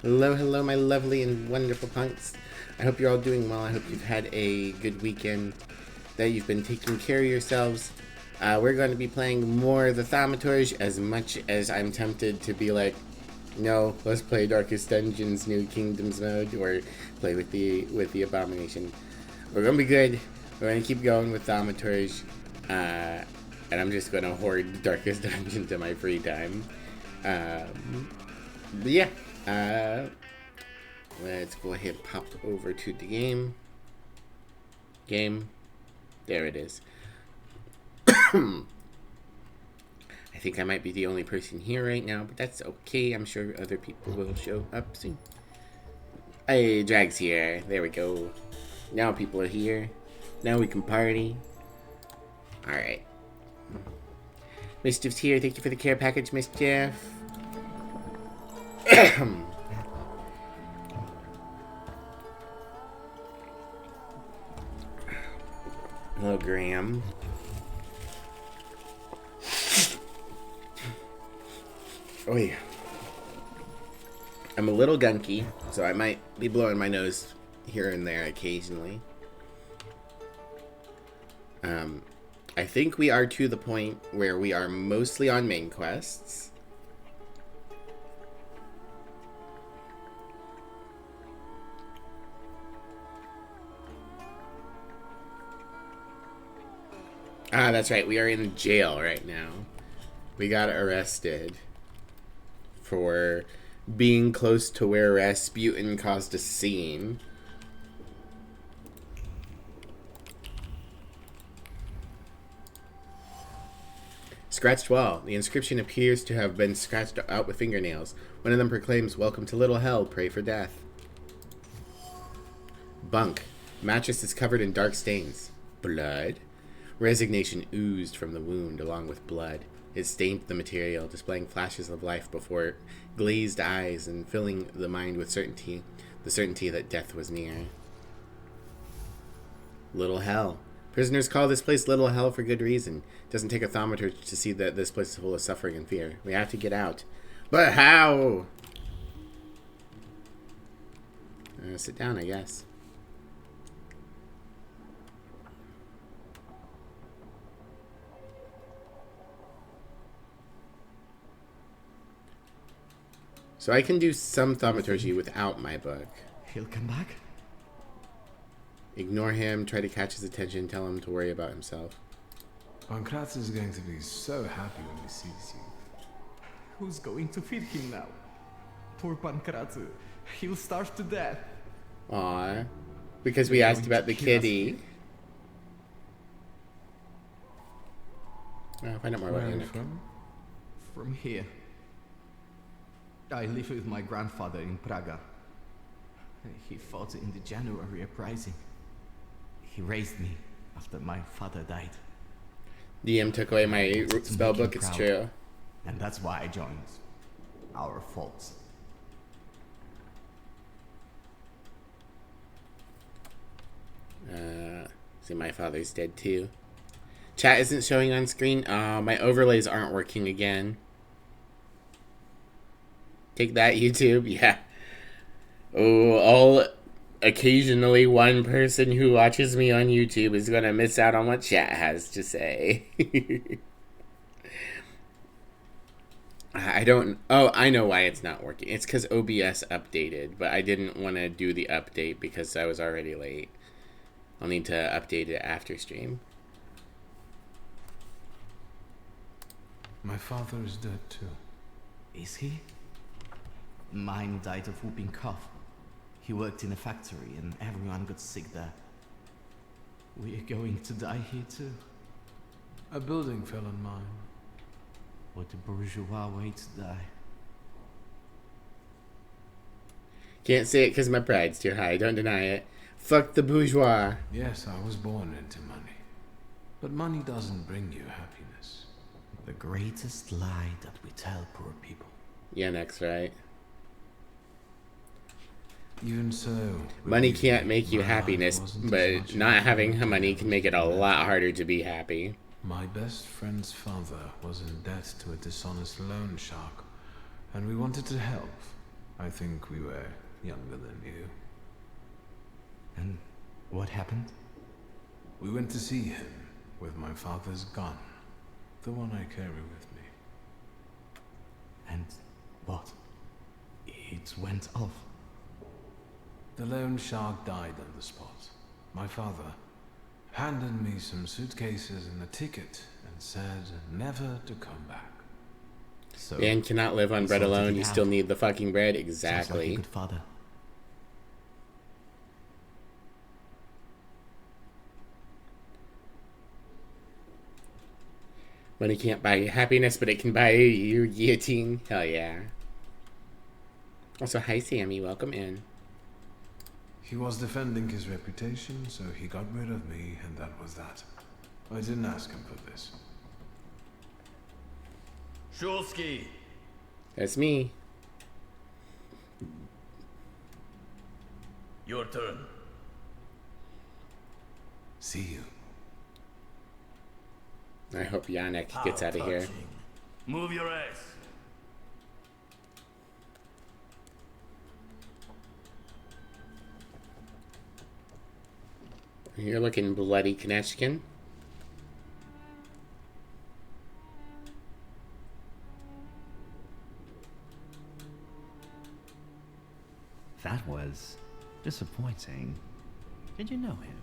Hello, hello, my lovely and wonderful punks. I hope you're all doing well. I hope you've had a good weekend, that you've been taking care of yourselves. We're going to be playing more of the Thaumaturge, as much as I'm tempted to be like, no, let's play Darkest Dungeons New Kingdoms mode, or play with the Abomination. We're going to be good. We're going to keep going with Thaumaturge, and I'm just going to hoard Darkest Dungeons in my free time. But yeah. Let's go ahead and pop over to the game. There it is. I think I might be the only person here right now, but that's okay. I'm sure other people will show up soon. Hey, Drag's here. There we go. Now people are here. Now we can party. Alright. Mischief's here. Thank you for the care package, Mischief. Hello, Graham. Oh yeah. I'm a little gunky, so I might be blowing my nose here and there occasionally. I think we are to the point where we are mostly on main quests. Ah, that's right. We are in jail right now. We got arrested for being close to where Rasputin caused a scene. Scratched wall. The inscription appears to have been scratched out with fingernails. One of them proclaims, "Welcome to Little Hell. Pray for death." Bunk. Mattress is covered in dark stains. Blood. Resignation oozed from the wound along with blood. It stained the material, displaying flashes of life before glazed eyes and filling the mind with certainty, the certainty that death was near. Little Hell. Prisoners call this place Little Hell for good reason. It doesn't take a thaumaturge to see that this place is full of suffering and fear. We have to get out. But how? Sit down, I guess. So I can do some thaumaturgy without my book. He'll come back? Ignore him, try to catch his attention, tell him to worry about himself. Pancraz is going to be so happy when he sees you. Who's going to feed him now? Poor Pancraz. He'll starve to death. Aww. Because we asked about the kitty. Find out more about him. From here. I live with my grandfather in Praga. He fought in the January uprising. He raised me after my father died. DM took away my spellbook, it's true. And that's why I joined our folks. See, my father's dead too. Chat isn't showing on screen. My overlays aren't working again. Take that, YouTube. Yeah. Oh, occasionally one person who watches me on YouTube is gonna miss out on what chat has to say. I don't... Oh, I know why it's not working. It's because OBS updated, but I didn't want to do the update because I was already late. I'll need to update it after stream. My father is dead too. Is he? Mine died of whooping cough. He worked in a factory and everyone got sick there. We're going to die here too. A building fell on mine. What a bourgeois way to die. Can't say it because my pride's too high. Don't deny it. Fuck the bourgeois. Yes, I was born into money. But money doesn't bring you happiness. The greatest lie that we tell poor people. Yeah, next, right? Even so... Money can't make you happiness, but not having money can make it a lot harder to be happy. My best friend's father was in debt to a dishonest loan shark, and we wanted to help. I think we were younger than you. And what happened? We went to see him with my father's gun. The one I carry with me. And what? It went off. The loan shark died on the spot. My father handed me some suitcases and a ticket and said never to come back. So Man cannot live on bread sorted alone. it You out. still need the fucking bread. Sounds like a Exactly. good father. Money can't buy you happiness, but it can buy you your guillotine. Hell yeah. Also, hi Sammy, welcome in. He was defending his reputation, so he got rid of me, and that was that. I didn't ask him for this. Shulsky, That's me. your turn. See you. I hope Yannick gets out of here. Touching. Move your ass. You're looking bloody, Konechkin. That was disappointing. Did you know him?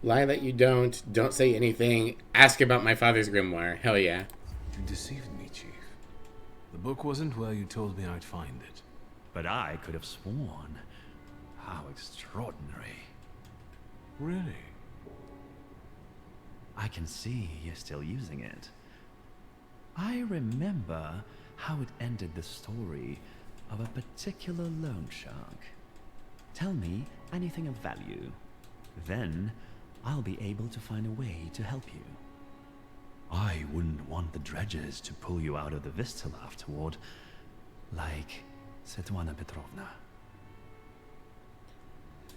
Lie that you don't. Don't say anything. Ask about my father's grimoire. Hell yeah. You deceived me, Chief. The book wasn't where you told me I'd find it. But I could have sworn. How extraordinary. Really? I can see you're still using it. I remember how it ended the story of a particular loan shark. Tell me anything of value. Then I'll be able to find a way to help you. I wouldn't want the dredgers to pull you out of the Vistula afterward, like Svetlana Petrovna.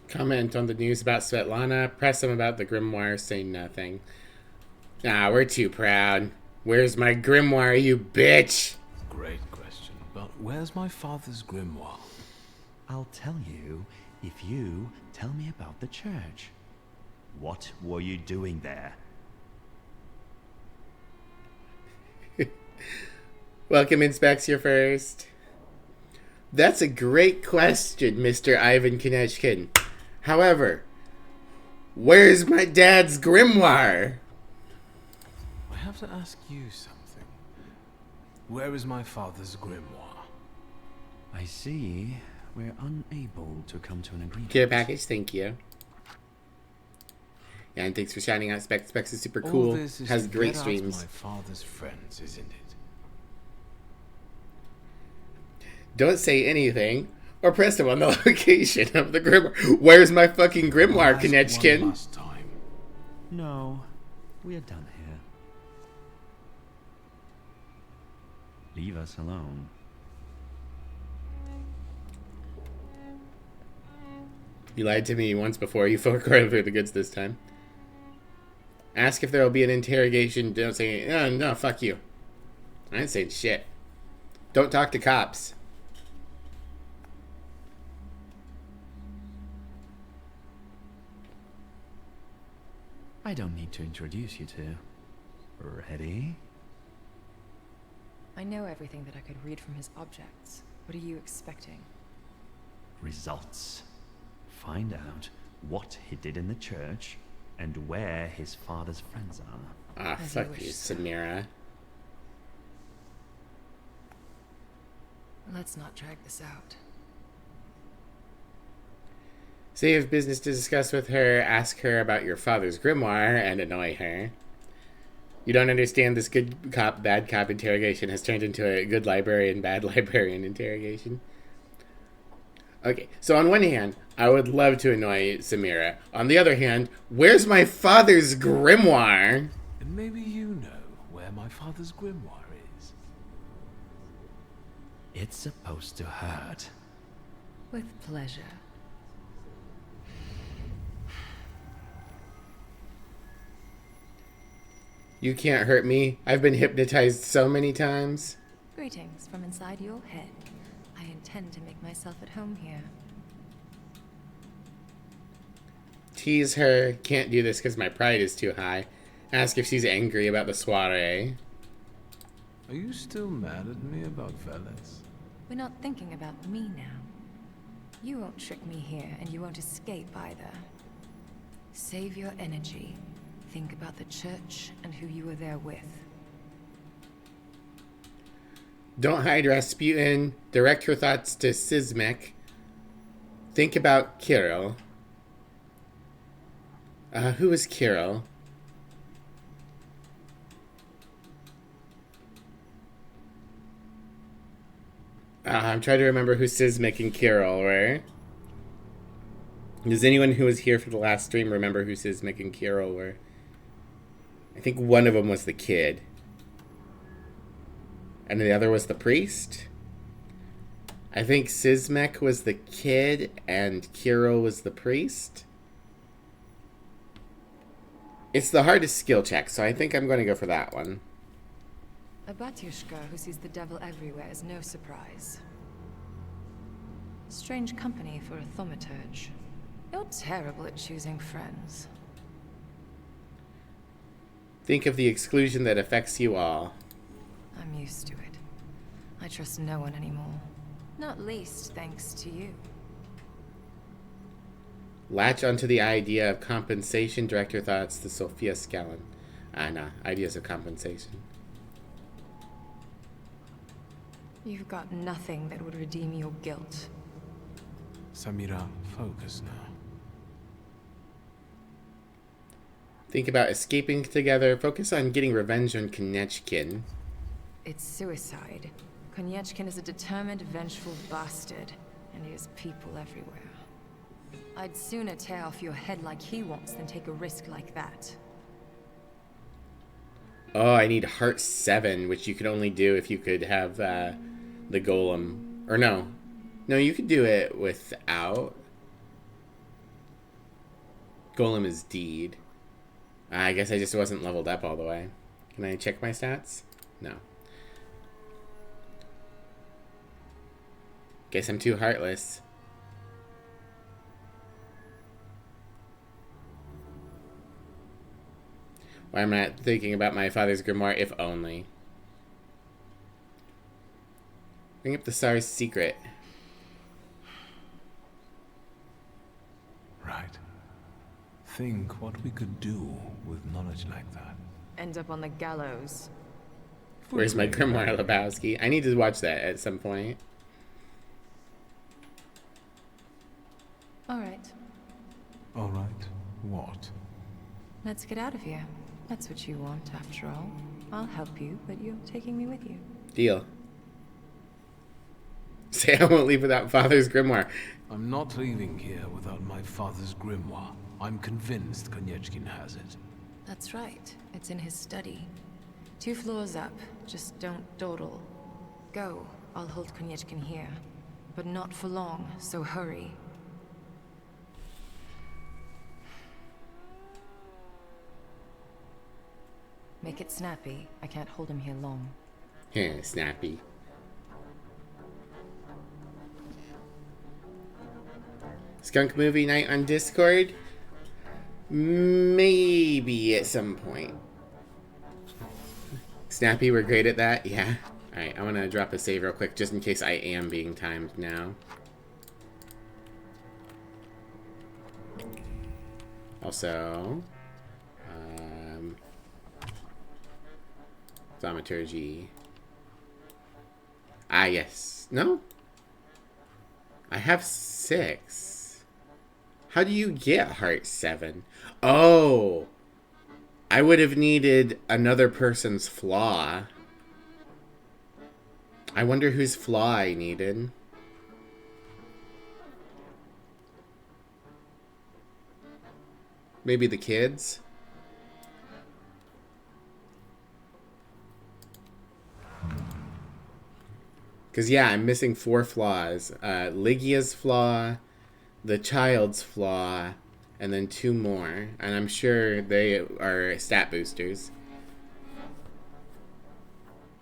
Comment on the news about Svetlana. Press him about the grimoire. Say nothing. Nah, we're too proud. Where's my grimoire, you bitch? Great question. But where's my father's grimoire? I'll tell you if you tell me about the church. What were you doing there? Welcome, Inspex, you're first. That's a great question, Mr. Ivan Konechkin. However, where's my dad's grimoire? I have to ask you something. Where is my father's grimoire? I see we're unable to come to an agreement. Care package, thank you. Yeah, and thanks for shouting out Specs. Specs is super All cool. this is Has to great get out streams. my father's friends, isn't it? Don't say anything or press him on the location of the grimoire. Where's my fucking grimoire, I'll ask one Konechkin? last time. No, we are done here. Leave us alone. You lied to me once before. You folk right through the goods this time. Ask if there will be an interrogation. Don't say, no, fuck you. I ain't saying shit. Don't talk to cops. I don't need to introduce you to. Ready? I know everything that I could read from his objects. What are you expecting? Results. Find out what he did in the church and where his father's friends are. Ah, As you fuck wish, you, sir. Samira. Let's not drag this out. So you have business to discuss with her, ask her about your father's grimoire, and annoy her. You don't understand this good cop, bad cop interrogation has turned into a good librarian, bad librarian interrogation. Okay, so on one hand, I would love to annoy Samira. On the other hand, where's my father's grimoire? And maybe you know where my father's grimoire is. It's supposed to hurt. With pleasure. You can't hurt me. I've been hypnotized so many times. Greetings from inside your head. I intend to make myself at home here. Tease her. Can't do this because my pride is too high. Ask if she's angry about the soiree. Are you still mad at me about Veles? We're not thinking about me now. You won't trick me here, and you won't escape either. Save your energy. Think about the church and who you were there with. Don't hide Rasputin. Direct her thoughts to Sismek. Think about Kirill. Who is Kirill? I'm trying to remember who Sismek and Kirill were. Does anyone who was here for the last stream remember who Sismek and Kirill were? I think one of them was the kid. And the other was the priest? I think Sismek was the kid and Kirill was the priest. It's the hardest skill check, so I think I'm going to go for that one. A Batyushka who sees the devil everywhere is no surprise. Strange company for a thaumaturge. You're terrible at choosing friends. Think of the exclusion that affects you all. I'm used to it. I trust no one anymore. Not least thanks to you. Latch onto the idea of compensation. Direct your thoughts to Sophia Scallon. No. Ideas of compensation. You've got nothing that would redeem your guilt. Samira, focus now. Think about escaping together. Focus on getting revenge on Konechkin. It's suicide. Konechkin is a determined, vengeful bastard, and he has people everywhere. I'd sooner tear off your head like he wants than take a risk like that. Oh, I need Heart 7, which you could only do if you could have the golem. Or no. No, you could do it without. Golem is deed. I guess I just wasn't leveled up all the way. Can I check my stats? No. Guess I'm too heartless. Why am I not thinking about my father's grimoire, if only? Bring up the Tsar's secret. Right. Think what we could do with knowledge like that. End up on the gallows. Where's my grimoire, Lebowski? I need to watch that at some point. All right. All right. What? Let's get out of here. That's what you want, after all. I'll help you, but you're taking me with you. Deal. Say I won't leave without father's grimoire. I'm not leaving here without my father's grimoire. I'm convinced Konechkin has it. That's right. It's in his study. 2 floors up. Just don't dawdle. Go. I'll hold Konechkin here. But not for long, so hurry. Make it snappy. I can't hold him here long. Yeah, snappy. Skunk movie night on Discord? Maybe at some point. Snappy, we're great at that? Yeah. Alright, I want to drop a save real quick just in case I am being timed now. Also, Thaumaturge. Ah, yes. No? I have 6. How do you get Heart 7? Oh! I would have needed another person's flaw. I wonder whose flaw I needed. Maybe the kids? Because, yeah, I'm missing 4 flaws. Lygia's flaw, the child's flaw, and then 2 more. And I'm sure they are stat boosters.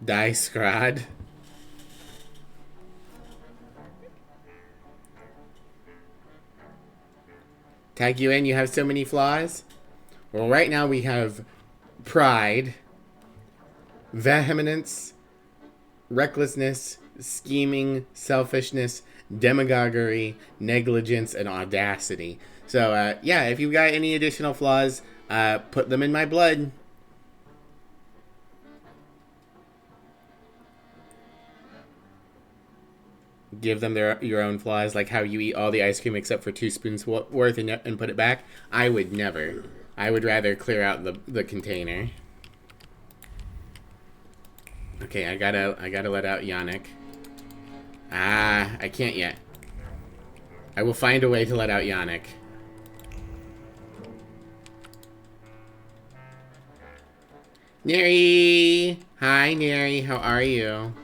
Die, Scrod. Tag you in, you have so many flaws? Well, right now we have pride, vehemence, recklessness, scheming, selfishness, demagoguery, negligence, and audacity. So, yeah, if you've got any additional flaws, put them in my blood. Give them your own flaws, like how you eat all the ice cream except for 2 spoons worth and put it back. I would never. I would rather clear out the container. Okay, I gotta let out Yannick. Ah, I can't yet. I will find a way to let out Yannick. Neri! Hi, Neri. How are you?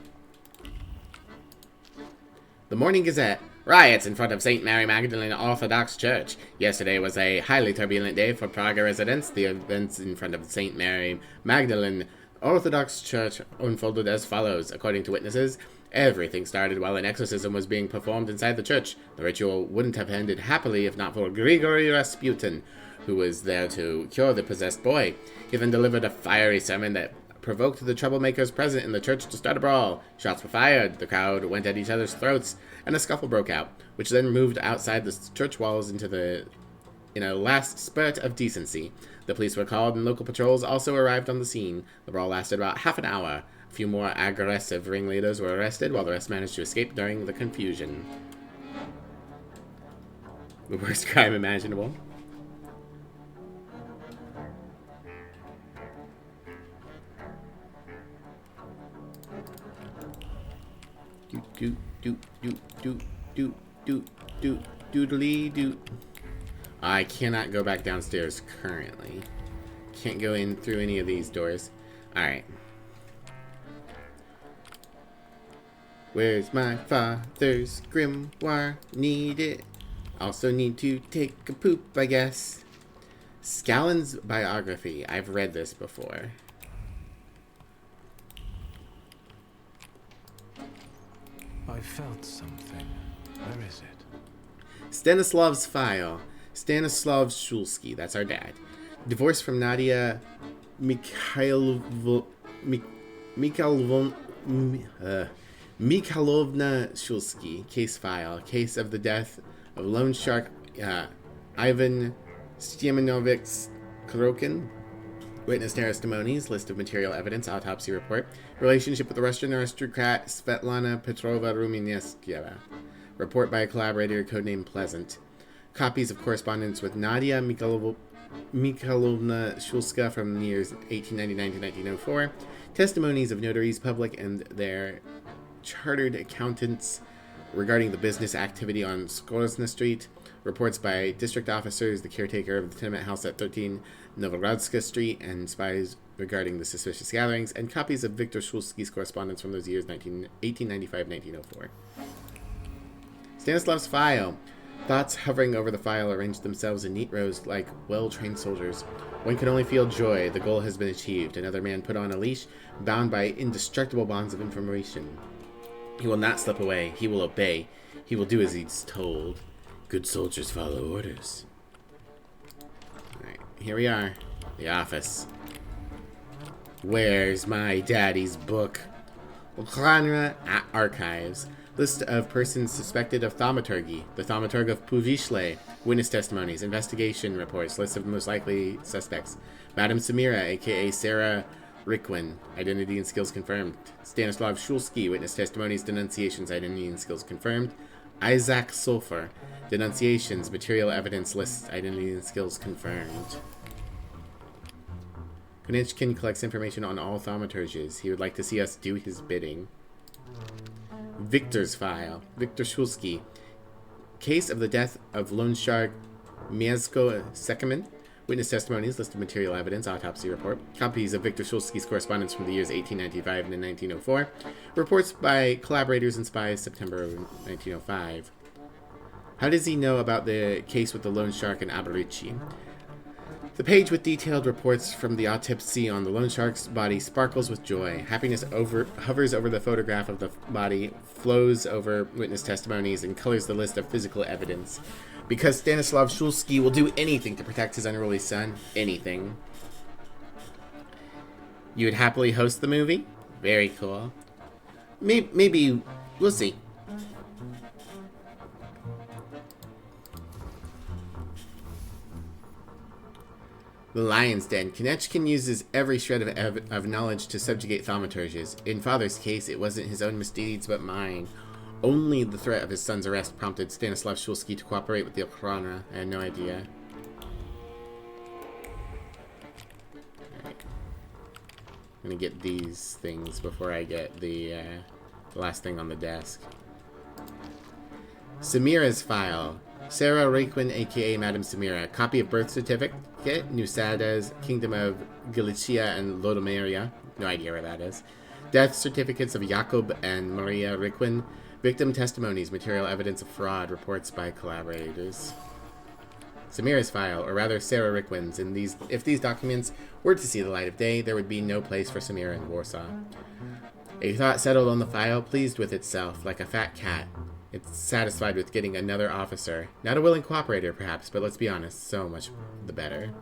The Morning Gazette. Riots in front of St. Mary Magdalene Orthodox Church. Yesterday was a highly turbulent day for Praga residents. The events in front of St. Mary Magdalene Orthodox Church unfolded as follows. According to witnesses, everything started while an exorcism was being performed inside the church. The ritual wouldn't have ended happily if not for Grigory Rasputin, who was there to cure the possessed boy. He then delivered a fiery sermon that provoked the troublemakers present in the church to start a brawl. Shots were fired, the crowd went at each other's throats, and a scuffle broke out, which then moved outside the church walls in a last spurt of decency. The police were called and local patrols also arrived on the scene. The brawl lasted about half an hour. A few more aggressive ringleaders were arrested, while the rest managed to escape during the confusion. The worst crime imaginable. Doodly doo. I cannot go back downstairs currently. Can't go in through any of these doors. Alright. Where's my father's grimoire? Need it. Also need to take a poop, I guess. Scallan's biography. I've read this before. I felt something. Where is it? Stanislav's file. Stanislav Shulsky. That's our dad. Divorced from Nadia Mikhailovna Shulsky. Case file. Case of the death of loan shark Ivan Styemenovich Krokin. Witness testimonies, list of material evidence, autopsy report, relationship with the Russian aristocrat Svetlana Petrova Rumineskeva, report by a collaborator codenamed Pleasant, copies of correspondence with Nadia Mikhailovna Shulska from the years 1899 to 1904, testimonies of notaries public and their chartered accountants regarding the business activity on Skorzna Street, reports by district officers, the caretaker of the tenement house at 13 Novorodska Street, and spies regarding the suspicious gatherings, and copies of Viktor Shulsky's correspondence from those years 1895-1904. Stanislav's file. Thoughts hovering over the file arranged themselves in neat rows like well-trained soldiers. One can only feel joy. The goal has been achieved. Another man put on a leash, bound by indestructible bonds of information. He will not slip away. He will obey. He will do as he's told. Good soldiers follow orders. Alright, here we are. The office. Where's my daddy's book? Ukraina Archives. List of persons suspected of thaumaturgy. The Thaumaturge of Pt12. Witness testimonies. Investigation reports. List of most likely suspects. Madame Samira, a.k.a. Sarah Riquin. Identity and skills confirmed. Stanislav Shulsky. Witness testimonies. Denunciations. Identity and skills confirmed. Isaac Sulfur. Denunciations. Material evidence lists. Identity and skills confirmed. Konichkin collects information on all thaumaturges. He would like to see us do his bidding. Victor's file. Viktor Shulsky. Case of the death of loan shark Mieszko Sekeman. Witness testimonies, list of material evidence, autopsy report. Copies of Viktor Shulsky's correspondence from the years 1895 and 1904. Reports by collaborators and spies, September of 1905. How does he know about the case with the loan shark in Aberici? The page with detailed reports from the autopsy on the loan shark's body sparkles with joy. Happiness hovers over the photograph of the body, flows over witness testimonies, and colors the list of physical evidence. Because Stanislav Shulsky will do anything to protect his unruly son. Anything. You would happily host the movie? Very cool. Maybe we'll see. The Lion's Den. Konechkin uses every shred of knowledge to subjugate thaumaturges. In Father's case, it wasn't his own misdeeds, but mine. Only the threat of his son's arrest prompted Stanislav Shulsky to cooperate with the Okhrana. I had no idea. Alright. I'm gonna get these things before I get the last thing on the desk. Samira's file. Sarah Raquin, aka Madame Samira. Copy of birth certificate, Nusada's Kingdom of Galicia and Lodomeria. No idea where that is. Death certificates of Jakob and Maria Raquin. Victim testimonies, material evidence of fraud, reports by collaborators. Samira's file, or rather Sarah Raquin's. If these documents were to see the light of day, there would be no place for Samira in Warsaw. A thought settled on the file, pleased with itself, like a fat cat. It's satisfied with getting another officer. Not a willing cooperator, perhaps, but let's be honest, so much the better.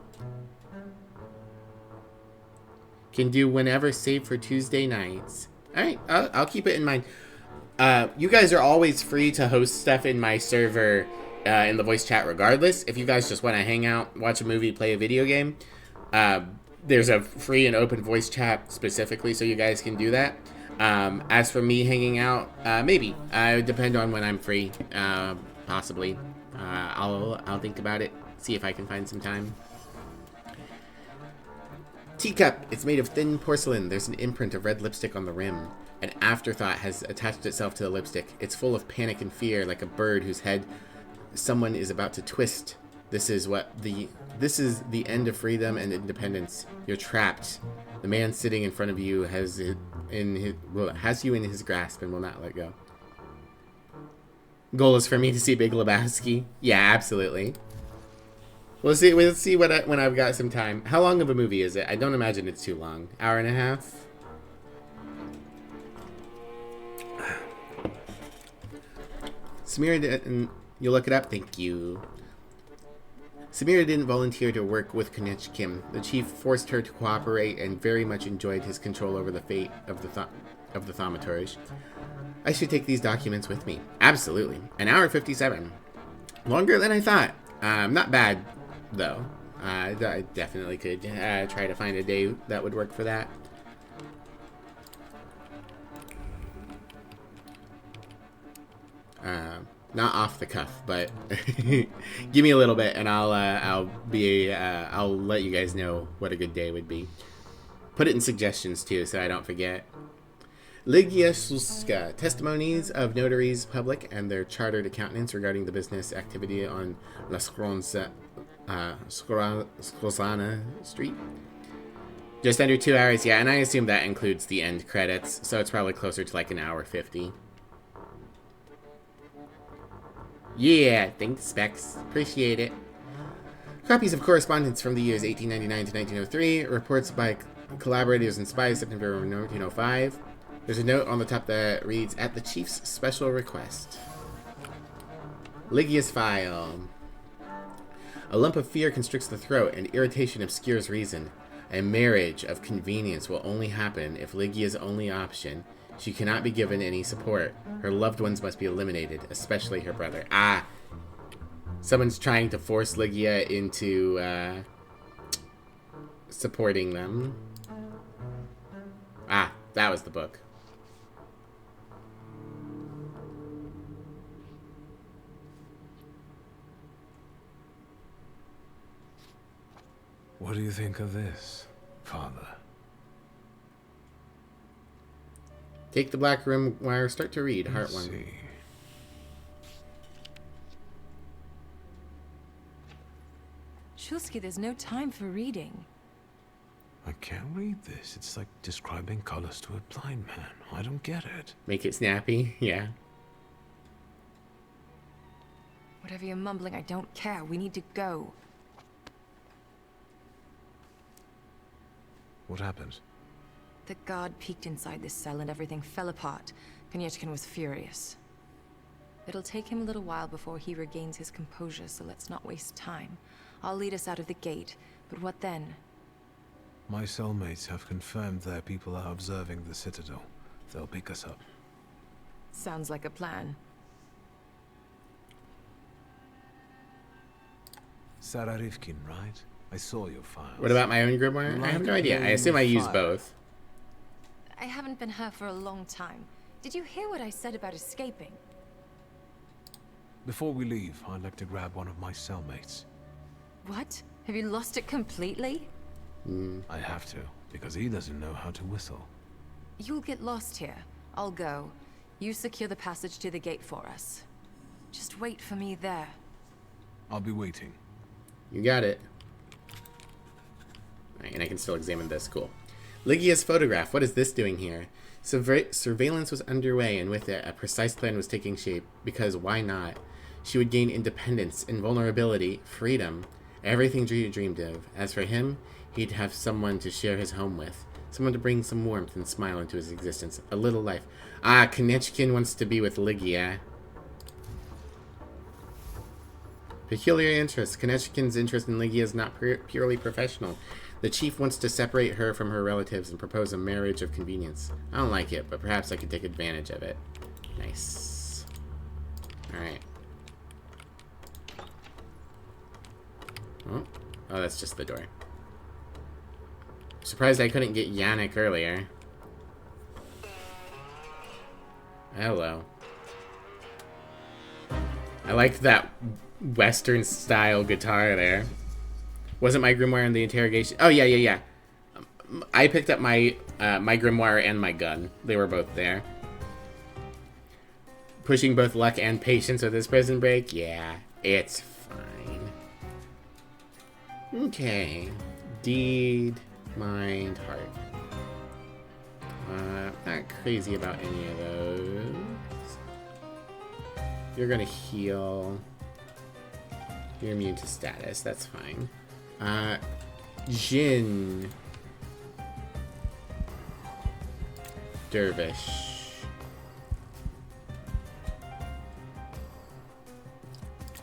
Can do whenever, save for Tuesday nights. Alright, I'll keep it in mind. You guys are always free to host stuff in my server in the voice chat regardless. If you guys just want to hang out, watch a movie, play a video game, there's a free and open voice chat specifically so you guys can do that. As for me hanging out, maybe. It would depend on when I'm free. Possibly. I'll think about it. See if I can find some time. Teacup. It's made of thin porcelain. There's an imprint of red lipstick on the rim. An afterthought has attached itself to the lipstick. It's full of panic and fear, like a bird whose head someone is about to twist. This is the end of freedom and independence. You're trapped. The man sitting in front of you has you in his grasp and will not let go. Goal is for me to see Big Lebowski. Yeah, absolutely. We'll see when I've got some time. How long of a movie is it? I don't imagine it's too long. Hour and a half. Samira didn't. You'll look it up. Thank you. Samira didn't volunteer to work with Konechkin. The chief forced her to cooperate and very much enjoyed his control over the fate of the Thaumaturge. I should take these documents with me. Absolutely. An hour 57. Longer than I thought. Not bad, though. I definitely could try to find a day that would work for that. Not off the cuff, but give me a little bit, and I'll let you guys know what a good day would be. Put it in suggestions too, so I don't forget. Ligia Suska, testimonies of notaries public and their chartered accountants regarding the business activity on La Skrozana Street. Just under 2 hours, yeah, and I assume that includes the end credits, so it's probably closer to like an hour 50. Yeah, thanks, Specs. Appreciate it. Copies of correspondence from the years 1899 to 1903, reports by collaborators and spies September 1905. There's a note on the top that reads, at the chief's special request. Ligia's file. A lump of fear constricts the throat, and irritation obscures reason. A marriage of convenience will only happen if Ligia's only option. She cannot be given any support. Her loved ones must be eliminated, especially her brother. Ah! Someone's trying to force Ligia into, supporting them. Ah, that was the book. What do you think of this, Father? Take the black room wire, start to read. Heart one. See. Shulsky, there's no time for reading. I can't read this. It's like describing colors to a blind man. I don't get it. Make it snappy, yeah. Whatever you're mumbling, I don't care. We need to go. What happened? The guard peeked inside this cell and everything fell apart. Konieczkin was furious. It'll take him a little while before he regains his composure, so let's not waste time. I'll lead us out of the gate, but what then? My cellmates have confirmed their people are observing the Citadel. They'll pick us up. Sounds like a plan. Sarah Rivkin, right? I saw your files. What about my own grimoire? I have no idea. I assume I use both. I haven't been her for a long time. Did you hear what I said about escaping? Before we leave, I'd like to grab one of my cellmates. What? Have you lost it completely? I have to, because he doesn't know how to whistle. You'll get lost here. I'll go. You secure the passage to the gate for us. Just wait for me there. I'll be waiting. You got it. Alright, and I can still examine this. Cool. Lygia's photograph. What is this doing here? Surveillance was underway, and with it, a precise plan was taking shape. Because why not? She would gain independence, invulnerability, freedom, everything Drea dreamed of. As for him, he'd have someone to share his home with. Someone to bring some warmth and smile into his existence. A little life. Ah, Konieczkin wants to be with Lygia. Peculiar interest. Konieczkin's interest in Lygia is not purely professional. The chief wants to separate her from her relatives and propose a marriage of convenience. I don't like it, but perhaps I could take advantage of it. Nice. Alright. Oh, that's just the door. Surprised I couldn't get Yannick earlier. Hello. I like that Western style guitar there. Wasn't my grimoire in the interrogation? Oh yeah. I picked up my my grimoire and my gun. They were both there. Pushing both luck and patience with this prison break? Yeah, it's fine. Okay. Deed, mind, heart. Not crazy about any of those. You're gonna heal. You're immune to status, that's fine. Jin. Dervish.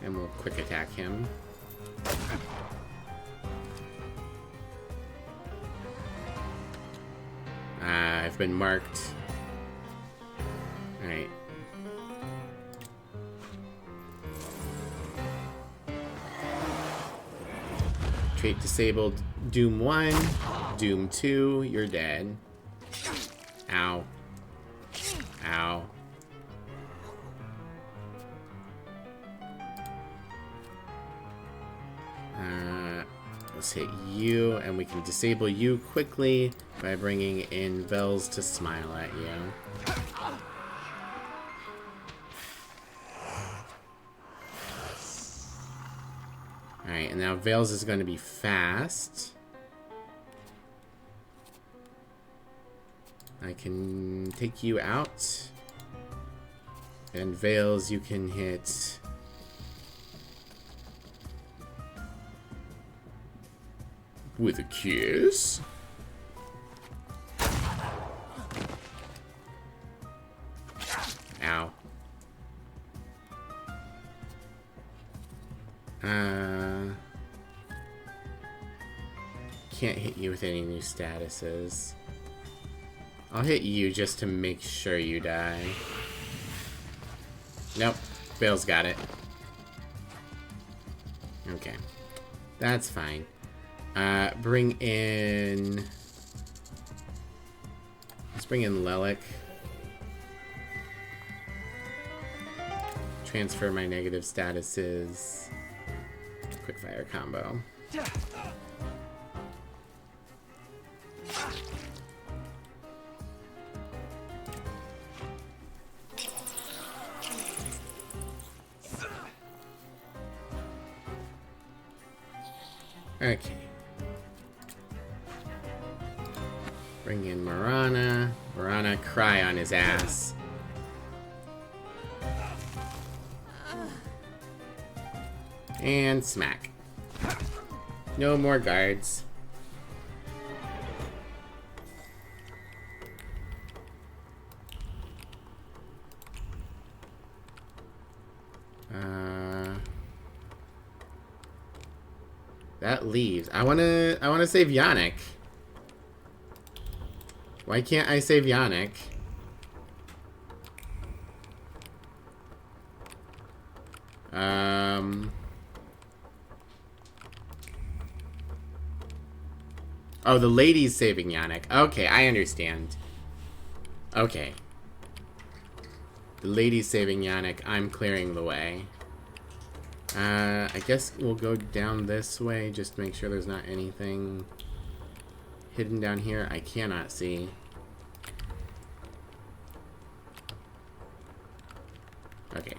And we'll quick attack him. I've been marked. Alright. Trait disabled. Doom 1. Doom 2. You're dead. Ow. Ow. Let's hit you, and we can disable you quickly by bringing in Vels to smile at you. Alright, and now Vales is going to be fast. I can take you out. And Vales, you can hit... with a kiss. Ow. Can't hit you with any new statuses. I'll hit you just to make sure you die. Nope. Bale's got it. Okay. That's fine. Bring in... Let's bring in Lelik. Transfer my negative statuses. Quickfire combo. Okay. Bring in Marana. Marana, cry on his ass. And smack. No more guards. That leaves. I wanna save Yannick. Why can't I save Yannick? Oh, the lady's saving Yannick. Okay, I understand. Okay. The lady's saving Yannick. I'm clearing the way. I guess we'll go down this way just to make sure there's not anything hidden down here I cannot see. Okay.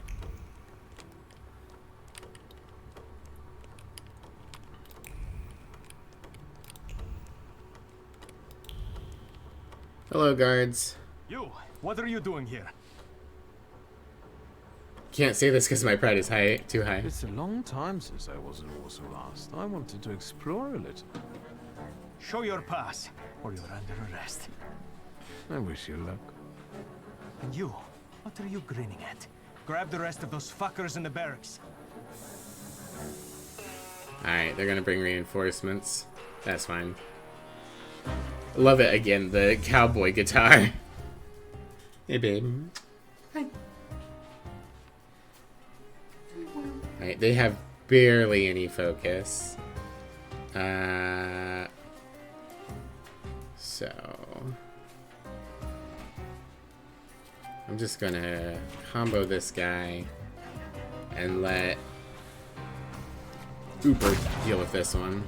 Hello, guards. You, what are you doing here? Can't say this because my pride is too high. It's a long time since I was in Warsaw last. I wanted to explore a little. Show your pass, or you're under arrest. I wish you luck. And you, what are you grinning at? Grab the rest of those fuckers in the barracks. Alright, they're gonna bring reinforcements. That's fine. Love it again, the cowboy guitar. Hey, babe. Hi. Alright, they have barely any focus. So I'm just gonna combo this guy and let Uber deal with this one.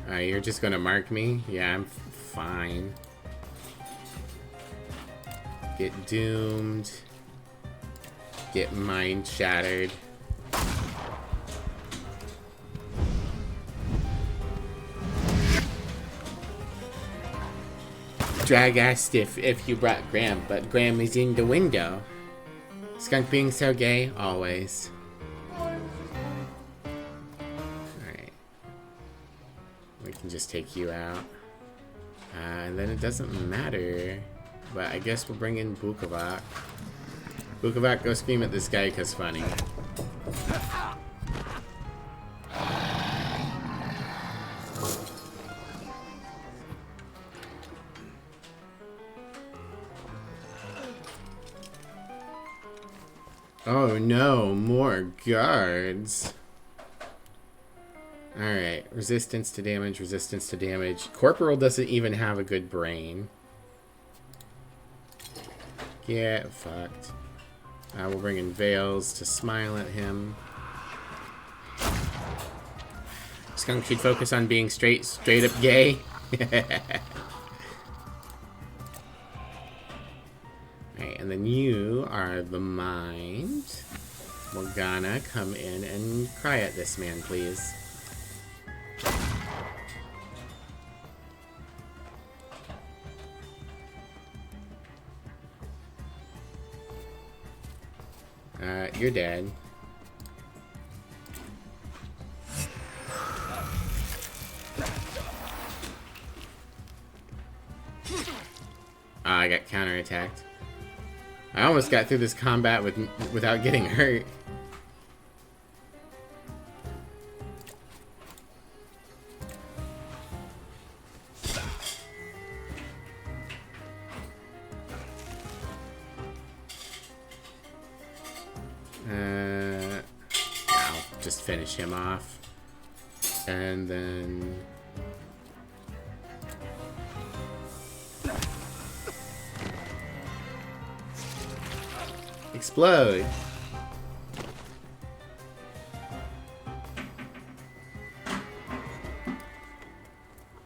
Alright, you're just gonna mark me? Yeah, I'm fine. Get doomed. Get mind shattered. Drag asked if you brought Graham, but Graham is in the window. Skunk being so gay, always. Alright. We can just take you out. And then it doesn't matter. But I guess we'll bring in Bukovac. Bukovac, go scream at this guy because funny. Oh no, more guards. Alright, resistance to damage, resistance to damage. Corporal doesn't even have a good brain. Get fucked. We'll bring in Veils to smile at him. Skunk should focus on being straight up gay. Alright, and then you are the mind. Morgana, come in and cry at this man, please. You're dead. I got counterattacked. I almost got through this combat without getting hurt. I'll just finish him off. And then... explode!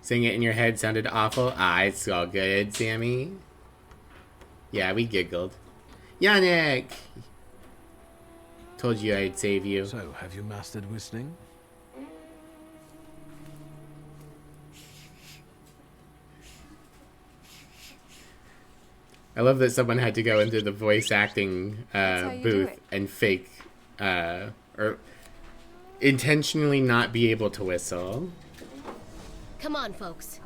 Sing it in your head sounded awful. Ah, it's all good, Sammy. Yeah, we giggled. Yannick! Told you I'd save you. So, have you mastered whistling? I love that someone had to go into the voice acting booth and fake, or intentionally not be able to whistle. Come on, folks.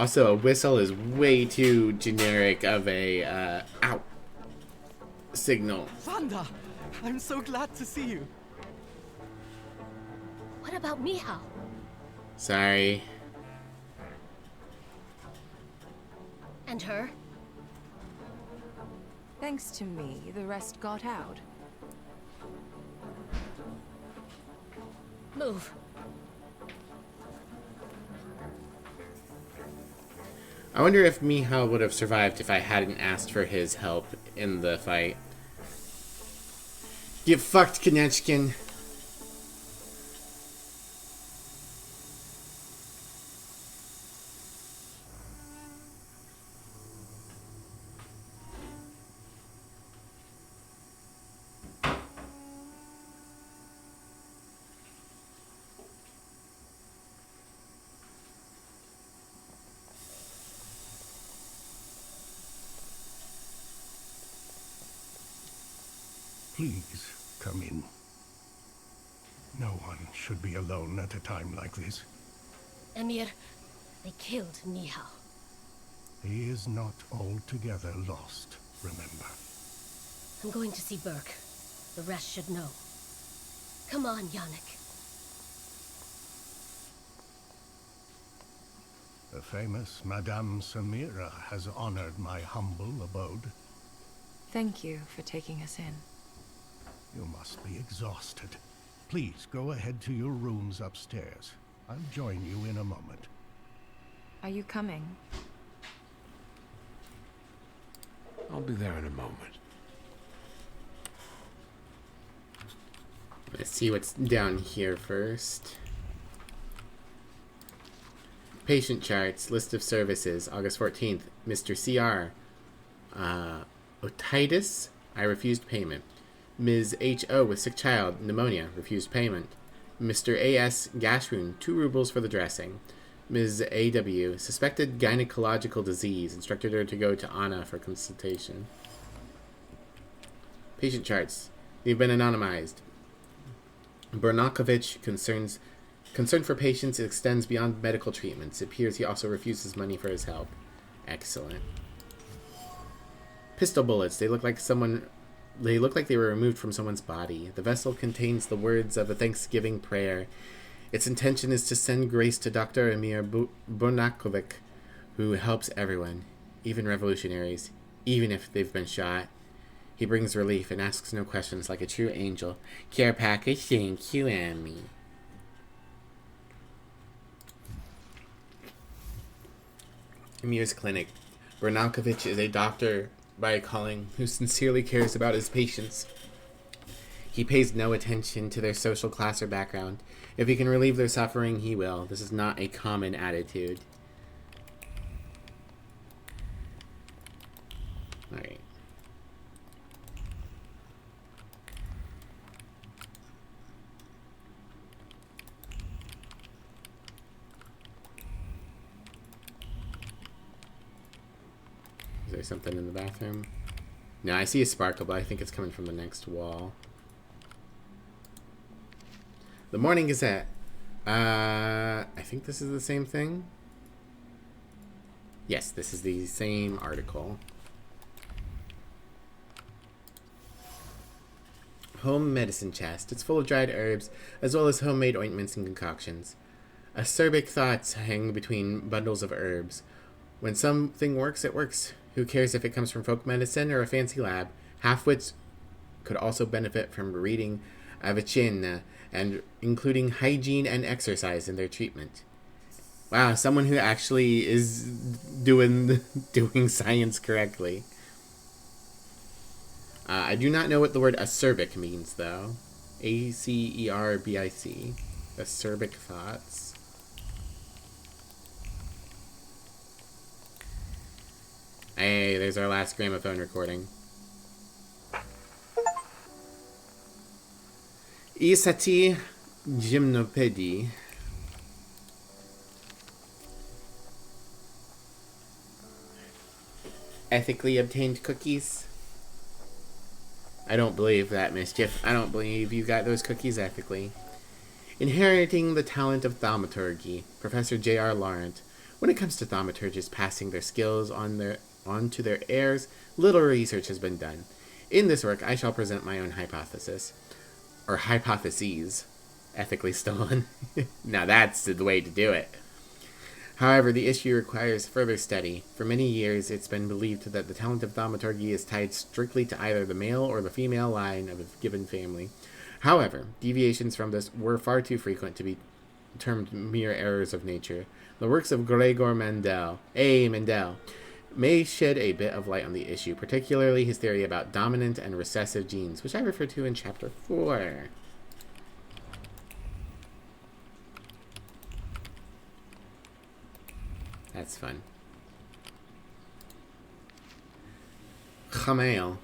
Also, a whistle is way too generic of a out signal. Vanda! I'm so glad to see you. What about Mihal? Sorry. And her? Thanks to me, the rest got out. Move. I wonder if Mihal would have survived if I hadn't asked for his help in the fight. Get fucked, Konechkin. Please, come in. No one should be alone at a time like this. Emir, they killed Mihal. He is not altogether lost, remember. I'm going to see Burke. The rest should know. Come on, Yannick. The famous Madame Samira has honored my humble abode. Thank you for taking us in. You must be exhausted. Please go ahead to your rooms upstairs. I'll join you in a moment. Are you coming? I'll be there in a moment. Let's see what's down here first. Patient charts, list of services, August 14th. Mr. CR. Otitis, I refused payment. Ms. H.O. with sick child, pneumonia, refused payment. Mr. A.S. gash wound, 2 rubles for the dressing. Ms. A.W. suspected gynecological disease, instructed her to go to Anna for consultation. Patient charts. They've been anonymized. Bernakovich concern for patients extends beyond medical treatments. It appears he also refuses money for his help. Excellent. Pistol bullets. They look like they were removed from someone's body. The vessel contains the words of a Thanksgiving prayer. Its intention is to send grace to Dr. Emir Bernakovic, who helps everyone, even revolutionaries, even if they've been shot. He brings relief and asks no questions like a true angel. Care package, thank you, Amy. Emir's clinic. Bernakovic is a doctor by calling who sincerely cares about his patients. He pays no attention to their social class or background. If he can relieve their suffering, he will. This is not a common attitude. Alright. Is there something in the bathroom? No, I see a sparkle, but I think it's coming from the next wall. The Morning Gazette. I think this is the same thing. Yes, this is the same article. Home medicine chest. It's full of dried herbs, as well as homemade ointments and concoctions. Acerbic thoughts hang between bundles of herbs. When something works, it works. Who cares if it comes from folk medicine or a fancy lab? Halfwits could also benefit from reading Avicena and including hygiene and exercise in their treatment. Wow, someone who actually is doing science correctly. I do not know what the word acerbic means, though. A-C-E-R-B-I-C. Acerbic thoughts. Hey, there's our last gramophone recording. Isati gymnopedie. Ethically obtained cookies. I don't believe that, Mischief. I don't believe you got those cookies ethically. Inheriting the talent of thaumaturgy, Professor J.R. Laurent When it comes to thaumaturges passing their skills on to their heirs, little research has been done. In this work, I shall present my own hypothesis, or hypotheses, ethically stolen. Now that's the way to do it. However, the issue requires further study. For many years, it's been believed that the talent of thaumaturgy is tied strictly to either the male or the female line of a given family. However, deviations from this were far too frequent to be termed mere errors of nature. The works of Gregor Mendel, may shed a bit of light on the issue, particularly his theory about dominant and recessive genes, which I refer to in Chapter 4. That's fun. Chamael.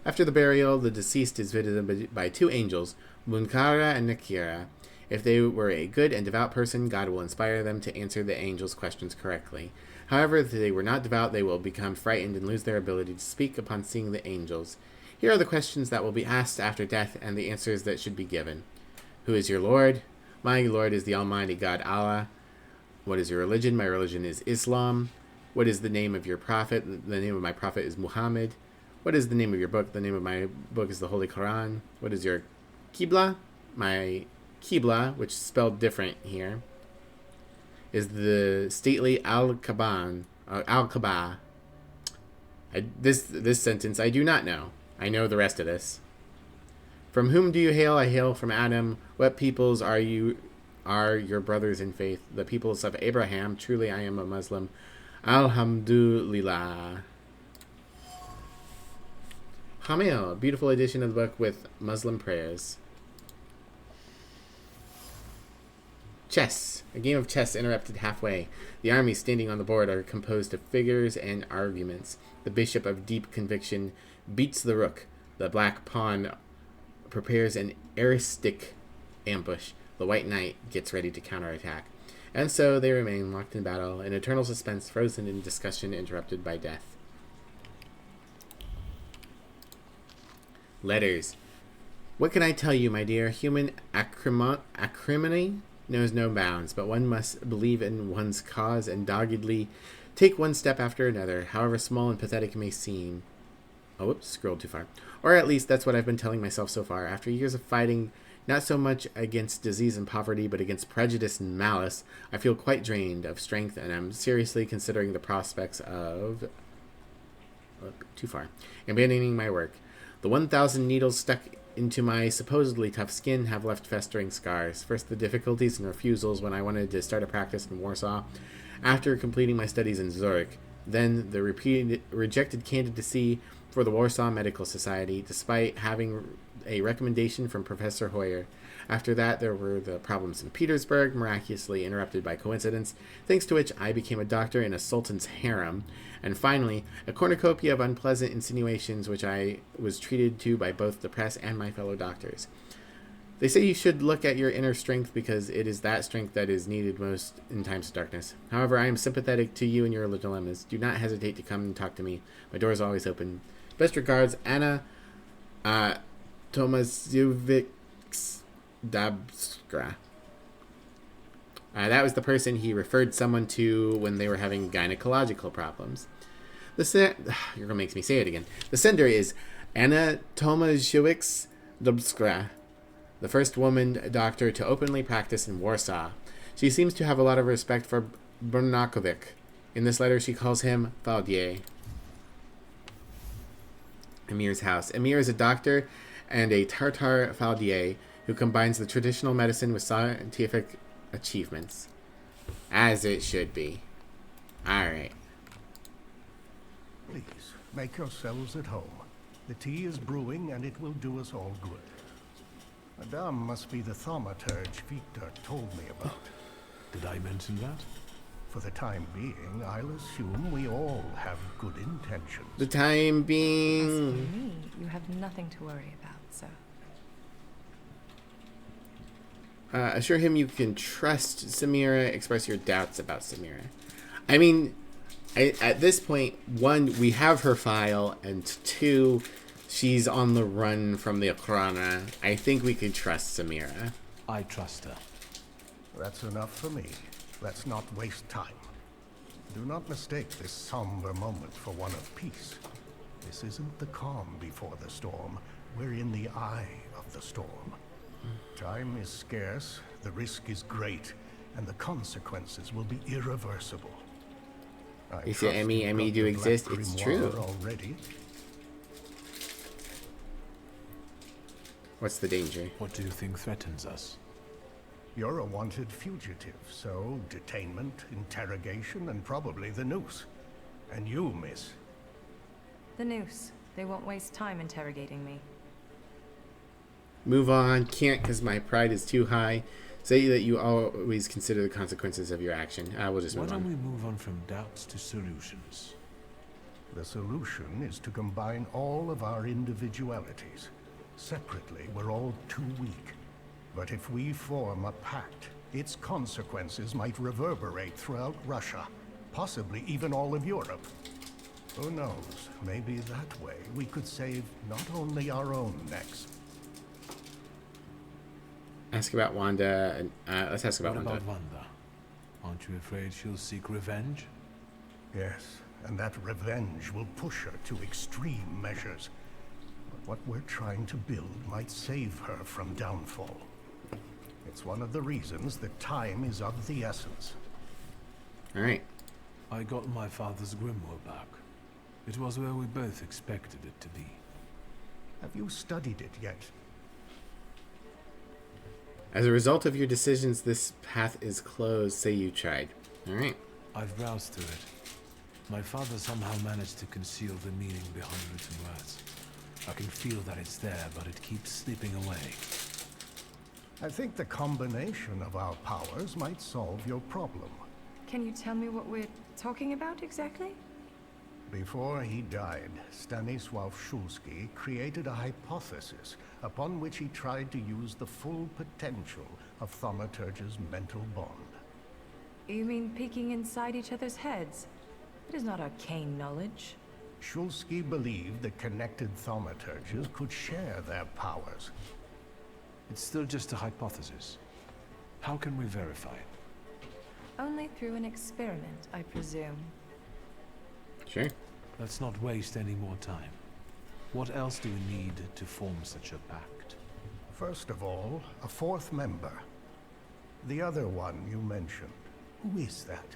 After the burial, the deceased is visited by two angels, Munkara and Nakira. If they were a good and devout person, God will inspire them to answer the angels' questions correctly. However, if they were not devout, they will become frightened and lose their ability to speak upon seeing the angels. Here are the questions that will be asked after death and the answers that should be given. Who is your Lord? My Lord is the Almighty God Allah. What is your religion? My religion is Islam. What is the name of your prophet? The name of my prophet is Muhammad. What is the name of your book? The name of my book is the Holy Quran. What is your Qibla? My Qibla, which is spelled different here, is the stately Al-Kaaba. This sentence I do not know. I know the rest of this. From whom do you hail? I hail from Adam. What peoples are your brothers in faith? The peoples of Abraham. Truly I am a Muslim. Alhamdulillah. Chamael, a beautiful edition of the book with Muslim prayers. Chess. A game of chess interrupted halfway. The armies standing on the board are composed of figures and arguments. The bishop of deep conviction beats the rook. The black pawn prepares an aristic ambush. The white knight gets ready to counterattack. And so they remain locked in battle, in eternal suspense, frozen in discussion, interrupted by death. Letters. What can I tell you, my dear? Human acrimony knows no bounds, but one must believe in one's cause and doggedly take one step after another, however small and pathetic it may seem. Oh, whoops, scrolled too far. Or at least that's what I've been telling myself so far. After years of fighting, not so much against disease and poverty, but against prejudice and malice, I feel quite drained of strength, and I'm seriously considering the prospects of... too far. Abandoning my work. The 1,000 needles stuck into my supposedly tough skin have left festering scars. First, the difficulties and refusals when I wanted to start a practice in Warsaw, after completing my studies in Zurich. Then, the rejected candidacy for the Warsaw Medical Society, despite having a recommendation from Professor Hoyer. After that, there were the problems in Petersburg, miraculously interrupted by coincidence, thanks to which I became a doctor in a sultan's harem. And finally, a cornucopia of unpleasant insinuations which I was treated to by both the press and my fellow doctors. They say you should look at your inner strength because it is that strength that is needed most in times of darkness. However, I am sympathetic to you and your dilemmas. Do not hesitate to come and talk to me. My door is always open. Best regards, Anna Thaumaturge Pt12. That was the person he referred someone to when they were having gynecological problems. You're going to make me say it again. The sender is Anna Thaumaturge Pt12, the first woman doctor to openly practice in Warsaw. She seems to have a lot of respect for Bernakovic. In this letter, she calls him Valdier. Emir's house. Emir is a doctor and a Tartar Valdier who combines the traditional medicine with scientific achievements. As it should be. Alright. Please, make yourselves at home. The tea is brewing and it will do us all good. Madame must be the thaumaturge Victor told me about. Did I mention that? For the time being, I'll assume we all have good intentions. The time As being... for me, you have nothing to worry about, sir. Assure him you can trust Samira. Express your doubts about Samira. I mean, at this point, one, we have her file, and two, she's on the run from the Okhrana. I think we can trust Samira. I trust her. That's enough for me. Let's not waste time. Do not mistake this somber moment for one of peace. This isn't the calm before the storm. We're in the eye of the storm. Time is scarce, the risk is great, and the consequences will be irreversible. You see, Emmy do exist. It's true. Already. What's the danger? What do you think threatens us? You're a wanted fugitive, so detainment, interrogation, and probably the noose. And you, miss. The noose. They won't waste time interrogating me. Move on. Can't because my pride is too high. Say that you always consider the consequences of your action. We'll just move on. Why don't we move on from doubts to solutions? The solution is to combine all of our individualities. Separately, we're all too weak. But if we form a pact, its consequences might reverberate throughout Russia, possibly even all of Europe. Who knows, maybe that way we could save not only our own necks. Ask about Wanda. Let's ask about What Wanda. about Wanda? Aren't you afraid she'll seek revenge? Yes, and that revenge will push her to extreme measures. But what we're trying to build might save her from downfall. It's one of the reasons that time is of the essence. All right. I got my father's grimoire back. It was where we both expected it to be. Have you studied it yet? As a result of your decisions, this path is closed. Say you tried. All right. I've browsed through it. My father somehow managed to conceal the meaning behind written words. I can feel that it's there, but it keeps slipping away. I think the combination of our powers might solve your problem. Can you tell me what we're talking about exactly? Before he died, Stanisław Szulski created a hypothesis upon which he tried to use the full potential of Thaumaturge's mental bond. You mean peeking inside each other's heads? It is not arcane knowledge. Szulski believed that connected Thaumaturges could share their powers. It's still just a hypothesis. How can we verify it? Only through an experiment, I presume. Sure. Let's not waste any more time. What else do we need to form such a pact? First of all, a fourth member. The other one you mentioned. Who is that?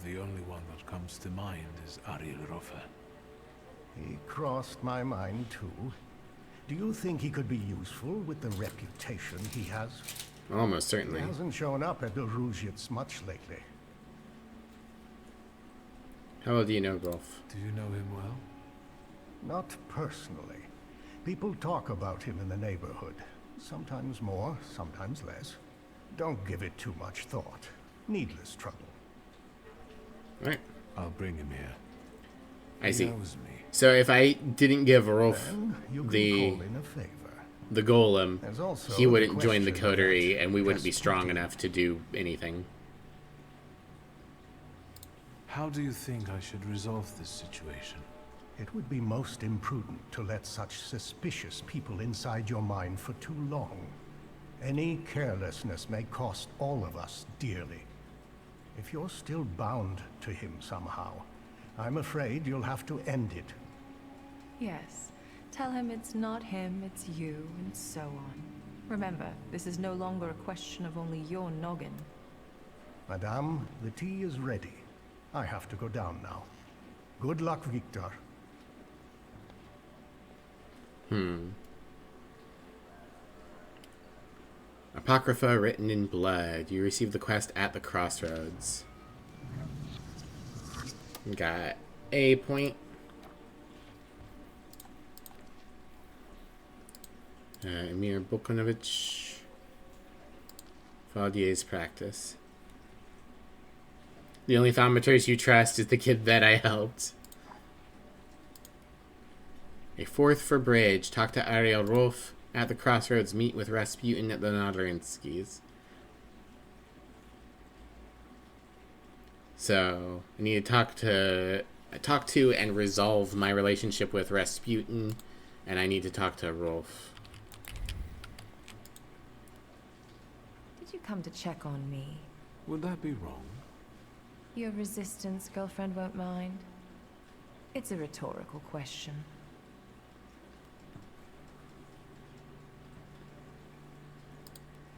The only one that comes to mind is Ariel Rofer. He crossed my mind too. Do you think he could be useful with the reputation he has? Almost certainly. He hasn't shown up at the Ruzhitz much lately. How well do you know Rolf? Do you know him well? Not personally. People talk about him in the neighborhood. Sometimes more, sometimes less. Don't give it too much thought. Needless trouble. All right. I'll bring him here. I see. He knows me. So if I didn't give Rolf Then you can the call in a favor. the golem, There's also he wouldn't the join the question coterie, about and we wouldn't be strong Rasputin. enough to do anything. How do you think I should resolve this situation? It would be most imprudent to let such suspicious people inside your mind for too long. Any carelessness may cost all of us dearly. If you're still bound to him somehow, I'm afraid you'll have to end it. Yes. Tell him it's not him, it's you, and so on. Remember, this is no longer a question of only your noggin. Madame, the tea is ready. I have to go down now. Good luck, Victor. Apocrypha written in blood. You receive the quest at the crossroads. Got a point. Emir Bukonovich. Valdier's practice. The only thaumaturge you trust is the kid that I helped. A fourth for bridge. Talk to Ariel Rolf at the crossroads. Meet with Rasputin at the Noderinskis. So I need to talk to and resolve my relationship with Rasputin, and I need to talk to Rolf. Did you come to check on me? Would that be wrong? Your resistance girlfriend won't mind. It's a rhetorical question.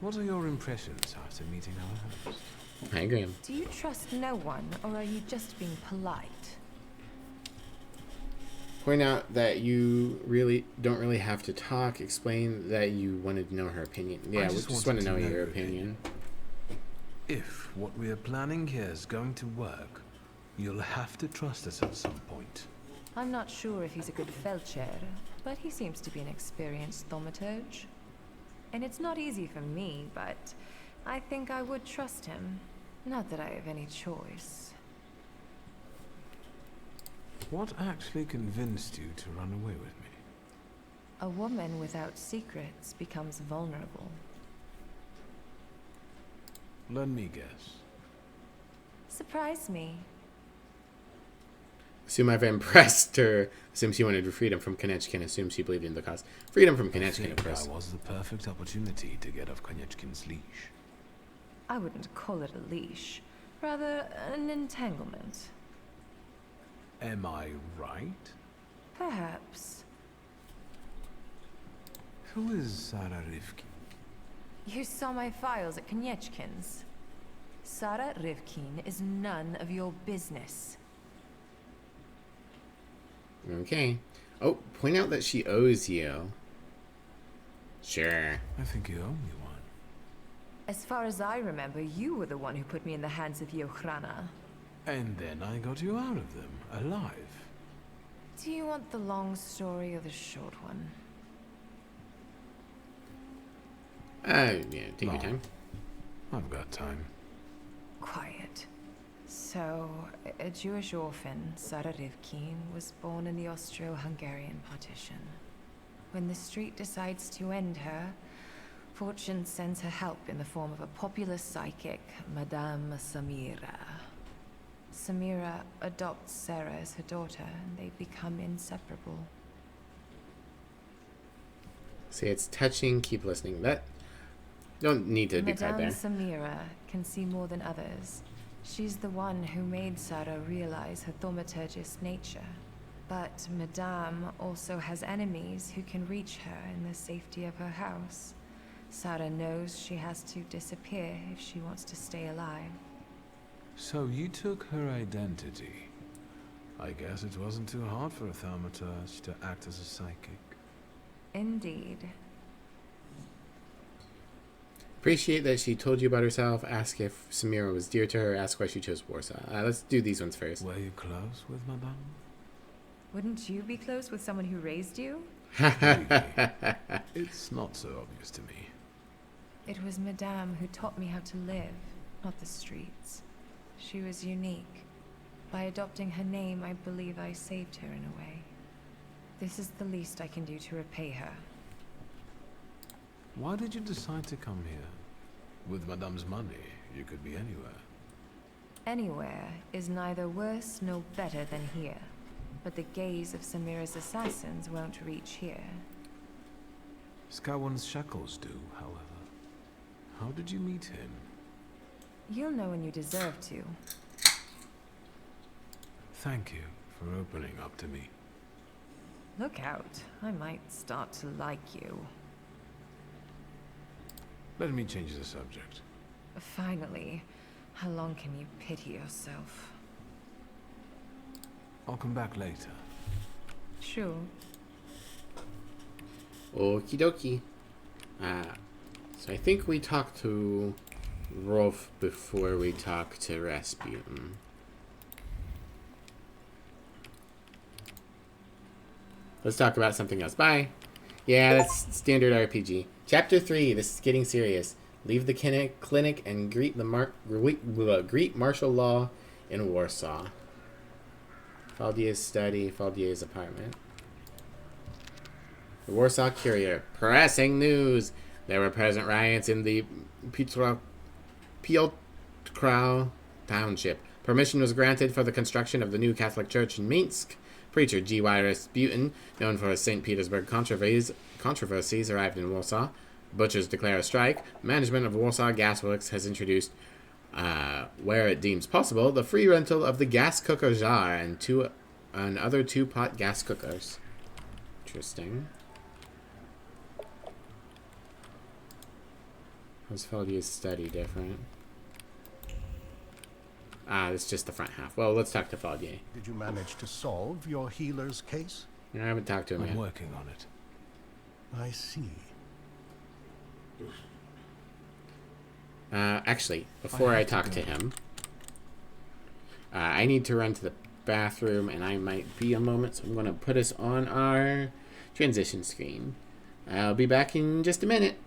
What are your impressions after meeting our host? I agree. Do you trust no one, or are you just being polite? Point out that you don't really have to talk. Explain that you wanted to know her opinion. Yeah, we just want to know your opinion. If what we are planning here is going to work, you'll have to trust us at some point. I'm not sure if he's a good Felcher, but he seems to be an experienced thaumaturge. And it's not easy for me, but I think I would trust him. Not that I have any choice. What actually convinced you to run away with me? A woman without secrets becomes vulnerable. Let me guess. Surprise me. Assume I've impressed her. Assume she wanted freedom from Konechkin. Assume she believed in the cause. Freedom from Konechkin, of course. That was the perfect opportunity to get off Konechkin's leash. I wouldn't call it a leash. Rather, an entanglement. Am I right? Perhaps. Who is Sarah Rivkin? You saw my files at Konechkin's. Sarah Rivkin is none of your business. Okay. Oh, point out that she owes you. Sure. I think you owe me one. As far as I remember, you were the one who put me in the hands of the Ochrana. And then I got you out of them, alive. Do you want the long story or the short one? Yeah, take your time. I've got time. Quiet. So, a Jewish orphan, Sarah Rivkin, was born in the Austro-Hungarian partition. When the street decides to end her, fortune sends her help in the form of a popular psychic, Madame Samira. Samira adopts Sarah as her daughter, and they become inseparable. See, it's touching. Keep listening. That don't need to be cut Madame there. Samira can see more than others. She's the one who made Sarah realize her thaumaturgist nature. But Madame also has enemies who can reach her in the safety of her house. Sarah knows she has to disappear if she wants to stay alive. So you took her identity. I guess it wasn't too hard for a thaumaturge to act as a psychic. Indeed. Appreciate that she told you about herself. Ask if Samira was dear to her. Ask why she chose Warsaw. Let's do these ones first. Were you close with Madame? Wouldn't you be close with someone who raised you? It's not so obvious to me. It was Madame who taught me how to live, not the streets. She was unique. By adopting her name, I believe I saved her in a way. This is the least I can do to repay her. Why did you decide to come here? With Madame's money, you could be anywhere. Anywhere is neither worse nor better than here. But the gaze of Samira's assassins won't reach here. Scowan's shackles do, however. How did you meet him? You'll know when you deserve to. Thank you for opening up to me. Look out. I might start to like you. Let me change the subject. Finally. How long can you pity yourself? I'll come back later. Sure. Okie dokie. So I think we talked to Rolf before we talked to Rasputin. Let's talk about something else. Bye. Yeah, that's standard RPG. Chapter 3. This is getting serious. Leave the clinic and greet martial law in Warsaw. Faldier's study. Faldier's apartment. The Warsaw Courier. Pressing news. There were present riots in the Piotrkow township. Permission was granted for the construction of the new Catholic church in Minsk. Preacher G.Y. Rasputin, known for his St. Petersburg controversies, arrived in Warsaw. Butchers declare a strike. Management of Warsaw Gasworks has introduced where it deems possible, the free rental of the gas cooker jar and other 2-pot gas cookers. Interesting. How's Faldier's study different? It's just the front half. Well, let's talk to Faldier. Did you manage to solve your healer's case? I haven't talked to him yet. I'm working on it. I see. Actually, before I talk to him, I need to run to the bathroom, and I might be a moment, so I'm going to put us on our transition screen. I'll be back in just a minute.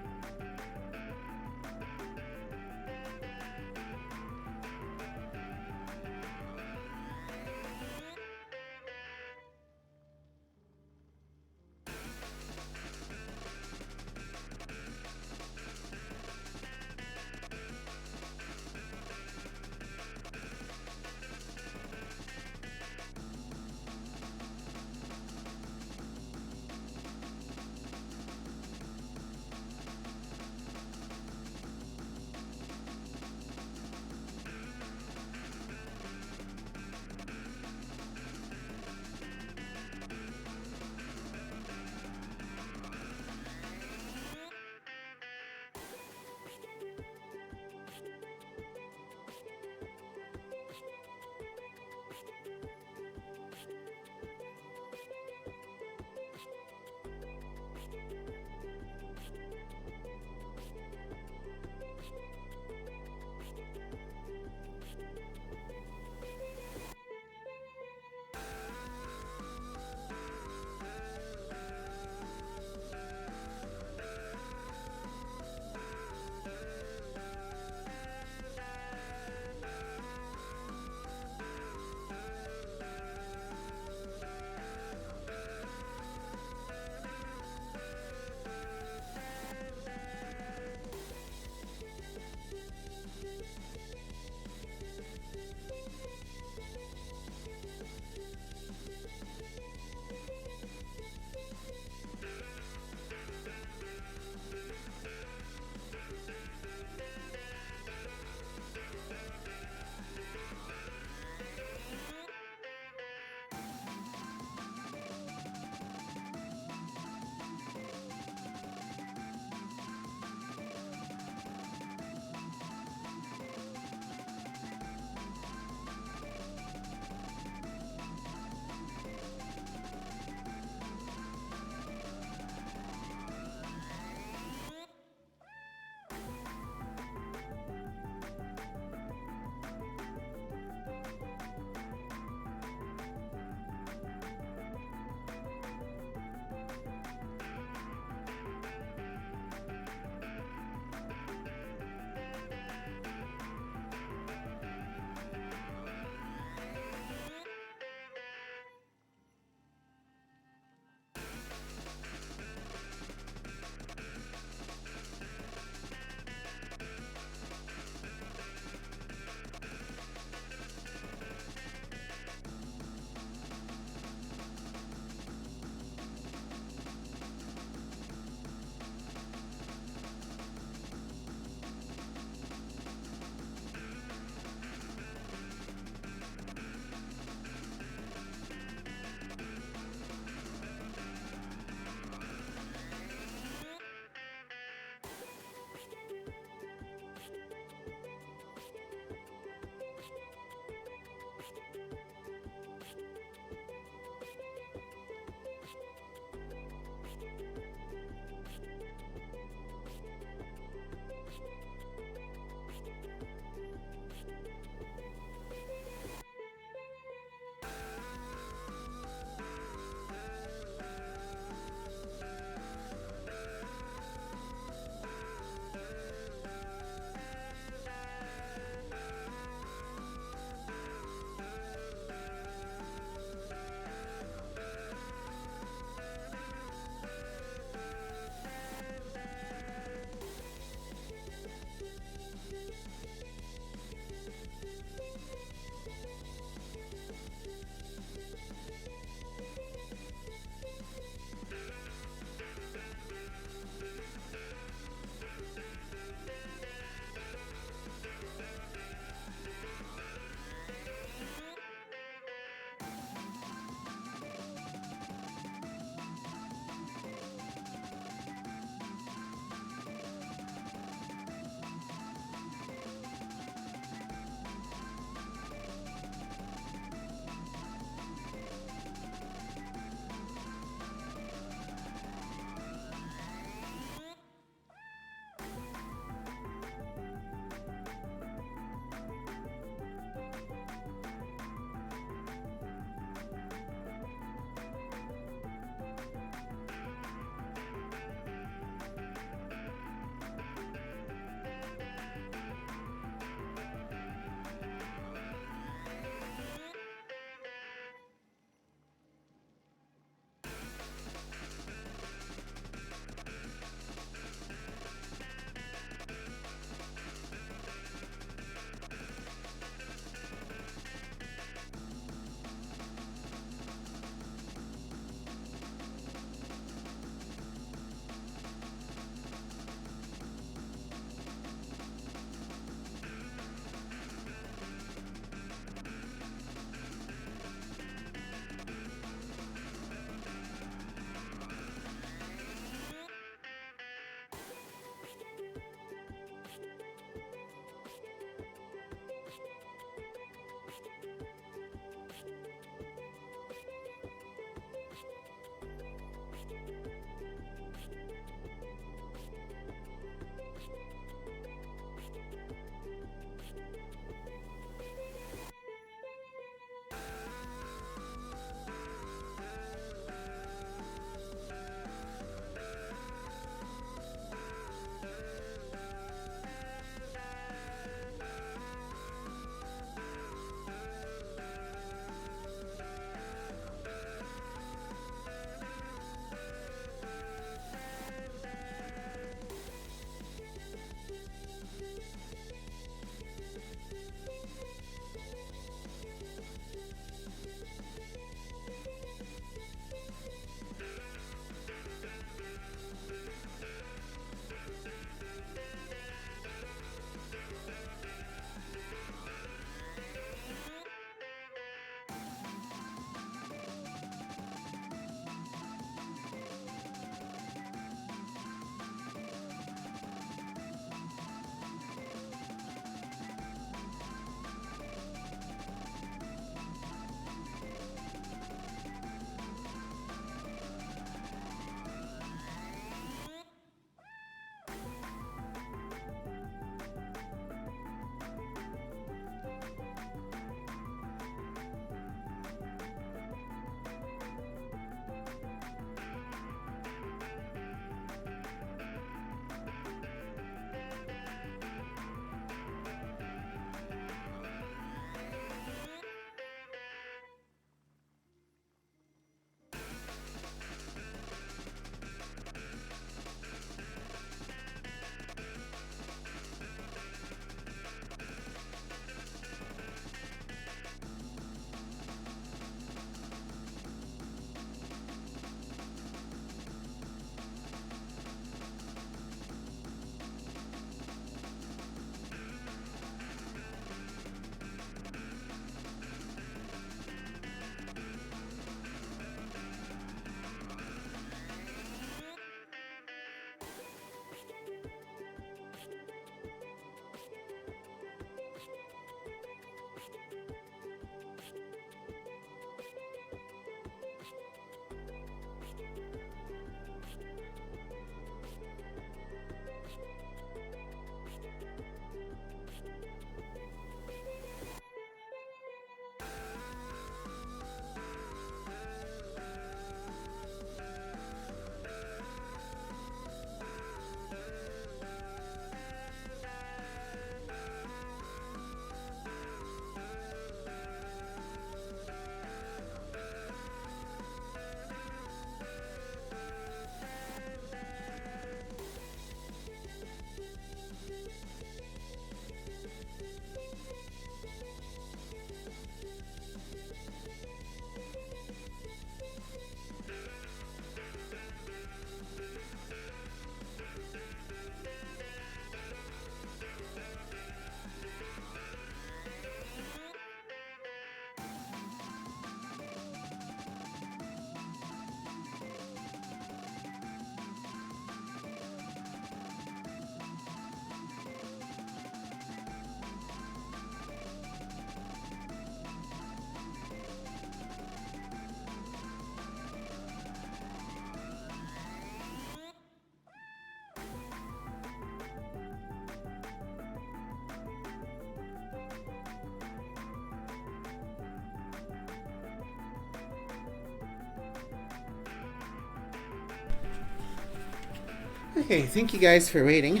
Okay, thank you guys for waiting.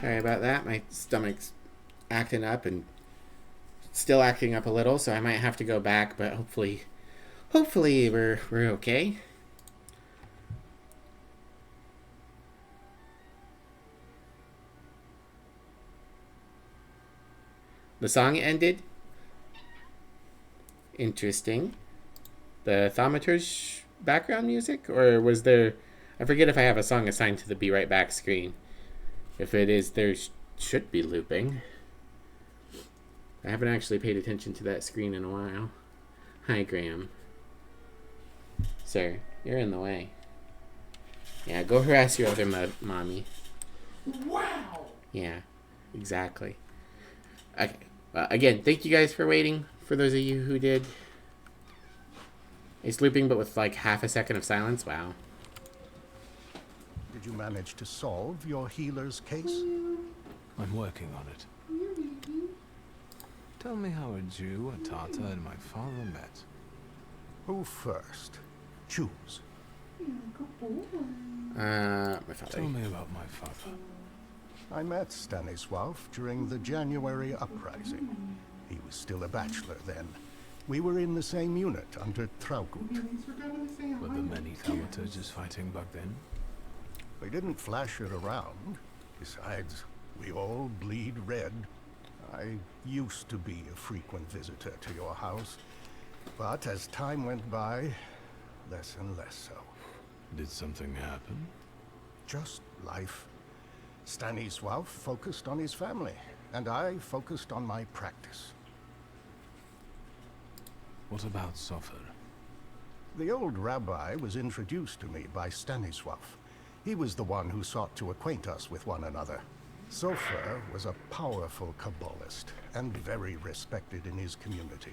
Sorry about that. My stomach's acting up and still acting up a little, so I might have to go back, but hopefully we're okay. The song ended. Interesting. The Thaumaturge background music? Or was there... I forget if I have a song assigned to the Be Right Back screen. If it is, there should be looping. I haven't actually paid attention to that screen in a while. Hi, Graham. Sir, you're in the way. Yeah, go harass your other mommy. Wow! Yeah, exactly. Okay. Again, thank you guys for waiting. For those of you who did. It's looping, but with like half a second of silence. Wow. Did you manage to solve your healer's case? I'm working on it. Tell me how a Jew, a Tatar, and my father met. Who first? Choose. My father. Tell me about my father. I met Stanisław during the January uprising. He was still a bachelor then. We were in the same unit under Traugott. Were there many Thaumaturges fighting back then? We didn't flash it around. Besides, we all bleed red. I used to be a frequent visitor to your house. But as time went by, less and less so. Did something happen? Just life. Stanisław focused on his family, and I focused on my practice. What about Sofer? The old rabbi was introduced to me by Stanisław. He was the one who sought to acquaint us with one another. Sofer was a powerful Kabbalist, and very respected in his community.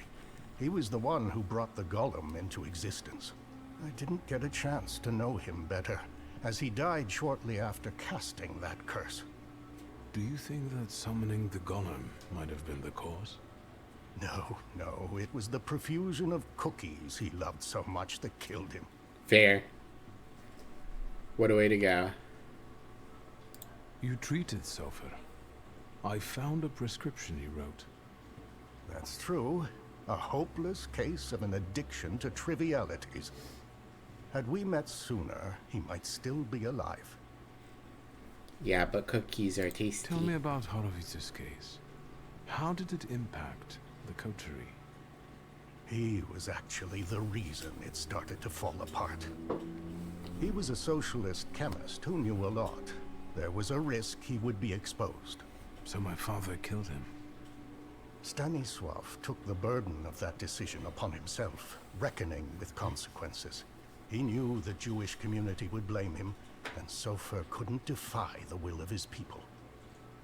He was the one who brought the golem into existence. I didn't get a chance to know him better, as he died shortly after casting that curse. Do you think that summoning the golem might have been the cause? No, it was the profusion of cookies he loved so much that killed him. Fair. What a way to go. You treated Sofer. I found a prescription he wrote. That's true. A hopeless case of an addiction to trivialities. Had we met sooner, he might still be alive. Yeah, but cookies are tasty. Tell me about Horowitz's case. How did it impact the coterie? He was actually the reason it started to fall apart. He was a socialist chemist who knew a lot. There was a risk he would be exposed. So my father killed him. Stanisław took the burden of that decision upon himself, reckoning with consequences. He knew the Jewish community would blame him, and Sofer couldn't defy the will of his people.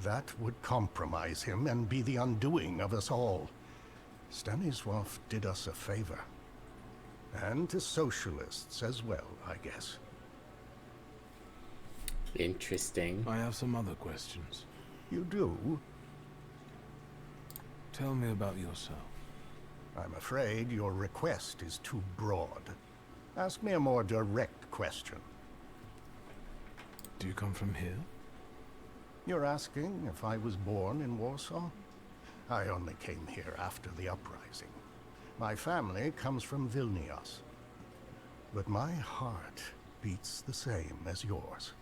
That would compromise him and be the undoing of us all. Stanisław did us a favor. And to socialists as well, I guess. Interesting. I have some other questions. You do? Tell me about yourself. I'm afraid your request is too broad. Ask me a more direct question. Do you come from here? You're asking if I was born in Warsaw? I only came here after the uprising. My family comes from Vilnius. But my heart beats the same as yours.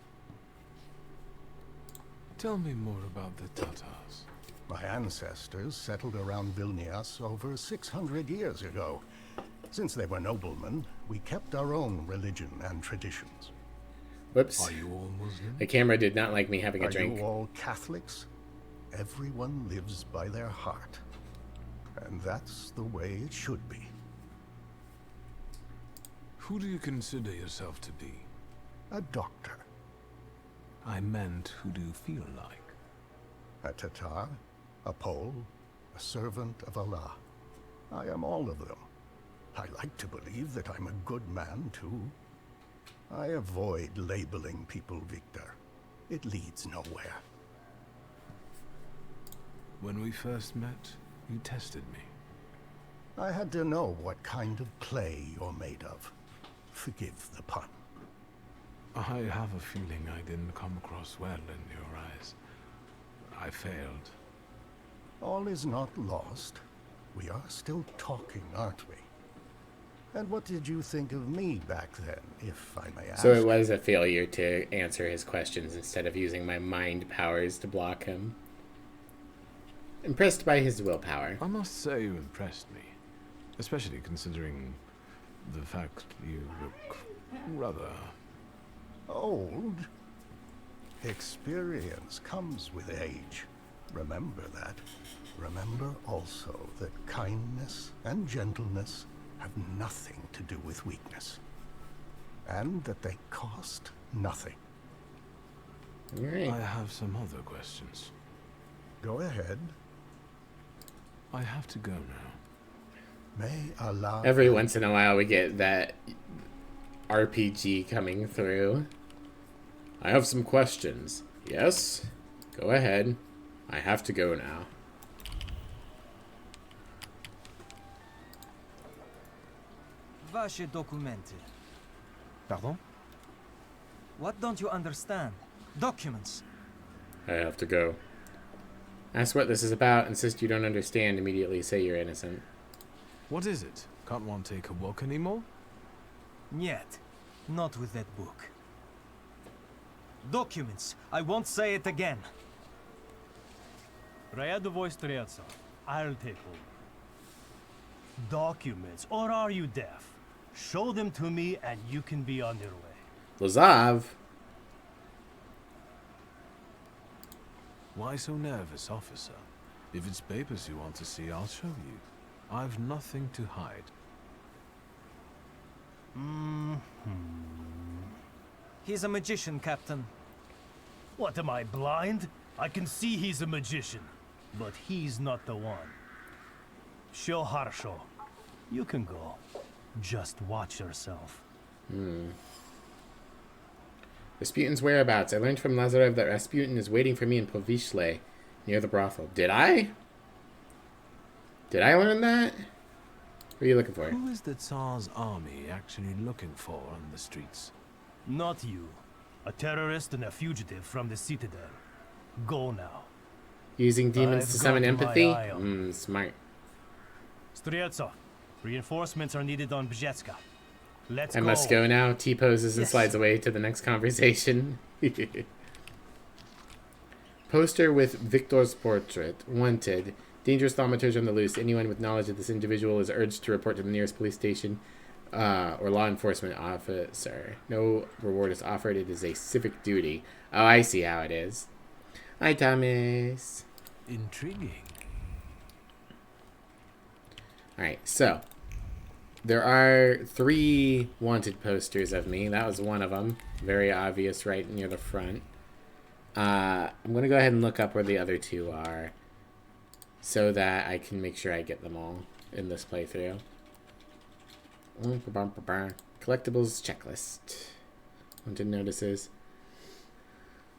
Tell me more about the Tatars. My ancestors settled around Vilnius over 600 years ago. Since they were noblemen, we kept our own religion and traditions. Whoops. Are you all Muslim? The camera did not like me having a drink. Are you all Catholics? Everyone lives by their heart. And that's the way it should be. Who do you consider yourself to be? A doctor. I meant, who do you feel like? A Tatar, a Pole, a servant of Allah. I am all of them. I like to believe that I'm a good man, too. I avoid labeling people Victor. It leads nowhere. When we first met, you tested me. I had to know what kind of clay you're made of. Forgive the pun. I have a feeling I didn't come across well in your eyes. I failed. All is not lost. We are still talking, aren't we? And what did you think of me back then, if I may ask? So it was a failure to answer his questions instead of using my mind powers to block him. Impressed by his willpower. I must say you impressed me. Especially considering the fact you look rather... old? Experience comes with age. Remember that. Remember also that kindness and gentleness have nothing to do with weakness. And that they cost nothing. Right. I have some other questions. Go ahead. I have to go now. May Allah... Every once in a while we get that RPG coming through. I have some questions. Yes? Go ahead. I have to go now. Ваши документы. Pardon? What don't you understand? Documents. I have to go. Ask what this is about. Insist you don't understand. Immediately say you're innocent. What is it? Can't one take a walk anymore? Niet. Not with that book. Documents. I won't say it again. Рядовой Стрелцов. I'll take over. Documents, or are you deaf? Show them to me and you can be on your way. Lazav. Why so nervous, officer? If it's papers you want to see, I'll show you. I've nothing to hide. He's a magician, Captain. What, am I blind? I can see he's a magician, but he's not the one. Show Harsho. You can go. Just watch yourself. Rasputin's whereabouts. I learned from Lazarev that Rasputin is waiting for me in Povishle, near the brothel. Did I? Did I learn that? What are you looking for? Who is the Tsar's army actually looking for on the streets? Not you. A terrorist and a fugitive from the Citadel. Go now. Using demons I've to summon got my empathy? eye on Smart. Streltsov, reinforcements are needed on Bzetska. Let's I go. must go now. T poses and Yes. slides away to the next conversation. Poster with Victor's portrait. Wanted. Dangerous thaumaturge on the loose. Anyone with knowledge of this individual is urged to report to the nearest police station or law enforcement officer. No reward is offered. It is a civic duty. Oh, I see how it is. Hi, Thomas. Intriguing. Alright, so. There are 3 wanted posters of me. That was one of them. Very obvious right near the front. I'm going to go ahead and look up where the other 2 are so that I can make sure I get them all in this playthrough. Collectibles checklist. Wanted notices.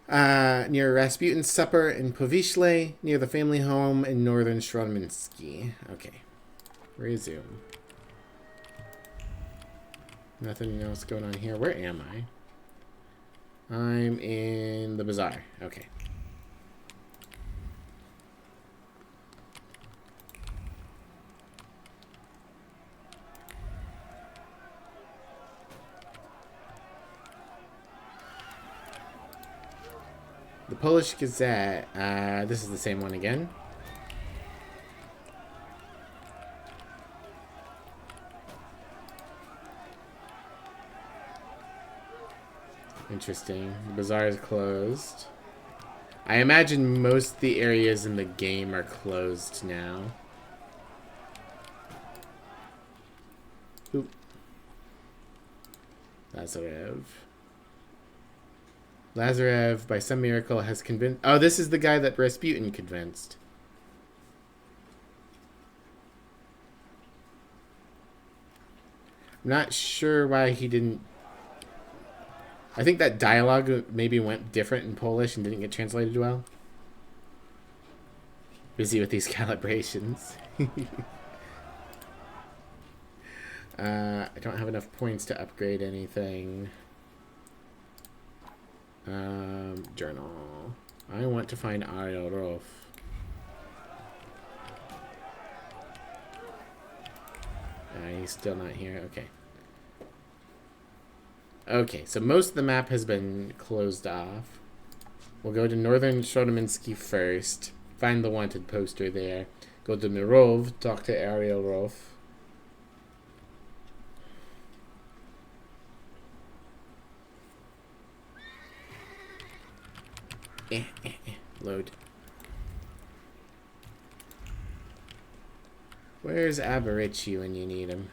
Near Rasputin's supper in Povishle, near the family home in northern Shromensky. Okay. Resume. Nothing else going on here. Where am I? I'm in the bazaar. Okay. The Polish Gazette. This is the same one again. Interesting. The bazaar is closed. I imagine most of the areas in the game are closed now. Oop. Lazarev. Lazarev, by some miracle, has convinced... Oh, this is the guy that Rasputin convinced. I'm not sure why he didn't... I think that dialogue maybe went different in Polish and didn't get translated well. Busy with these calibrations. I don't have enough points to upgrade anything. Journal. I want to find Ariel Rof. He's still not here. Okay. Okay, so most of the map has been closed off. We'll go to northern Shodomensky first. Find the wanted poster there. Go to Mirov. Talk to Ariel Rof. Load. Where's Abarici when you need him?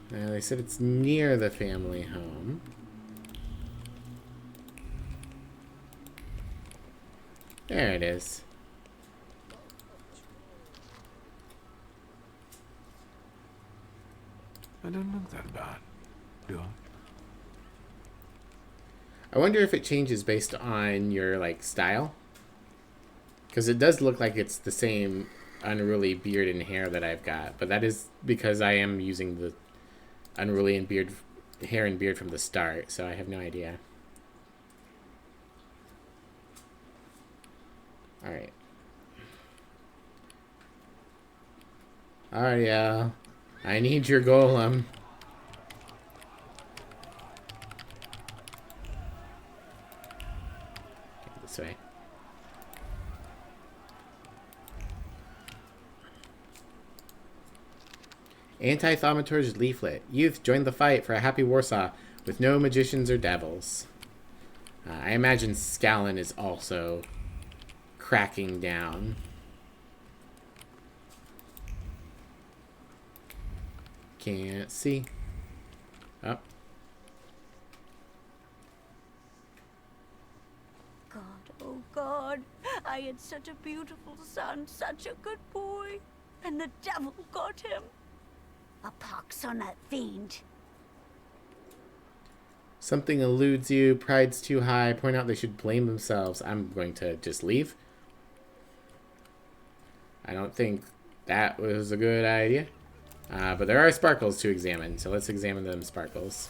They said it's near the family home. There it is. I don't look that bad, do I? I wonder if it changes based on your, like, style. Because it does look like it's the same unruly beard and hair that I've got. But that is because I am using the unruly and hair and beard from the start. So I have no idea. Alright. Ariel, I need your golem. This way. Anti-Thaumaturge leaflet. Youth, join the fight for a happy Warsaw with no magicians or devils. I imagine Scallon is also cracking down. Can't see. Up. God, oh God, I had such a beautiful son, such a good boy, and the devil got him. A pox on that fiend. Something eludes you, pride's too high, point out they should blame themselves. I'm going to just leave. I don't think that was a good idea. But there are sparkles to examine, so let's examine them sparkles.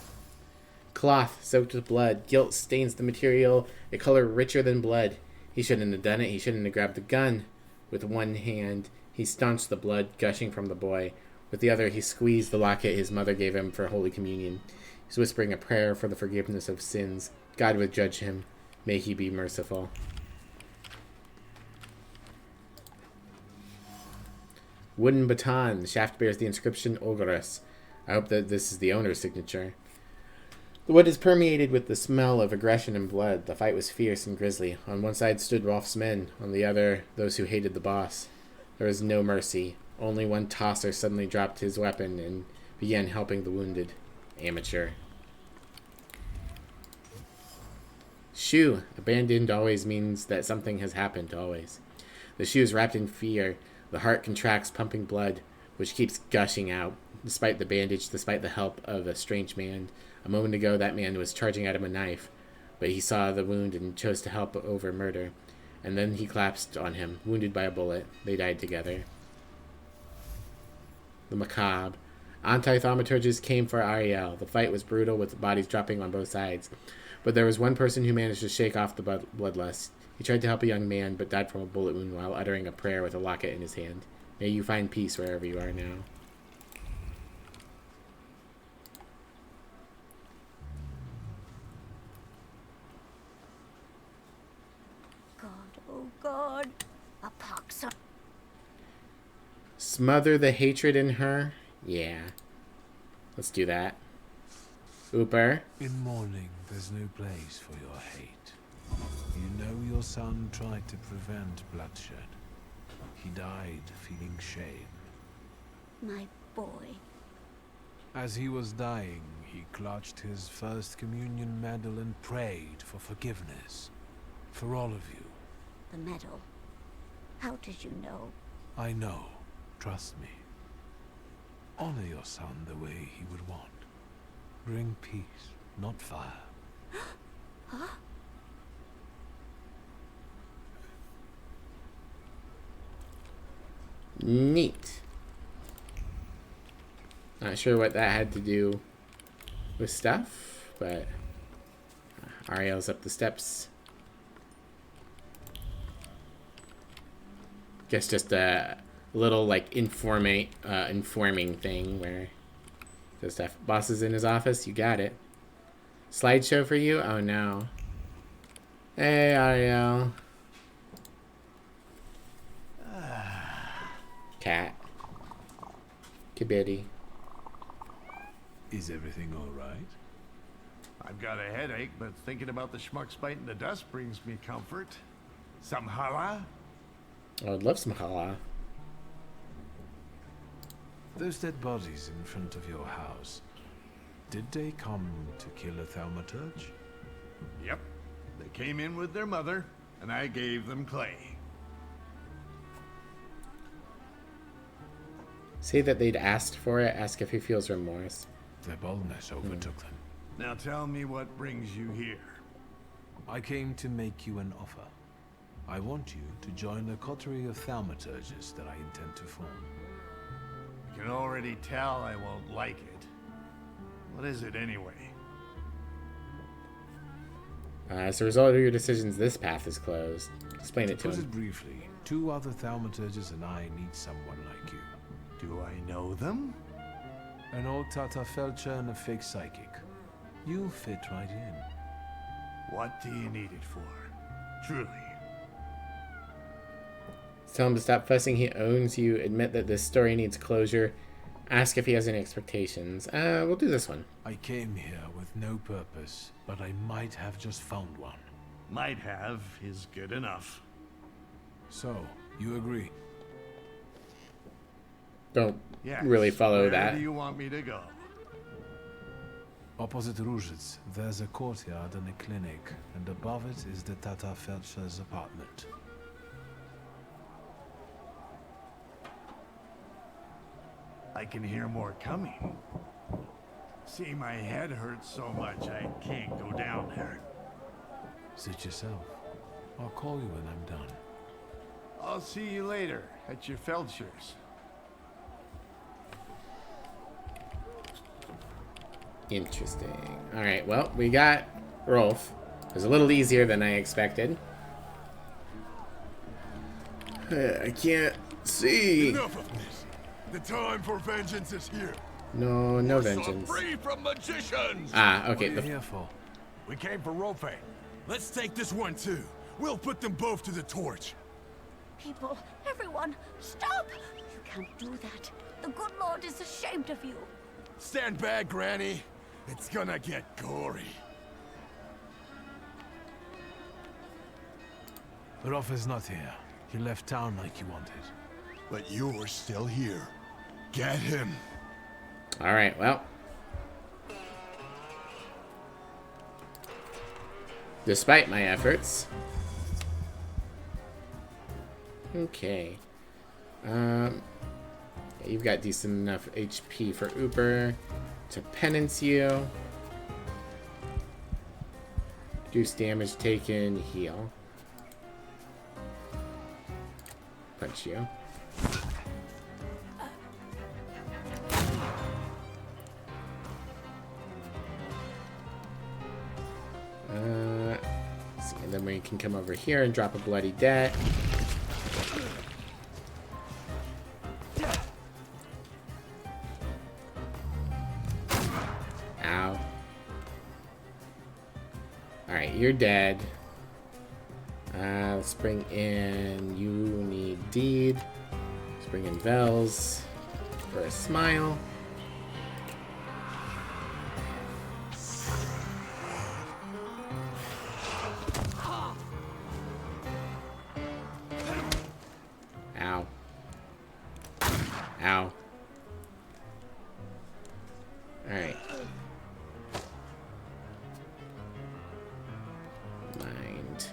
Cloth soaked with blood. Guilt stains the material, a color richer than blood. He shouldn't have done it. He shouldn't have grabbed the gun. With one hand, he staunched the blood gushing from the boy. With the other, he squeezed the locket his mother gave him for Holy Communion. He's whispering a prayer for the forgiveness of sins. God would judge him. May he be merciful. Wooden baton. The shaft bears the inscription Ogorus. I hope that this is the owner's signature. The wood is permeated with the smell of aggression and blood. The fight was fierce and grisly. On one side stood Rolf's men, on the other, those who hated the boss. There was no mercy. Only one tosser suddenly dropped his weapon and began helping the wounded. Amateur. Shoe. Abandoned always means that something has happened, always. The shoe is wrapped in fear. The heart contracts, pumping blood, which keeps gushing out, despite the bandage, despite the help of a strange man. A moment ago, that man was charging at him a knife, but he saw the wound and chose to help over murder. And then he collapsed on him, wounded by a bullet. They died together. The macabre. Anti-thaumaturges came for Ariel. The fight was brutal, with bodies dropping on both sides. But there was one person who managed to shake off the bloodlust. He tried to help a young man, but died from a bullet wound while uttering a prayer with a locket in his hand. May you find peace wherever you are now. God, oh God. A pox on... Smother the hatred in her? Yeah. Let's do that. Ooper. In mourning, there's no place for your hate. You know your son tried to prevent bloodshed. He died feeling shame. My boy. As he was dying, he clutched his first communion medal and prayed for forgiveness. For all of you. The medal. How did you know? I know. Trust me. Honor your son the way he would want. Bring peace, not fire. Huh? Neat. Not sure what that had to do with stuff, but Ariel's up the steps. Guess just a little like informing thing where the stuff. Boss is in his office. You got it. Slideshow for you? Oh no. Hey Ariel. Cat. Kibitty. Is everything all right? I've got a headache, but thinking about the schmucks biting the dust brings me comfort. Some challah? I would love some challah. Those dead bodies in front of your house, did they come to kill a thaumaturge? Yep. They came in with their mother, and I gave them clay. Say that they'd asked for it. Ask if he feels remorse. Their boldness overtook them. Now tell me what brings you here. I came to make you an offer. I want you to join a coterie of thaumaturges that I intend to form. You can already tell I won't like it. What is it anyway? As a result of your decisions, this path is closed. Explain it to put him. it briefly, 2 other thaumaturges and I need someone like you. Do I know them? An old Tata Felcher and a fake psychic. You fit right in. What do you need it for? Truly. Tell him to stop fussing. He owns you. Admit that this story needs closure. Ask if he has any expectations. We'll do this one. I came here with no purpose, but I might have just found one. Might have is good enough. So, you agree? Don't Yes. really follow Where that. do you want me to go? Opposite Ruzhitz, there's a courtyard and a clinic, and above it is the Tata Felcher's apartment. I can hear more coming. See, my head hurts so much I can't go down there. Suit yourself. I'll call you when I'm done. I'll see you later at your Felcher's. Interesting. Alright, well, we got Rolf. It was a little easier than I expected. I can't see. Enough of this. The time for vengeance is here. No, no We're vengeance. So free from magicians. Ah, okay. What are you here for? We came for Rofe. Let's take this one too. We'll put them both to the torch. People, everyone, stop! You can't do that. The good Lord is ashamed of you. Stand back, Granny. It's gonna get gory. Rolf is not here. He left town like you wanted. but you're still here. Get him. Alright, well. Despite my efforts. Okay. You've got decent enough HP for Uber to penance you. Reduce damage taken, heal. Punch you. And then we can come over here and drop a bloody debt. Ow. Alright, you're dead. Let's bring in... You need Deed. Let's bring in Vels for a smile. Ow. Ow. Alright. Mind.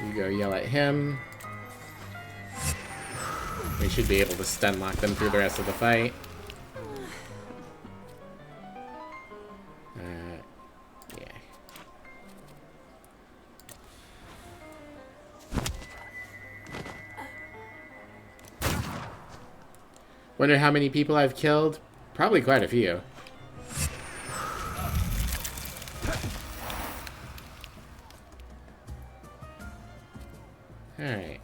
You go yell at him. We should be able to stun lock them through the rest of the fight. Yeah. Wonder how many people I've killed? Probably quite a few. Alright,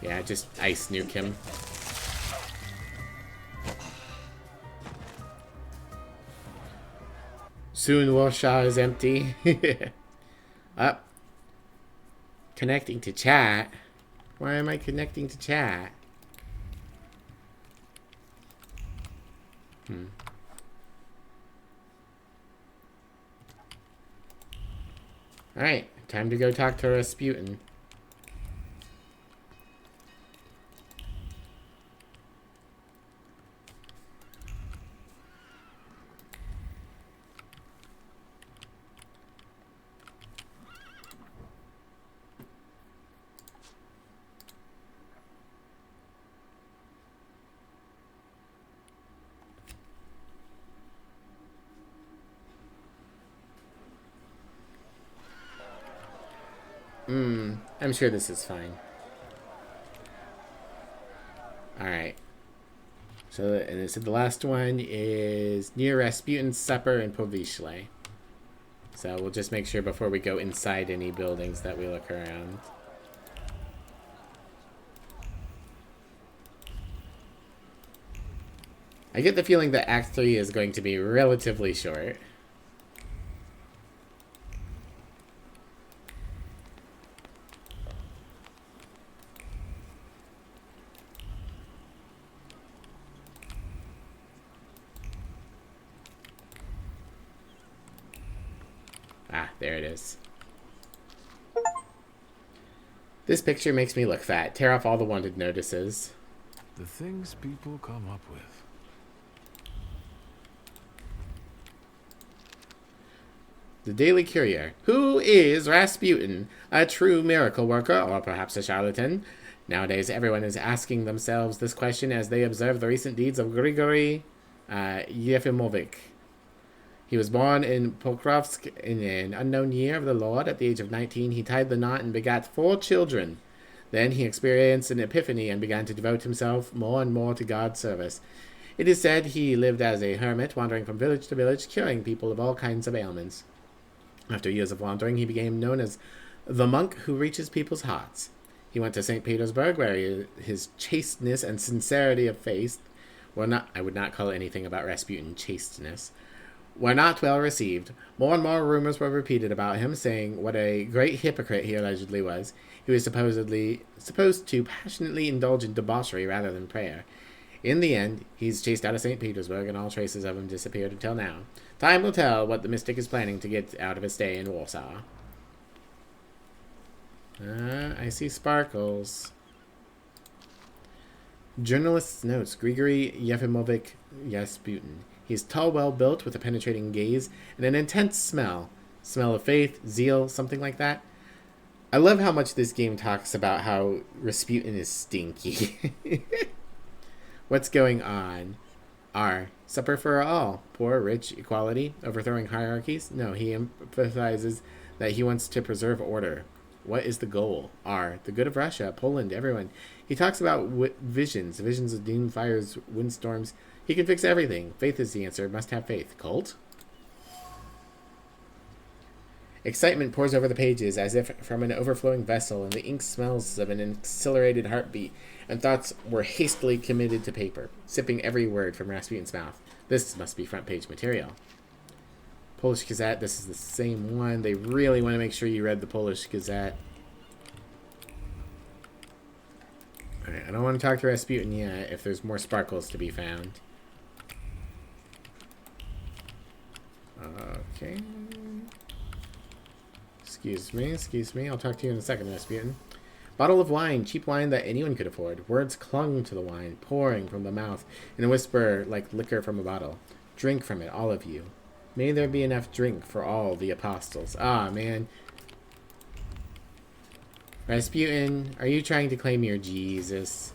yeah, just ice nuke him. Soon Wolfshaw is empty. Up. Connecting to chat. Why am I connecting to chat? Alright, time to go talk to Rasputin. I'm sure this is fine. Alright. So, and it said the last one is near Rasputin's supper in Povishle. So we'll just make sure before we go inside any buildings that we look around. I get the feeling that Act 3 is going to be relatively short. Ah, there it is. This picture makes me look fat. Tear off all the wanted notices. The things people come up with. The Daily Courier. Who is Rasputin? A true miracle worker, or perhaps a charlatan? Nowadays, everyone is asking themselves this question as they observe the recent deeds of Grigory Yefimovich. He was born in Pokrovsk in an unknown year of the Lord. At the age of 19, he tied the knot and begat 4 children. Then he experienced an epiphany and began to devote himself more and more to God's service. It is said he lived as a hermit, wandering from village to village, curing people of all kinds of ailments. After years of wandering, he became known as the monk who reaches people's hearts. He went to St. Petersburg, where his chasteness and sincerity of faith I would not call anything about Rasputin chasteness, were not well received. More and more rumors were repeated about him, saying what a great hypocrite he allegedly was. He was supposed to passionately indulge in debauchery rather than prayer. In the end, he's chased out of St. Petersburg, and all traces of him disappeared until now. Time will tell what the mystic is planning to get out of his stay in Warsaw. I see sparkles. Journalist's notes. Grigory Yefimovic Yasputin. He's tall, well-built, with a penetrating gaze, and an intense smell. Smell of faith, zeal, something like that. I love how much this game talks about how Rasputin is stinky. What's going on? R. Supper for all. Poor, rich, equality. Overthrowing hierarchies? No, he emphasizes that he wants to preserve order. What is the goal? R. The good of Russia, Poland, everyone. He talks about visions of doom, fires, windstorms. He can fix everything. Faith is the answer. Must have faith. Cult? Excitement pours over the pages as if from an overflowing vessel, and the ink smells of an accelerated heartbeat, and thoughts were hastily committed to paper, sipping every word from Rasputin's mouth. This must be front page material. Polish Gazette, this is the same one. They really want to make sure you read the Polish Gazette. Alright, I don't want to talk to Rasputin yet if there's more sparkles to be found. Okay. Excuse me. I'll talk to you in a second, Rasputin. Bottle of wine, cheap wine that anyone could afford. Words clung to the wine, pouring from the mouth in a whisper like liquor from a bottle. Drink from it, all of you. May there be enough drink for all the apostles. Ah, man. Rasputin, are you trying to claim your Jesus?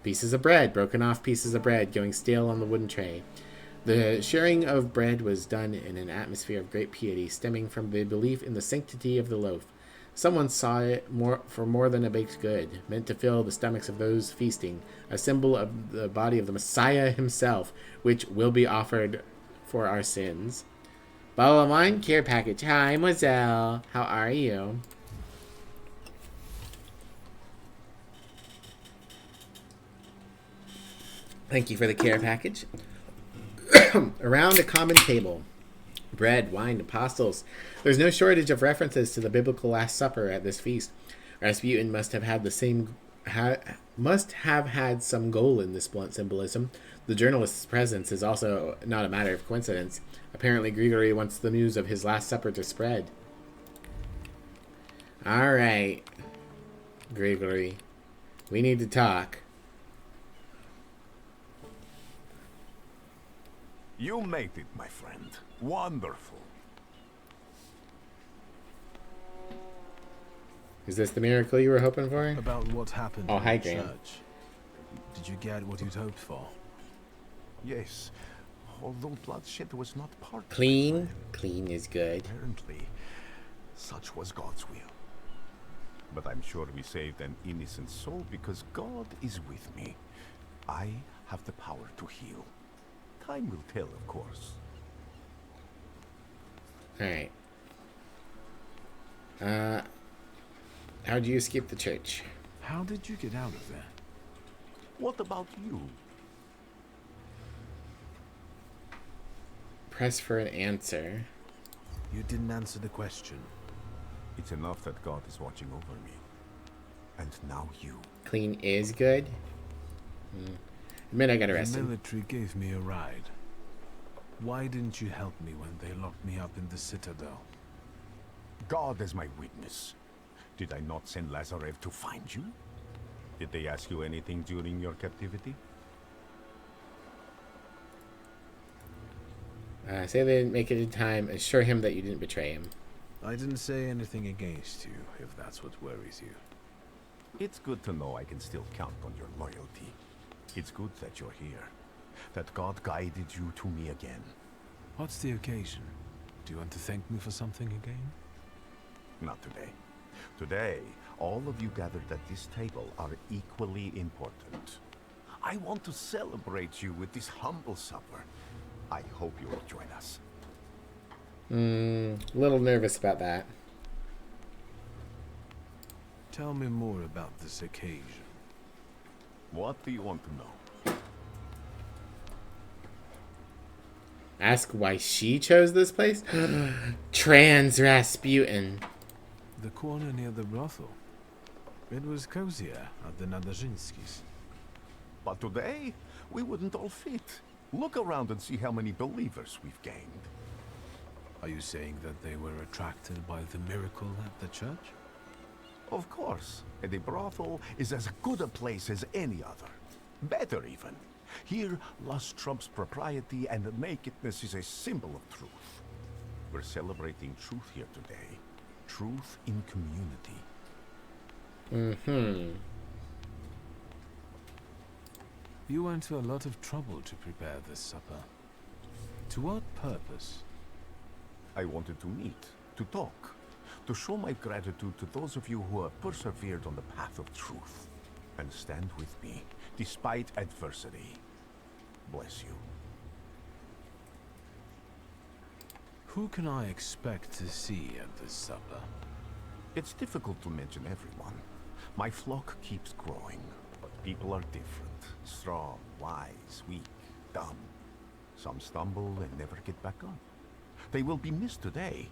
Pieces of bread, broken off pieces of bread, going stale on the wooden tray. The sharing of bread was done in an atmosphere of great piety, stemming from the belief in the sanctity of the loaf. Someone saw it for more than a baked good, meant to fill the stomachs of those feasting, a symbol of the body of the Messiah himself, which will be offered for our sins. Bottle of wine, care package. Hi, Moselle. How are you? Thank you for the care package. Around a common table. Bread, wine, apostles. There's no shortage of references to the biblical Last Supper at this feast. Rasputin must have had some goal in this blunt symbolism. The journalist's presence is also not a matter of coincidence. Apparently, Grigory wants the news of his Last Supper to spread. All right, Grigory, we need to talk. You made it, my friend. Wonderful. Is this the miracle you were hoping for? About what happened in the church. Did you get what you'd hoped for? Yes, although bloodshed was not part of Clean is good. Apparently, such was God's will. But I'm sure we saved an innocent soul because God is with me. I have the power to heal. Time will tell, of course. Alright. How'd you escape the church? How did you get out of there? What about you? Press for an answer. You didn't answer the question. It's enough that God is watching over me. And now you. Clean is good? Admit I got arrested. The military gave me a ride. Why didn't you help me when they locked me up in the Citadel? God is my witness. Did I not send Lazarev to find you? Did they ask you anything during your captivity? Say they didn't make it in time. Assure him that you didn't betray him. I didn't say anything against you, if that's what worries you. It's good to know I can still count on your loyalty. It's good that you're here. That God guided you to me again. What's the occasion? Do you want to thank me for something again? Not today. Today, all of you gathered at this table are equally important. I want to celebrate you with this humble supper. I hope you will join us. A little nervous about that. Tell me more about this occasion. What do you want to know? Ask why she chose this place? Trans Rasputin. The corner near the brothel. It was cozier at the Nadezhinskis. But today, we wouldn't all fit. Look around and see how many believers we've gained. Are you saying that they were attracted by the miracle at the church? Of course, and the brothel is as good a place as any other. Better even. Here, lust trumps propriety, and nakedness is a symbol of truth. We're celebrating truth here today. Truth in community. Mm-hmm. You went to a lot of trouble to prepare this supper. To what purpose? I wanted to meet, to talk, to show my gratitude to those of you who have persevered on the path of truth, and stand with me, despite adversity. Bless you. Who can I expect to see at this supper? It's difficult to mention everyone. My flock keeps growing, but people are different. Strong, wise, weak, dumb. Some stumble and never get back up. They will be missed today.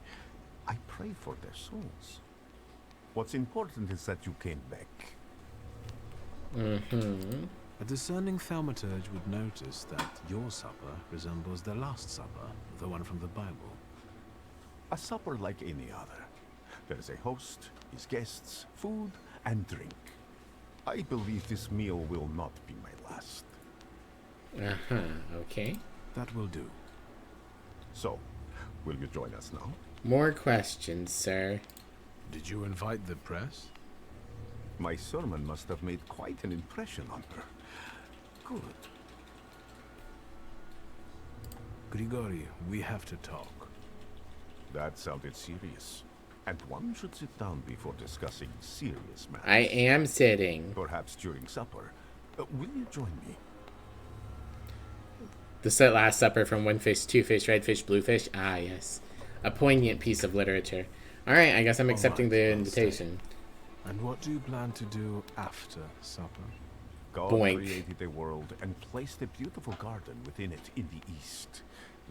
I pray for their souls. What's important is that you came back. Mm-hmm. A discerning thaumaturge would notice that your supper resembles the Last Supper, the one from the Bible. A supper like any other. There is a host, his guests, food, and drink. I believe this meal will not be my last. Uh-huh, okay. That will do. So, will you join us now? More questions, sir. Did you invite the press? My sermon must have made quite an impression on her. Good. Grigori, we have to talk. That sounded serious. And one should sit down before discussing serious matters. I am sitting. Perhaps during supper. Will you join me? The Last Supper from One Fish, Two Fish, Red Fish, Blue Fish. Ah, yes. A poignant piece of literature. Alright, I guess I'm accepting the invitation. And what do you plan to do after supper? God Boink. created the world and placed a beautiful garden within it in the east.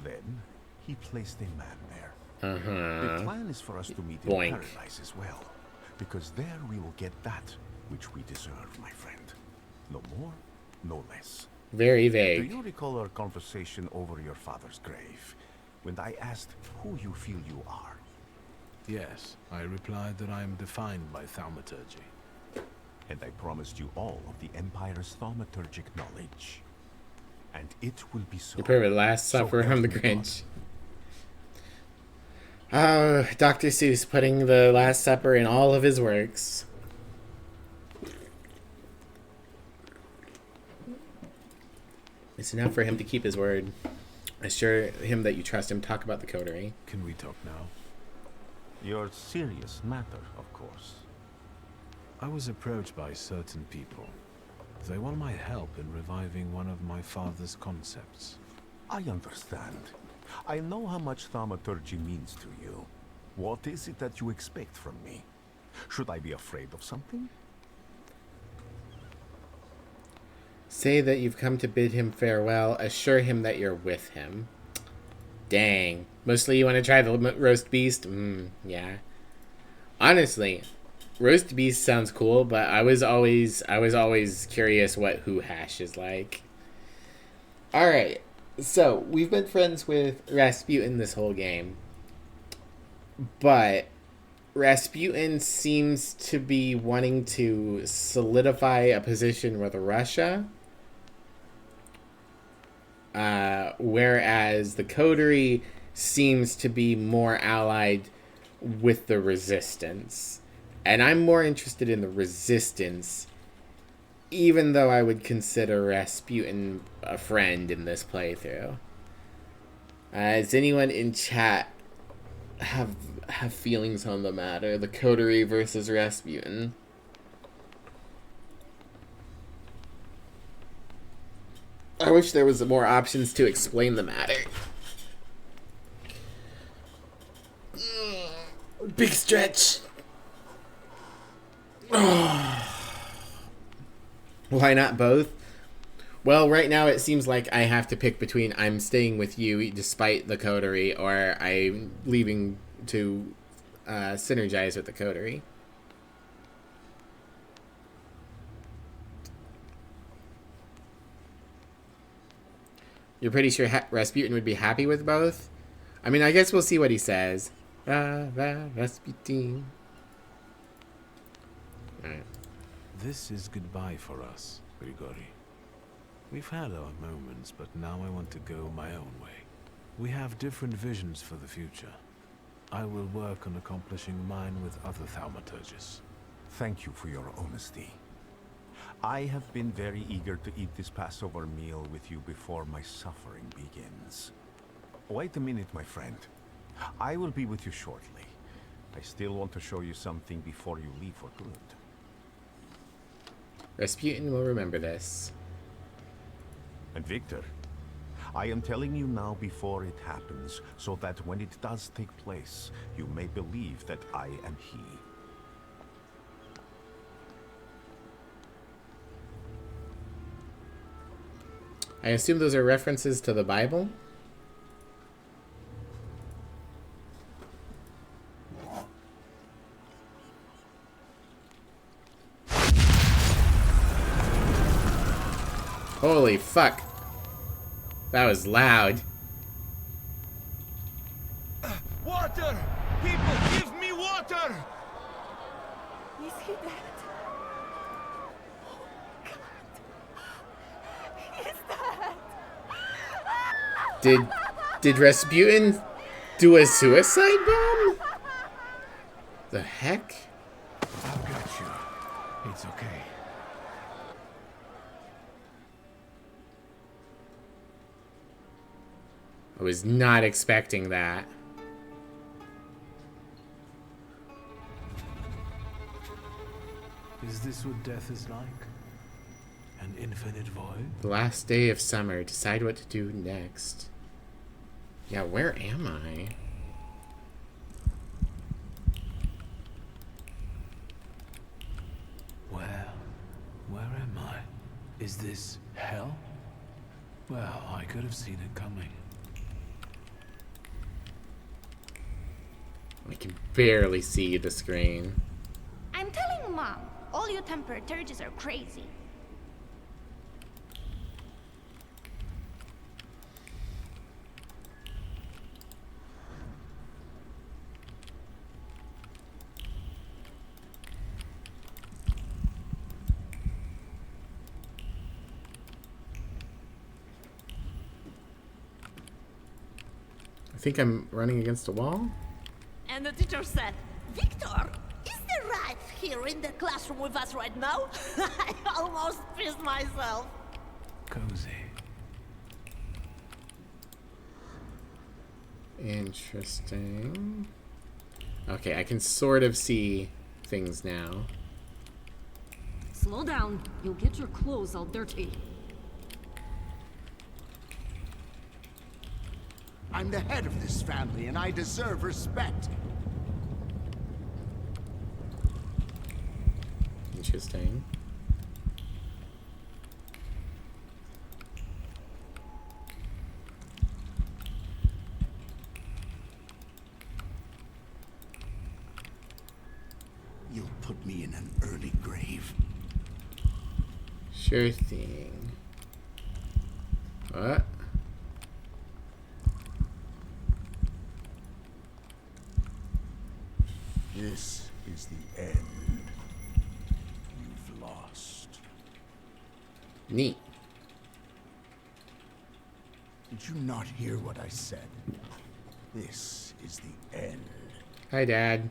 Then, he placed a man there. Uh-huh. The plan is for us to meet in Boink. paradise as well. Because there we will get that which we deserve, my friend. No more, no less. Very Do vague. you recall our conversation over your father's grave? When I asked who you feel you are? Yes, I replied that I am defined by thaumaturgy. And I promised you all of the Empire's thaumaturgic knowledge. And it will be so. The perfect Last Supper from the Grinch. Oh, Dr. Seuss putting the Last Supper in all of his works. It's enough for him to keep his word. Assure him that you trust him. Talk about the coterie. Can we talk now? Your serious matter, of course. I was approached by certain people. They want my help in reviving one of my father's concepts. I understand. I know how much thaumaturgy means to you. What is it that you expect from me? Should I be afraid of something? Say that you've come to bid him farewell. Assure him that you're with him. Dang. Mostly you want to try the roast beast? Yeah. Honestly, roast beast sounds cool, but I was always curious what who hash is like. Alright. So, we've been friends with Rasputin this whole game. But Rasputin seems to be wanting to solidify a position with Russia. Whereas the coterie seems to be more allied with the resistance. And I'm more interested in the resistance, even though I would consider Rasputin a friend in this playthrough. Does anyone in chat have feelings on the matter? The coterie versus Rasputin. I wish there was more options to explain the matter. Big stretch. Why not both? Well, right now it seems like I have to pick between I'm staying with you despite the coterie or I'm leaving to synergize with the coterie. You're pretty sure Rasputin would be happy with both? I mean, I guess we'll see what he says. Rasputin. Alright. This is goodbye for us, Grigori. We've had our moments, but now I want to go my own way. We have different visions for the future. I will work on accomplishing mine with other thaumaturges. Thank you for your honesty. I have been very eager to eat this Passover meal with you before my suffering begins. Wait a minute, my friend. I will be with you shortly. I still want to show you something before you leave for good. Rasputin will remember this. And Victor, I am telling you now before it happens, so that when it does take place, you may believe that I am he. I assume those are references to the Bible? Holy fuck. That was loud. Water! People, give me water! Is he dead? Did Rasputin do a suicide bomb? The heck? I've got you. It's okay. I was not expecting that. Is this what death is like? An infinite void? The last day of summer. Decide what to do next. Yeah, where am I? Where am I? Is this hell? Well, I could have seen it coming. I can barely see the screen. I'm telling Mom, all you Thaumaturges are crazy. I think I'm running against a wall. And the teacher said, Victor, is there right here in the classroom with us right now? I almost pissed myself. Cozy. Interesting. Okay, I can sort of see things now. Slow down. You'll get your clothes all dirty. I'm the head of this family, and I deserve respect. Interesting. You'll put me in an early grave. Sure thing. What? This is the end. You've lost. Neat. Did you not hear what I said? This is the end. Hi, Dad.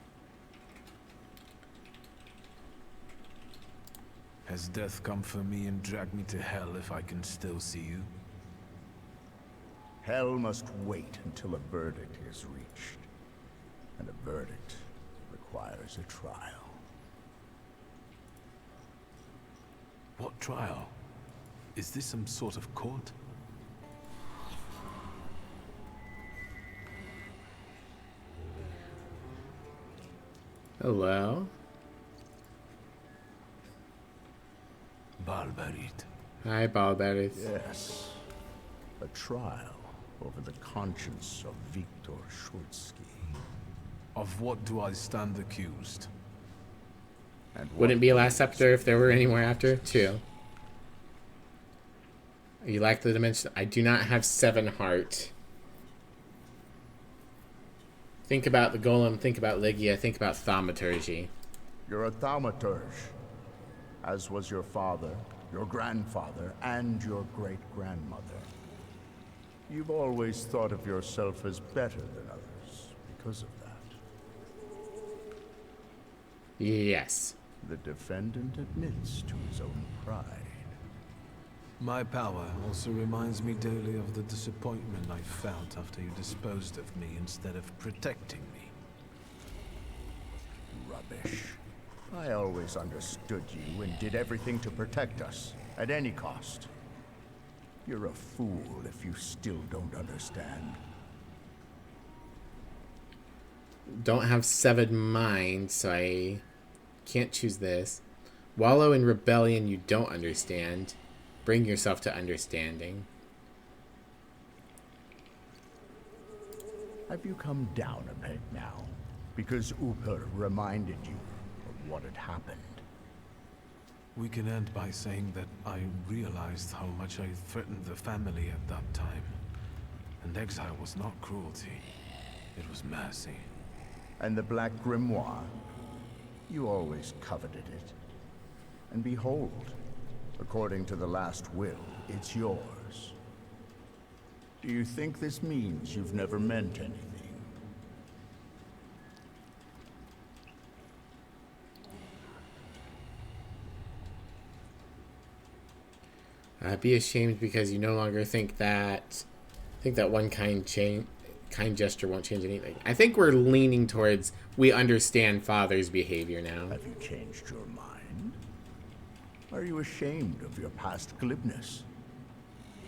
Has death come for me and dragged me to hell if I can still see you? Hell must wait until a verdict is reached. And a verdict requires a trial. What trial? Is this some sort of court? Hello. Balberit. Hi, Balberit. Yes. A trial over the conscience of Victor Schultzky. Of what do I stand accused? And Wouldn't be a last chapter if there were any more after? 2. You lack the dimension. I do not have 7 heart. Think about the golem, think about Lygia, think about thaumaturgy. You're a thaumaturge. as was your father, your grandfather, and your great-grandmother. You've always thought of yourself as better than others because of that. Yes. The defendant admits to his own pride. My power also reminds me daily of the disappointment I felt after you disposed of me instead of protecting me. Rubbish. I always understood you and did everything to protect us, at any cost. You're a fool if you still don't understand. Don't have severed mind, so I can't choose this. Wallow in rebellion you don't understand. Bring yourself to understanding. Have you come down a peg now? Because Uper reminded you of what had happened. We can end by saying that I realized how much I threatened the family at that time. And exile was not cruelty. It was mercy. And the Black Grimoire? You always coveted it. And behold, according to the last will, it's yours. Do you think this means you've never meant anything? Be ashamed because you no longer think that one kind gesture won't change anything. I think we're leaning towards we understand Father's behavior now. Have you changed your mind? Are you ashamed of your past glibness?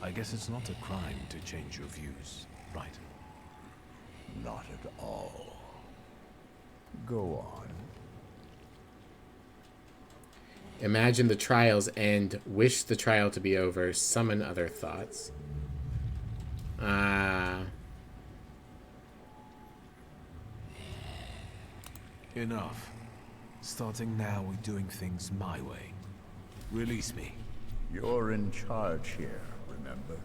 I guess it's not a crime to change your views, right? Not at all. Go on. Imagine the trials end, wish the trial to be over, summon other thoughts. Enough. Starting now, we're doing things my way. Release me. You're in charge here, remember?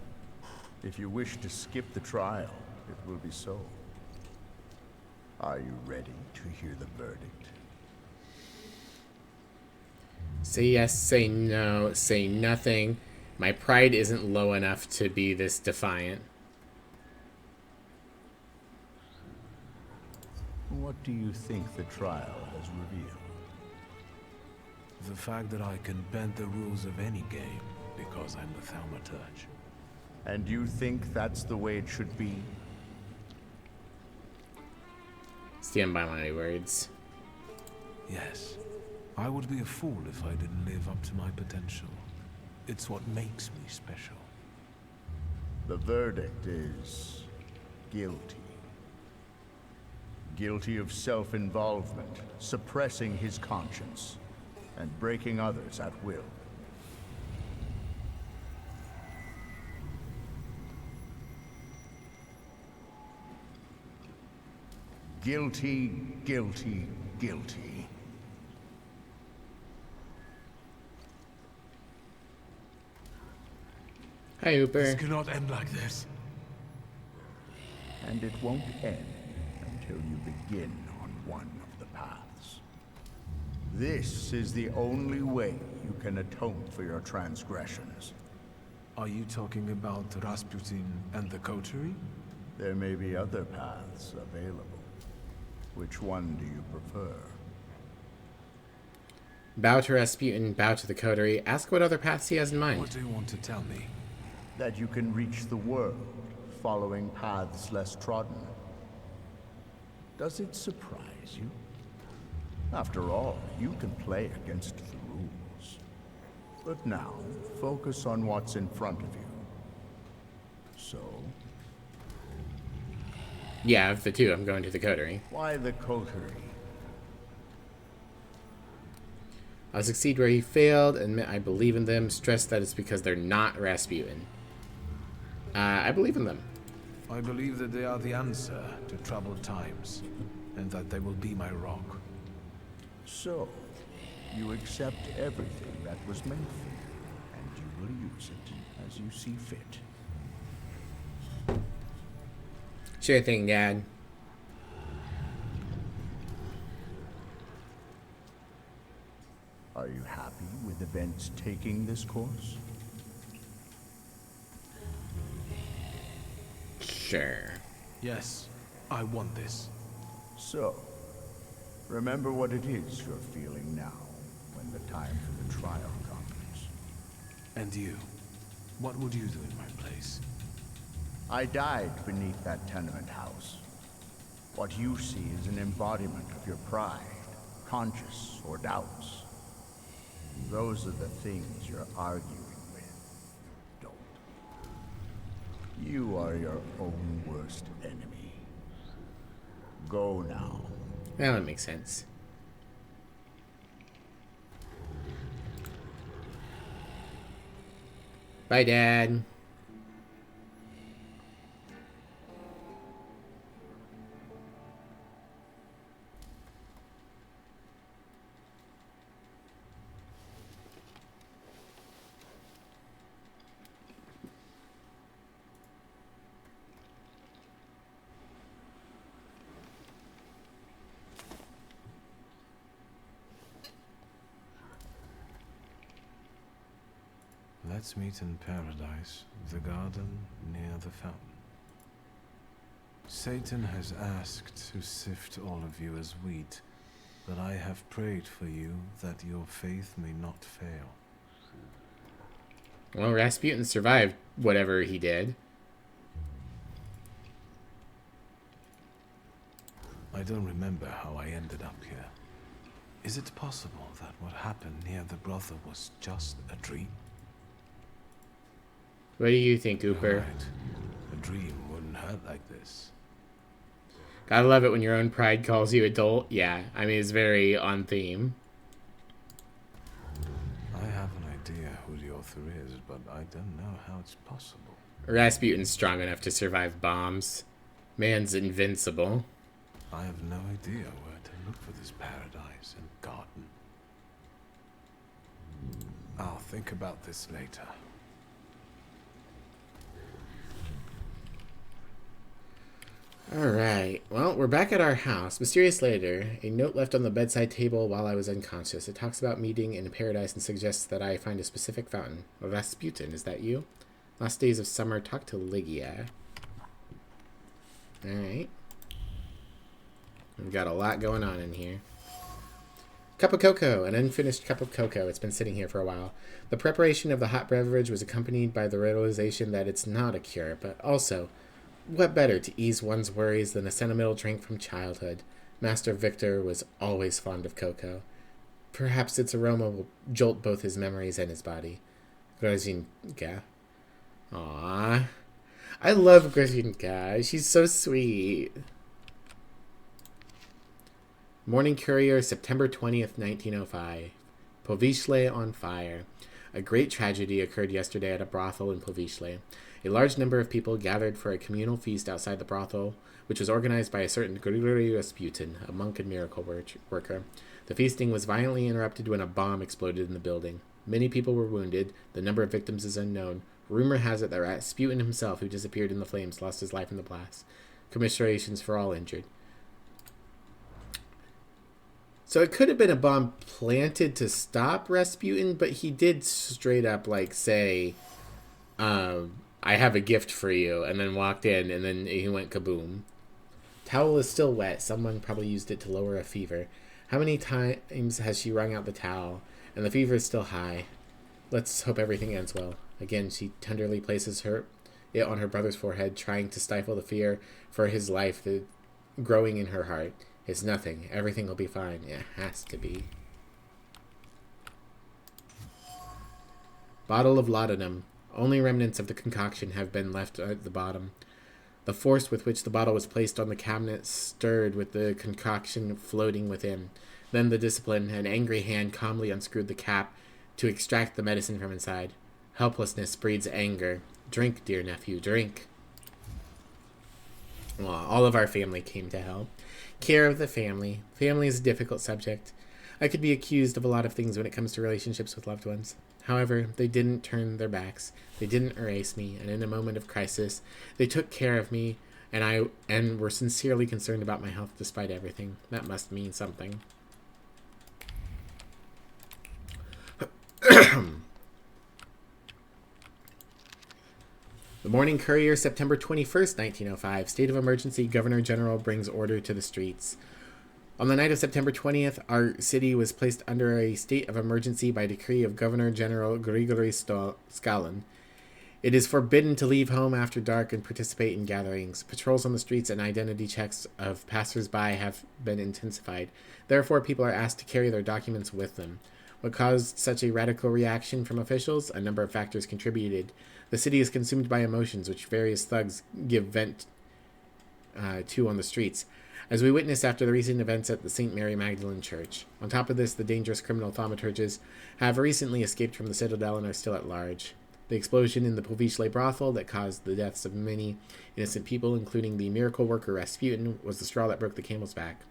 If you wish to skip the trial, it will be so. Are you ready to hear the verdict? Say yes, say no, say nothing. My pride isn't low enough to be this defiant. What do you think the trial has revealed? The fact that I can bend the rules of any game because I'm the Thaumaturge. And you think that's the way it should be? Stand by my words. Yes. I would be a fool if I didn't live up to my potential. It's what makes me special. The verdict is guilty. Guilty of self-involvement, suppressing his conscience, and breaking others at will. Guilty, guilty, guilty. Hi, Uber. This cannot end like this. And it won't end until you begin on one of the paths. This is the only way you can atone for your transgressions. Are you talking about Rasputin and the coterie? There may be other paths available. Which one do you prefer? Bow to Rasputin, bow to the coterie. Ask what other paths he has in mind. What do you want to tell me? That you can reach the world, following paths less trodden. Does it surprise you? After all, you can play against the rules. But now, focus on what's in front of you. So? Yeah, of the two, I'm going to the coterie. Why the coterie? I'll succeed where he failed, admit I believe in them, stress that it's because they're not Rasputin. I believe in them. I believe that they are the answer to troubled times, and that they will be my rock. So, you accept everything that was meant for you, and you will use it as you see fit. Sure thing, Dad. Are you happy with with events taking this course? Sure. Yes, I want this. So, remember what it is you're feeling now, when the time for the trial comes. And you? What would you do in my place? I died beneath that tenement house. What you see is an embodiment of your pride, conscience, or doubts. Those are the things you're arguing with. Don't. You are your own worst enemy. Go now. That would make sense. Bye, Dad. Let's meet in paradise, the garden near the fountain. Satan has asked to sift all of you as wheat, but I have prayed for you that your faith may not fail. Well, Rasputin survived whatever he did. I don't remember how I ended up here. Is it possible that what happened near the brothel was just a dream? What do you think, Cooper? Right. A dream wouldn't hurt like this. Gotta love it when your own pride calls you adult. Yeah, I mean, it's very on theme. I have an idea who the author is, but I don't know how it's possible. Rasputin's strong enough to survive bombs. Man's invincible. I have no idea where to look for this paradise and garden. I'll think about this later. Alright, well, we're back at our house. Mysterious later, a note left on the bedside table while I was unconscious. It talks about meeting in paradise and suggests that I find a specific fountain. Rasputin, is that you? Last days of summer, talk to Lygia. Alright. We've got a lot going on in here. Cup of cocoa, an unfinished cup of cocoa. It's been sitting here for a while. The preparation of the hot beverage was accompanied by the realization that it's not a cure, but also, what better to ease one's worries than a sentimental drink from childhood? Master Victor was always fond of cocoa. Perhaps its aroma will jolt both his memories and his body. Grazinka. Aww. I love Grazinka. She's so sweet. Morning Courier, September 20th, 1905. Powiśle on fire. A great tragedy occurred yesterday at a brothel in Powiśle. A large number of people gathered for a communal feast outside the brothel, which was organized by a certain Grigory Rasputin, a monk and miracle worker. The feasting was violently interrupted when a bomb exploded in the building. Many people were wounded. The number of victims is unknown. Rumor has it that Rasputin himself, who disappeared in the flames, lost his life in the blast. Commiserations for all injured. So it could have been a bomb planted to stop Rasputin, but he did straight up, like, say, I have a gift for you, and then walked in, and then he went kaboom. Towel is still wet. Someone probably used it to lower a fever. How many times has she wrung out the towel? And the fever is still high. Let's hope everything ends well. Again, she tenderly places it on her brother's forehead, trying to stifle the fear for his life growing in her heart. It's nothing. Everything will be fine. It has to be. Bottle of laudanum. Only remnants of the concoction have been left at the bottom. The force with which the bottle was placed on the cabinet stirred with the concoction floating within. Then the discipline, an angry hand calmly unscrewed the cap to extract the medicine from inside. Helplessness breeds anger. Drink, dear nephew, drink. Well, all of our family came to hell. Care of the family. Family is a difficult subject. I could be accused of a lot of things when it comes to relationships with loved ones. However, they didn't turn their backs. They didn't erase me, and in a moment of crisis, they took care of me, and were sincerely concerned about my health despite everything. That must mean something. The Morning Courier, September 21st, 1905. State of emergency. Governor General brings order to the streets. On the night of September 20th, our city was placed under a state of emergency by decree of Governor General Grigory Skalin. It is forbidden to leave home after dark and participate in gatherings. Patrols on the streets and identity checks of passers-by have been intensified. Therefore, people are asked to carry their documents with them. What caused such a radical reaction from officials? A number of factors contributed. The city is consumed by emotions, which various thugs give vent to on the streets, as we witnessed after the recent events at the St. Mary Magdalene Church. On top of this, the dangerous criminal thaumaturges have recently escaped from the Citadel and are still at large. The explosion in the Povichle brothel that caused the deaths of many innocent people, including the miracle worker Rasputin, was the straw that broke the camel's back.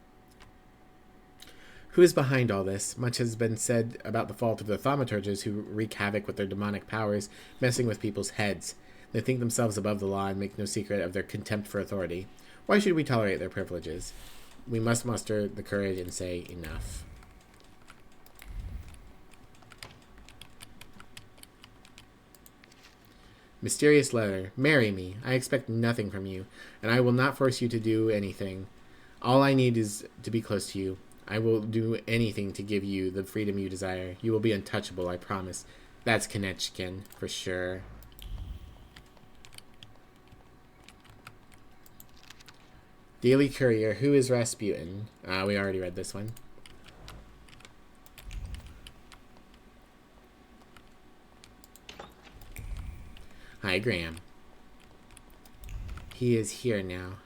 Who is behind all this? Much has been said about the fault of the thaumaturges, who wreak havoc with their demonic powers, messing with people's heads. They think themselves above the law and make no secret of their contempt for authority. Why should we tolerate their privileges? We must muster the courage and say enough. Mysterious letter. Marry me. I expect nothing from you, and I will not force you to do anything. All I need is to be close to you. I will do anything to give you the freedom you desire. You will be untouchable, I promise. That's Konechkin, for sure. Daily Courier. Who is Rasputin? We already read this one. Hi, Graham. He is here now.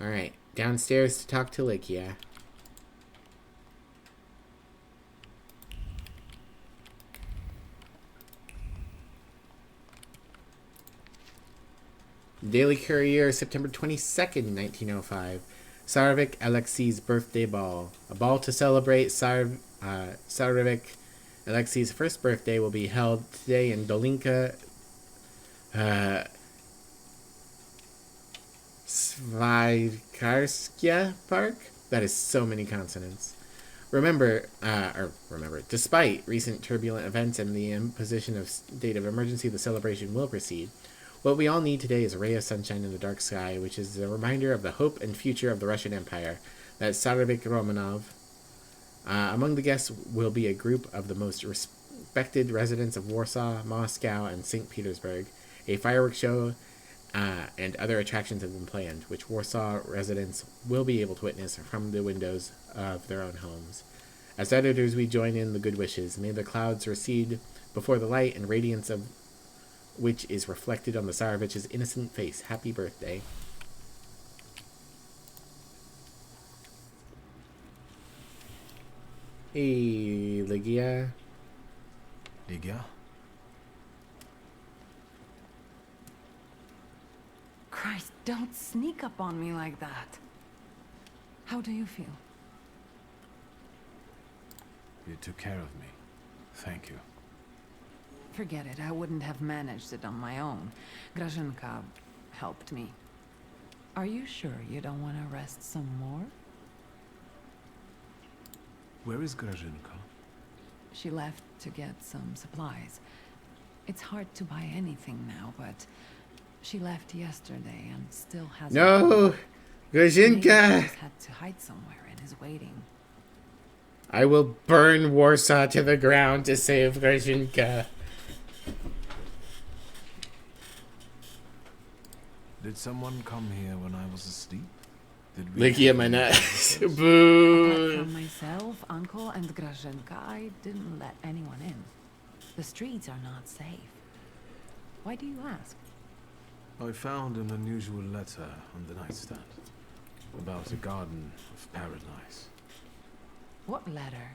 Alright, downstairs to talk to Lygia. Daily Courier, September 22nd, 1905. Tsarevich Alexei's birthday ball. A ball to celebrate Tsarevich Alexei's first birthday will be held today in Dolinka Svaykarskia Park. That is so many consonants. Remember, despite recent turbulent events and the imposition of state of emergency, the celebration will proceed. What we all need today is a ray of sunshine in the dark sky, which is a reminder of the hope and future of the Russian Empire. That Tsarevich Romanov. Among the guests will be a group of the most respected residents of Warsaw, Moscow, and St. Petersburg. A fireworks show and other attractions have been planned, which Warsaw residents will be able to witness from the windows of their own homes. As editors, we join in the good wishes. May the clouds recede before the light and radiance of which is reflected on the Tsarevich's innocent face. Happy birthday. Hey, Lygia. Lygia? Christ, don't sneak up on me like that. How do you feel? You took care of me. Thank you. Forget it. I wouldn't have managed it on my own. Grażynka helped me. Are you sure you don't want to rest some more? Where is Grażynka? She left to get some supplies. It's hard to buy anything now, but she left yesterday and still hasn't. No! Grażynka! Maybe she's had to hide somewhere and is waiting. I will burn Warsaw to the ground to save Grażynka. Did someone come here when I was asleep? Did we... Lygia, my nuts. Boo! Apart from myself, Uncle, and Grażynka, I didn't let anyone in. The streets are not safe. Why do you ask? I found an unusual letter on the nightstand about a garden of paradise. What letter?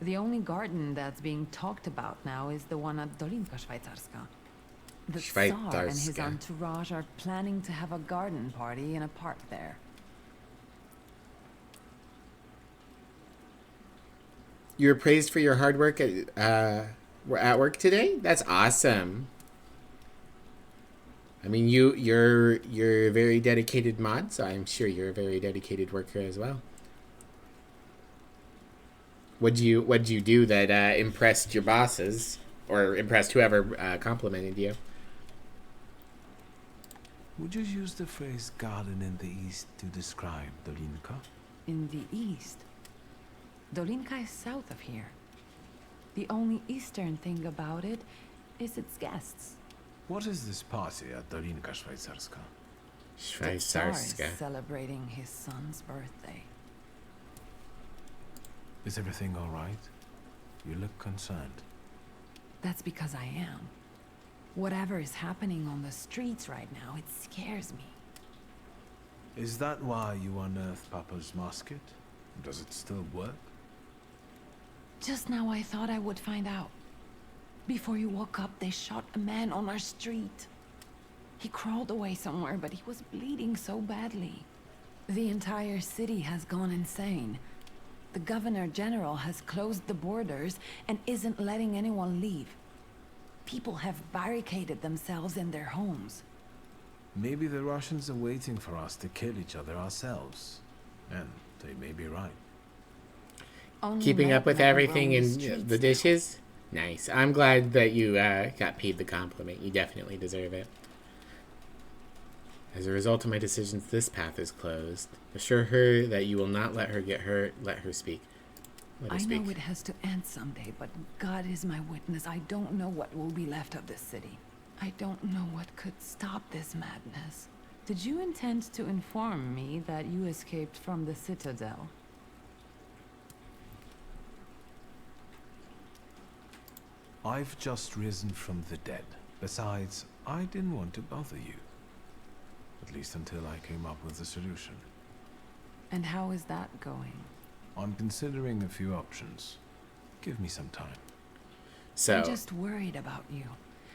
The only garden that's being talked about now is the one at Dolinka Szwajcarska. The Tsar and his entourage are planning to have a garden party in a park there. You were praised for your hard work at work today? That's awesome. I mean, you're a very dedicated mod, so I'm sure you're a very dedicated worker as well. What'd you do that impressed your bosses or impressed whoever complimented you? Would you use the phrase garden in the east to describe Dolinka? In the east? Dolinka is south of here. The only eastern thing about it is its guests. What is this party at Dolinka Szwajcarska? The Tsar is celebrating his son's birthday. Is everything all right? You look concerned. That's because I am. Whatever is happening on the streets right now, it scares me. Is that why you unearthed Papa's musket? Does it still work? Just now I thought I would find out. Before you woke up, they shot a man on our street. He crawled away somewhere, but he was bleeding so badly. The entire city has gone insane. The Governor General has closed the borders and isn't letting anyone leave. People have barricaded themselves in their homes. Maybe the Russians are waiting for us to kill each other ourselves. And they may be right. Keeping up with everything in the dishes? Nice. I'm glad that you got paid the compliment. You definitely deserve it. As a result of my decisions, this path is closed. Assure her that you will not let her get hurt. Let her speak. I know it has to end someday, but God is my witness. I don't know what will be left of this city. I don't know what could stop this madness. Did you intend to inform me that you escaped from the Citadel? I've just risen from the dead. Besides, I didn't want to bother you. At least until I came up with a solution. And how is that going? I'm considering a few options. Give me some time. I'm just worried about you.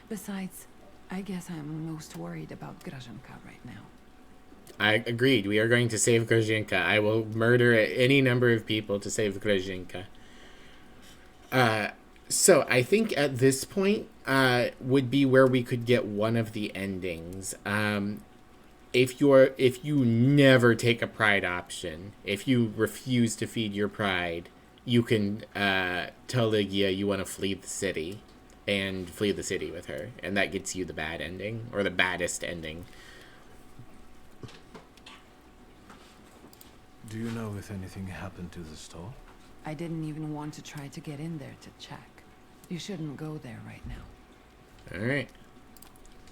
Besides, I guess I'm most worried about Grażynka right now. I agreed. We are going to save Grażynka. I will murder any number of people to save Grażynka. So I think at this point would be where we could get one of the endings. If you never take a pride option, if you refuse to feed your pride, you can tell Lygia you want to flee the city and flee the city with her, and that gets you the bad ending or the baddest ending. Do you know if anything happened to the store? I didn't even want to try to get in there to check. You shouldn't go there right now. All right.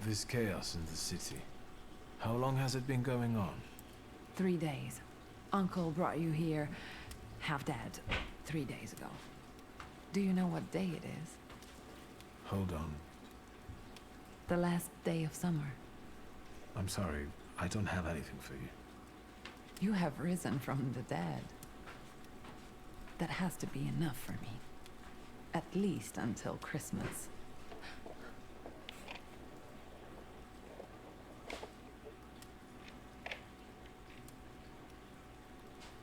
This chaos in the city. How long has it been going on? 3 days. Uncle brought you here, half dead, 3 days ago. Do you know what day it is? Hold on. The last day of summer. I'm sorry, I don't have anything for you. You have risen from the dead. That has to be enough for me. At least until Christmas.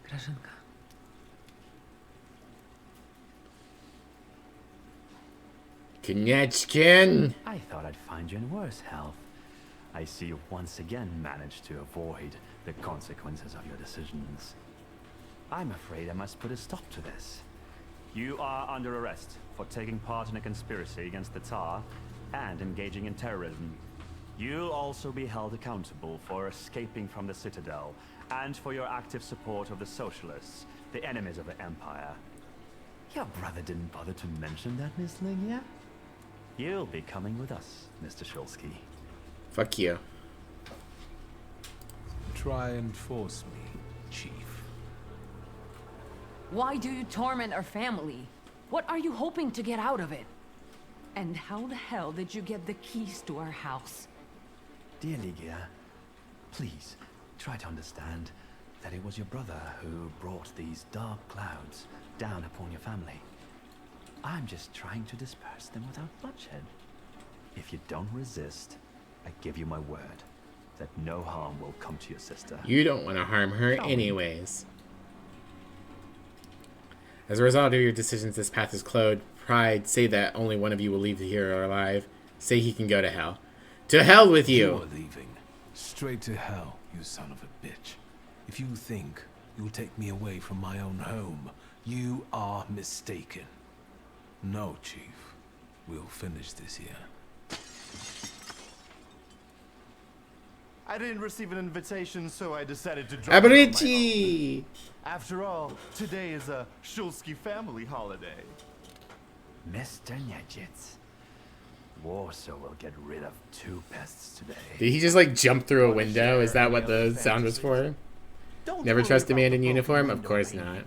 Grażynka. Konieczkin! I thought I'd find you in worse health. I see you once again managed to avoid the consequences of your decisions. I'm afraid I must put a stop to this. You are under arrest for taking part in a conspiracy against the Tsar and engaging in terrorism. You'll also be held accountable for escaping from the Citadel and for your active support of the Socialists, the enemies of the Empire. Your brother didn't bother to mention that, Miss Lygia? You'll be coming with us, Mr. Shulsky. Fuck you. Try and force me, Chief. Why do you torment our family? What are you hoping to get out of it? And how the hell did you get the keys to our house? Dear Lygia, please, try to understand that it was your brother who brought these dark clouds down upon your family. I'm just trying to disperse them without bloodshed. If you don't resist, I give you my word that no harm will come to your sister. You don't want to harm her anyways. As a result of your decisions, this path is closed. Pride, say that only one of you will leave here alive. Say he can go to hell. To hell with you! You're leaving. Straight to hell, you son of a bitch. If you think you'll take me away from my own home, You are mistaken. No, Chief. We'll finish this here. I didn't receive an invitation, so I decided to drop it on my own. After all, today is a Shulsky family holiday. Mr. Nejits, Warsaw will get rid of 2 pests today. Did he just like jump through a window? Is that what the sound was for? Never trust a man in uniform? Of course not.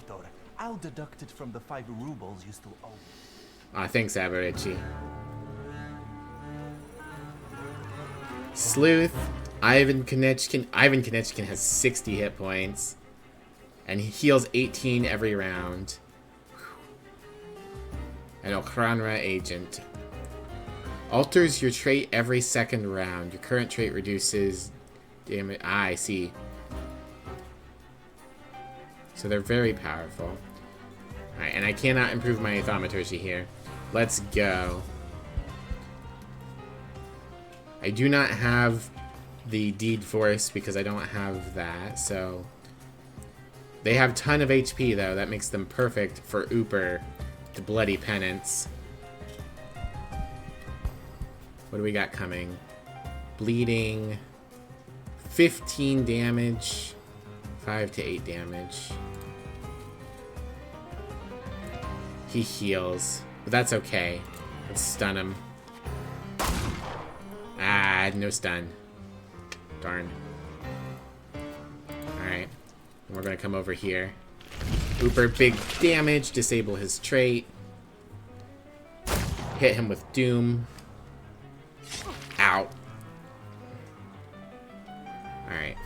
I'll deduct it from the 5 rubles you still owe. Aw, thanks, Aberici. Sleuth. Ivan Konechkin. Ivan Konechkin has 60 hit points. And he heals 18 every round. An Okranra agent. Alters your trait every second round. Your current trait reduces damage. Ah, I see. So they're very powerful. Alright, and I cannot improve my Thaumaturge here. Let's go. I do not have the Deed Force because I don't have that, so... They have a ton of HP, though. That makes them perfect for Ooper, the Bloody Penance. What do we got coming? Bleeding. 15 damage. 5 to 8 damage. He heals. But that's okay. Let's stun him. Ah, no stun. Darn. Alright. We're gonna come over here. Ooper, big damage. Disable his trait. Hit him with Doom. Ow. Alright.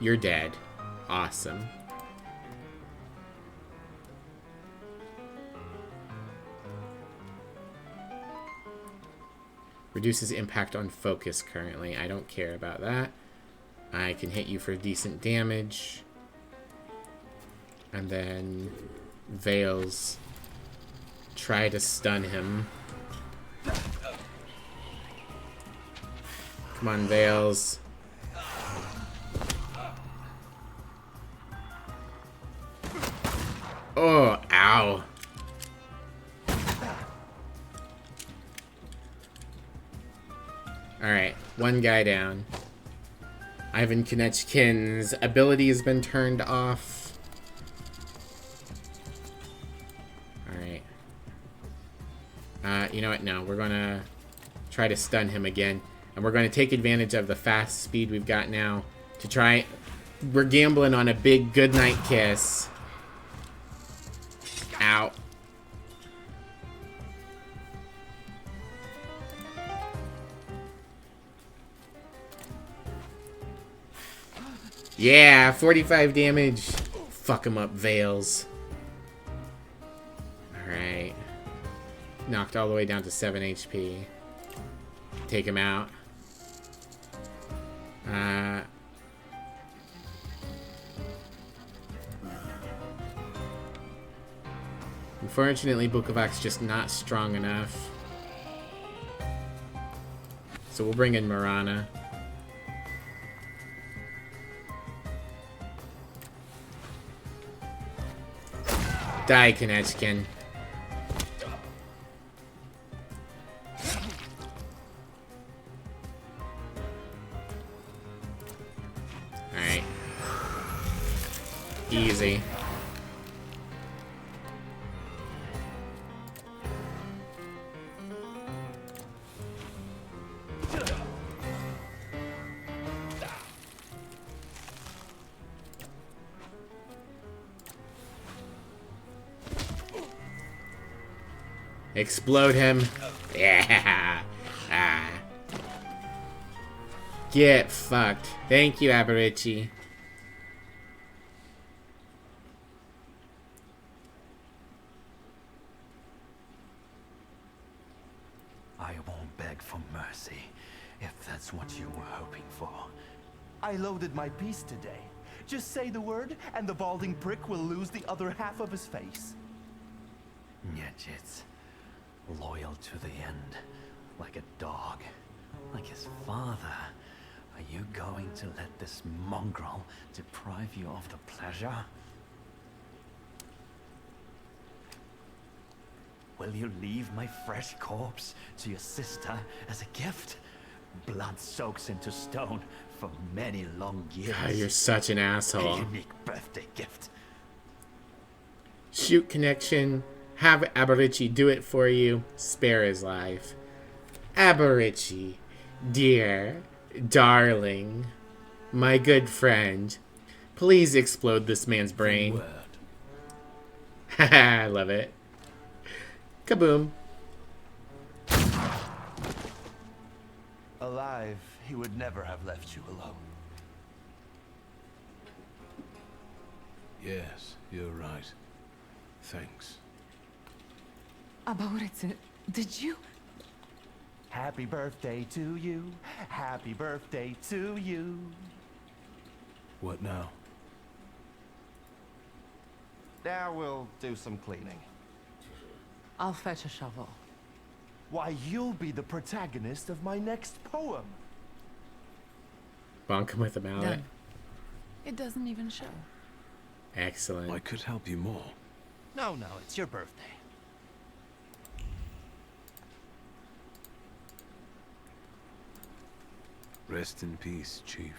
You're dead. Awesome. Reduces impact on focus currently. I don't care about that. I can hit you for decent damage. And then Veils. Try to stun him. Come on, Veils. Oh, ow. Alright, one guy down. Ivan Konechkin's ability has been turned off. Alright. You know what? No, we're gonna try to stun him again. And we're gonna take advantage of the fast speed we've got now to try... We're gambling on a big goodnight kiss. Ow. Yeah, 45 damage. Fuck him up, Veils. Alright. Knocked all the way down to 7 HP. Take him out. Unfortunately, Bukovac's just not strong enough. So we'll bring in Marana. Die, Konechkin. Alright. Easy. Explode him. Yeah. Ah. Get fucked. Thank you, Aberici. I won't beg for mercy, if that's what you were hoping for. I loaded my piece today. Just say the word, and the balding prick will lose the other half of his face. Nejits. Loyal to the end, like a dog, like his father. Are you going to let this mongrel deprive you of the pleasure? Will you leave my fresh corpse to your sister as a gift? Blood soaks into stone for many long years. God, you're such an asshole. A unique birthday gift. Shoot connection. Have Aberici do it for you. Spare his life. Aberici, dear, darling, my good friend, please explode this man's brain. Haha, I love it. Kaboom. Alive, he would never have left you alone. Yes, you're right. Thanks. Aborice, did you? Happy birthday to you. Happy birthday to you. What now? Now we'll do some cleaning. I'll fetch a shovel. Why, you'll be the protagonist of my next poem. Bonk him with a mallet. Done. It doesn't even show. Excellent. I could help you more. No, it's your birthday. Rest in peace, Chief.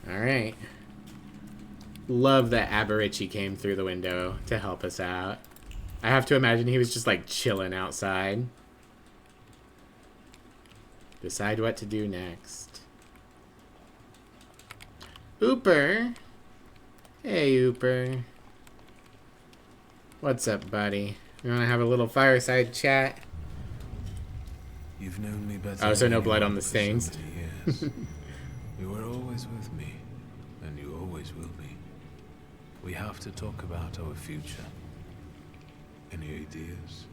Alright. Love that Aberici came through the window to help us out. I have to imagine he was just like chilling outside. Decide what to do next. Ooper. Hey, Ooper. What's up, buddy? You want to have a little fireside chat? You've known me better. Oh, so no blood anyone on the for so stains. many years. You were always with me, and you always will be. We have to talk about our future. Any ideas?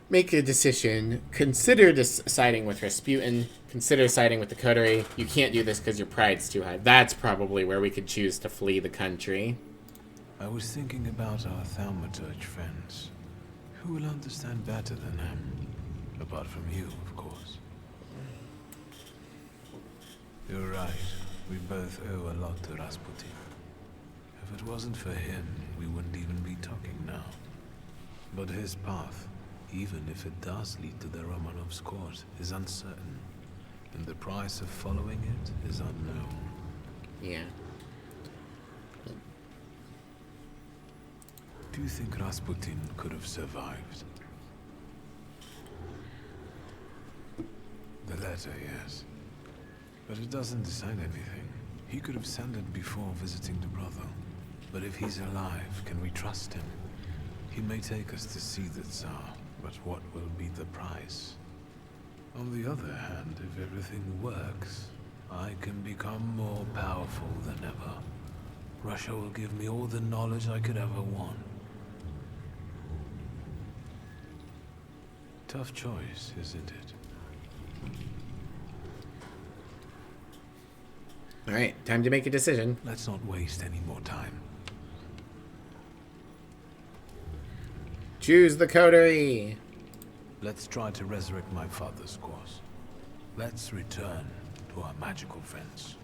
Make a decision. Consider siding with Rasputin. Consider siding with the coterie. You can't do this because your pride's too high. That's probably where we could choose to flee the country. I was thinking about our Thaumaturge friends. Who will understand better than them? Apart from you, of course. You're right. We both owe a lot to Rasputin. If it wasn't for him, we wouldn't even be talking now. But his path, even if it does lead to the Romanovs' court, is uncertain. And the price of following it is unknown. Yeah. Do you think Rasputin could have survived? The letter, yes. But it doesn't decide anything. He could have sent it before visiting the brothel. But if he's alive, can we trust him? He may take us to see the Tsar, but what will be the price? On the other hand, if everything works, I can become more powerful than ever. Russia will give me all the knowledge I could ever want. Tough choice, isn't it? Alright, time to make a decision. Let's not waste any more time. Choose the coterie. Let's try to resurrect my father's cause. Let's return to our magical friends.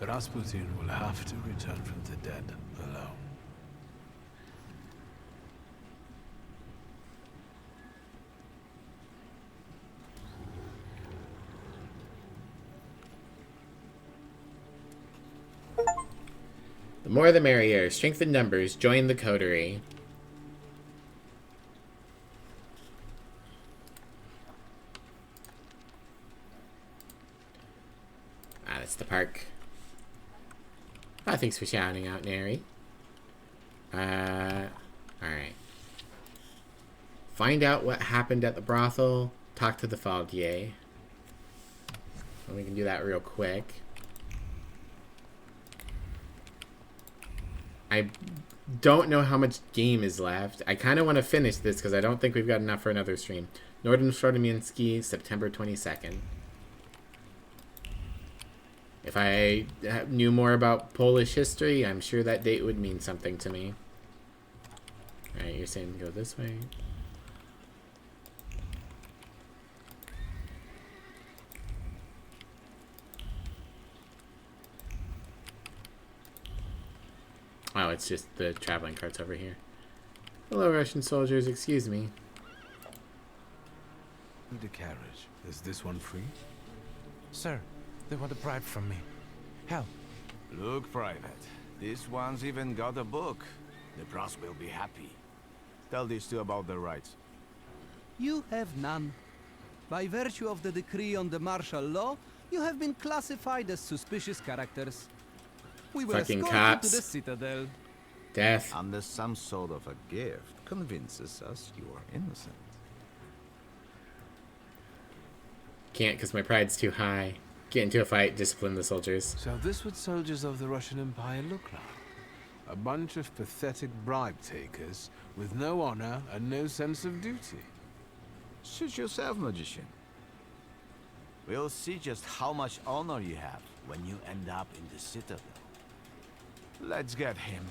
Rasputin will have to return from the dead alone. The more the merrier. Strength in numbers. Join the coterie. Ah, that's the park. Ah, thanks for shouting out, Neri. Alright. Find out what happened at the brothel. Talk to the Faldier. Well, we can do that real quick. I don't know how much game is left. I kind of want to finish this because I don't think we've got enough for another stream. Norden Strodomianski, September 22nd. If I knew more about Polish history, I'm sure that date would mean something to me. Alright, you're saying go this way. it's just the traveling carts over here. Hello, Russian soldiers. Excuse me. Need a carriage. Is this one free? Sir, they want a bribe from me. Help. Look, Private. This one's even got a book. The brass will be happy. Tell these two about their rights. You have none. By virtue of the decree on the martial law, you have been classified as suspicious characters. We will Fucking escort cops. you to the Citadel. Death. Unless some sort of a gift convinces us you are innocent. Can't because my pride's too high. Get into a fight, discipline the soldiers. So this what soldiers of the Russian Empire look like. A bunch of pathetic bribe takers with no honor and no sense of duty. Suit yourself, magician. We'll see just how much honor you have when you end up in the Citadel. Let's get him.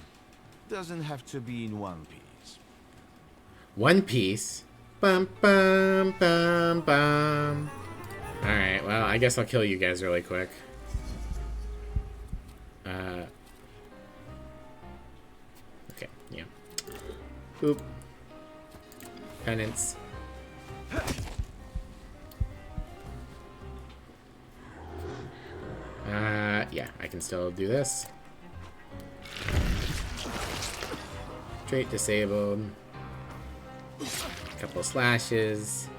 Doesn't have to be in one piece. One Piece? Bum bum bum bum. Alright, well, I guess I'll kill you guys really quick. Okay, yeah. Boop. Penance. Yeah, I can still do this. Trait disabled. Couple slashes.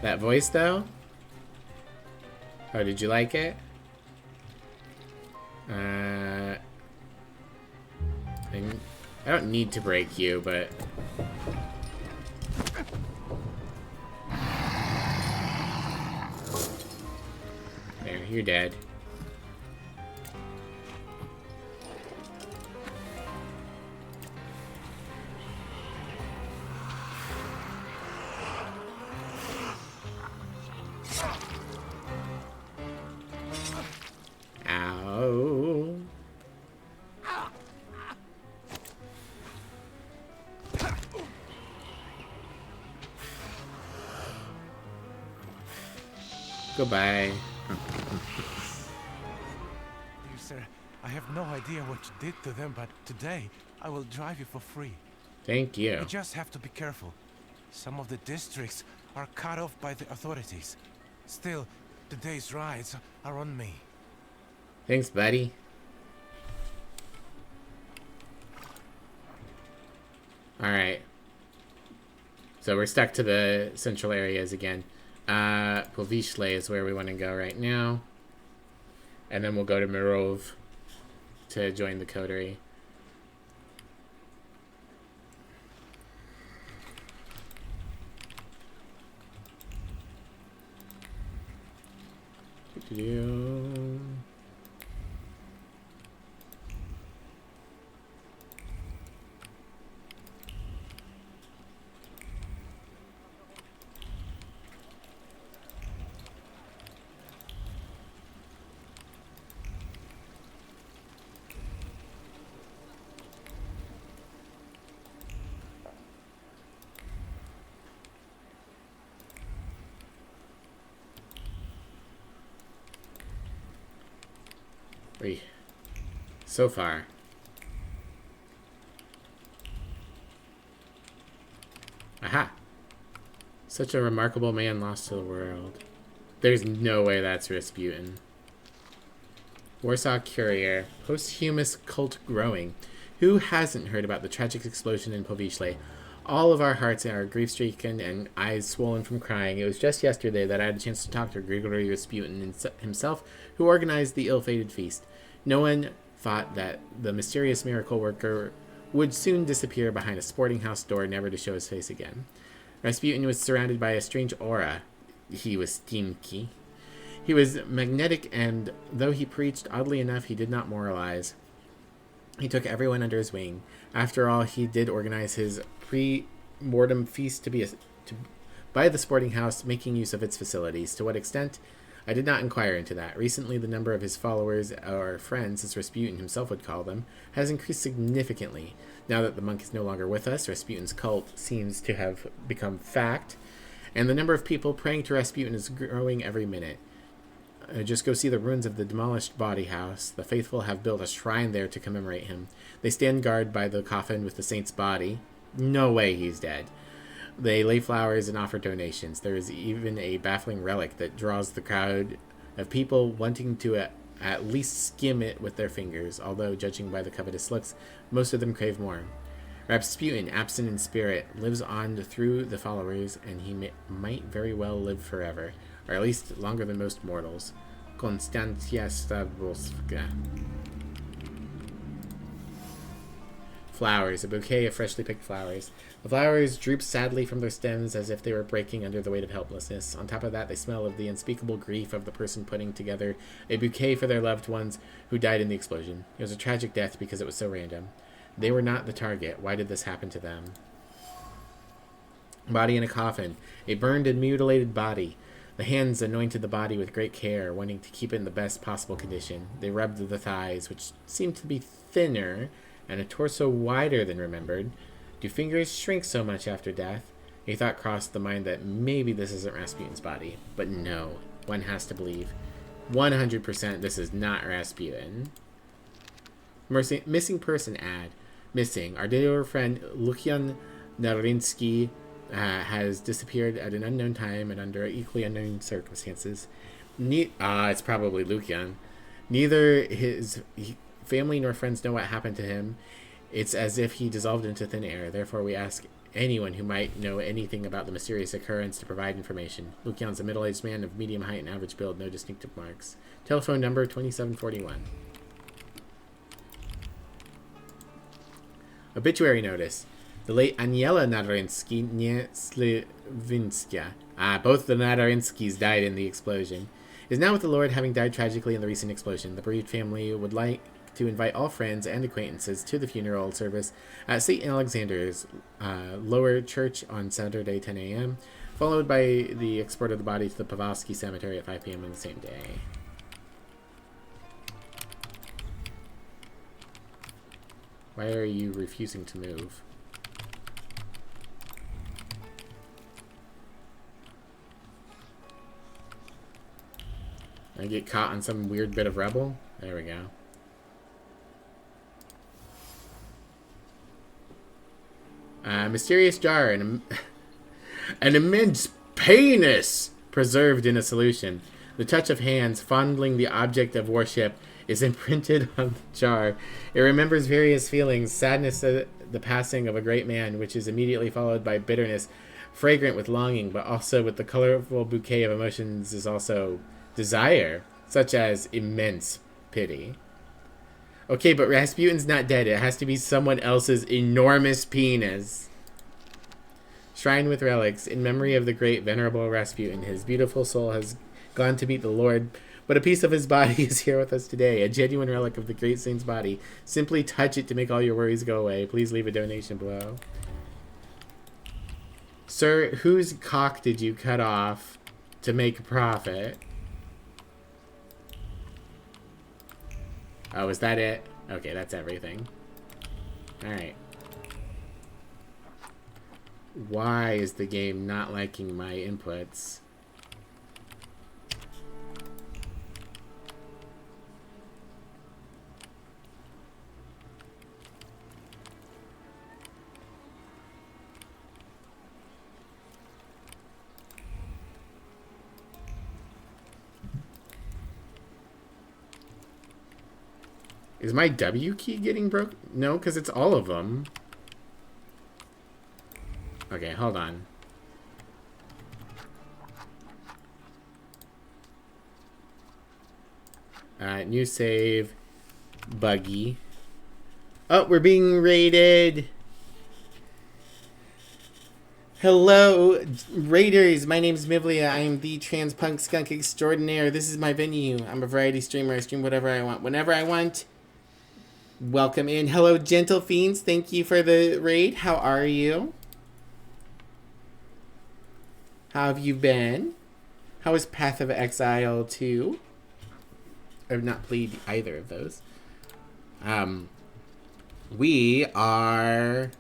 That voice, though? Oh, did you like it? I don't need to break you, but... There, you're dead. Ow. Goodbye. Dear sir, I have no idea what you did to them, but today I will drive you for free. Thank you. You just have to be careful. Some of the districts are cut off by the authorities. Still, today's rides are on me. Thanks, buddy. Alright. So we're stuck to the central areas again. Pt12 is where we want to go right now. And then we'll go to Mirov to join the coterie. Do-do-do. Wait. So far. Aha! Such a remarkable man lost to the world. There's no way that's Rasputin. Warsaw Courier. Posthumous cult growing. Who hasn't heard about the tragic explosion in Pt12? All of our hearts are grief-stricken and eyes swollen from crying. It was just yesterday that I had a chance to talk to Grigory Rasputin himself, who organized the ill-fated feast. No one thought that the mysterious miracle worker would soon disappear behind a sporting house door, never to show his face again. Rasputin was surrounded by a strange aura. He was stinky. He was magnetic, and though he preached, oddly enough, he did not moralize. He took everyone under his wing. After all, he did organize his pre-mortem feast by the sporting house, making use of its facilities. To what extent? I did not inquire into that. Recently, the number of his followers, or friends, as Rasputin himself would call them, has increased significantly. Now that the monk is no longer with us, Rasputin's cult seems to have become fact, and the number of people praying to Rasputin is growing every minute. just go see the ruins of the demolished body house. The faithful have built a shrine there to commemorate him. They stand guard by the coffin with the saint's body. No way he's dead. They lay flowers and offer donations. There is even a baffling relic that draws the crowd of people wanting to at least skim it with their fingers, although, judging by the covetous looks, most of them crave more. Rasputin, absent in spirit, lives on through the followers, and he might very well live forever, or at least longer than most mortals. Konstantia Stavrovska. Flowers, a bouquet of freshly picked flowers. The flowers droop sadly from their stems as if they were breaking under the weight of helplessness. On top of that, they smell of the unspeakable grief of the person putting together a bouquet for their loved ones who died in the explosion. It was a tragic death because it was so random. They were not the target. Why did this happen to them? Body in a coffin. A burned and mutilated body. The hands anointed the body with great care, wanting to keep it in the best possible condition. They rubbed the thighs, which seemed to be thinner, and a torso wider than remembered. Do fingers shrink so much after death? A thought crossed the mind that maybe this isn't Rasputin's body. But no, one has to believe. 100% this is not Rasputin. Missing person ad. Missing. Our dear friend Lukian Narinsky has disappeared at an unknown time and under equally unknown circumstances. It's probably Lukian. Neither his family nor friends know what happened to him. It's as if he dissolved into thin air. Therefore, we ask anyone who might know anything about the mysterious occurrence to provide information. Lukian's a middle-aged man of medium height and average build, no distinctive marks. Telephone number 2741. Obituary notice. The late Aniela Nadarinsky Slivynska, both the Nadarinskys died in the explosion, is now with the Lord, having died tragically in the recent explosion. The bereaved family would like to invite all friends and acquaintances to the funeral service at St. Alexander's Lower Church on Saturday, 10 a.m., followed by the export of the body to the Pavlovsky Cemetery at 5 p.m. on the same day. Why are you refusing to move? I get caught on some weird bit of rebel? There we go. Mysterious jar and an immense penis preserved in a solution. The touch of hands fondling the object of worship is imprinted on the jar. It remembers various feelings, sadness at the passing of a great man, which is immediately followed by bitterness, fragrant with longing, but also with the colorful bouquet of emotions is also desire, such as immense pity. Okay, but Rasputin's not dead. It has to be someone else's enormous penis. Shrine with relics. In memory of the great venerable Rasputin, his beautiful soul has gone to meet the Lord, but a piece of his body is here with us today, a genuine relic of the great saint's body. Simply touch it to make all your worries go away. Please leave a donation below. Sir, whose cock did you cut off to make a profit? Oh, is that it? Okay, that's everything. Alright. Why is the game not liking my inputs? Is my W key getting broke? No, because it's all of them. Okay, hold on. New save. Buggy. Oh, we're being raided. Hello, raiders. My name is Mivlia. I am the trans punk skunk extraordinaire. This is my venue. I'm a variety streamer. I stream whatever I want, whenever I want. Welcome in. Hello, gentle fiends. Thank you for the raid. How are you? How have you been? How is Path of Exile 2? I've not played either of those. We are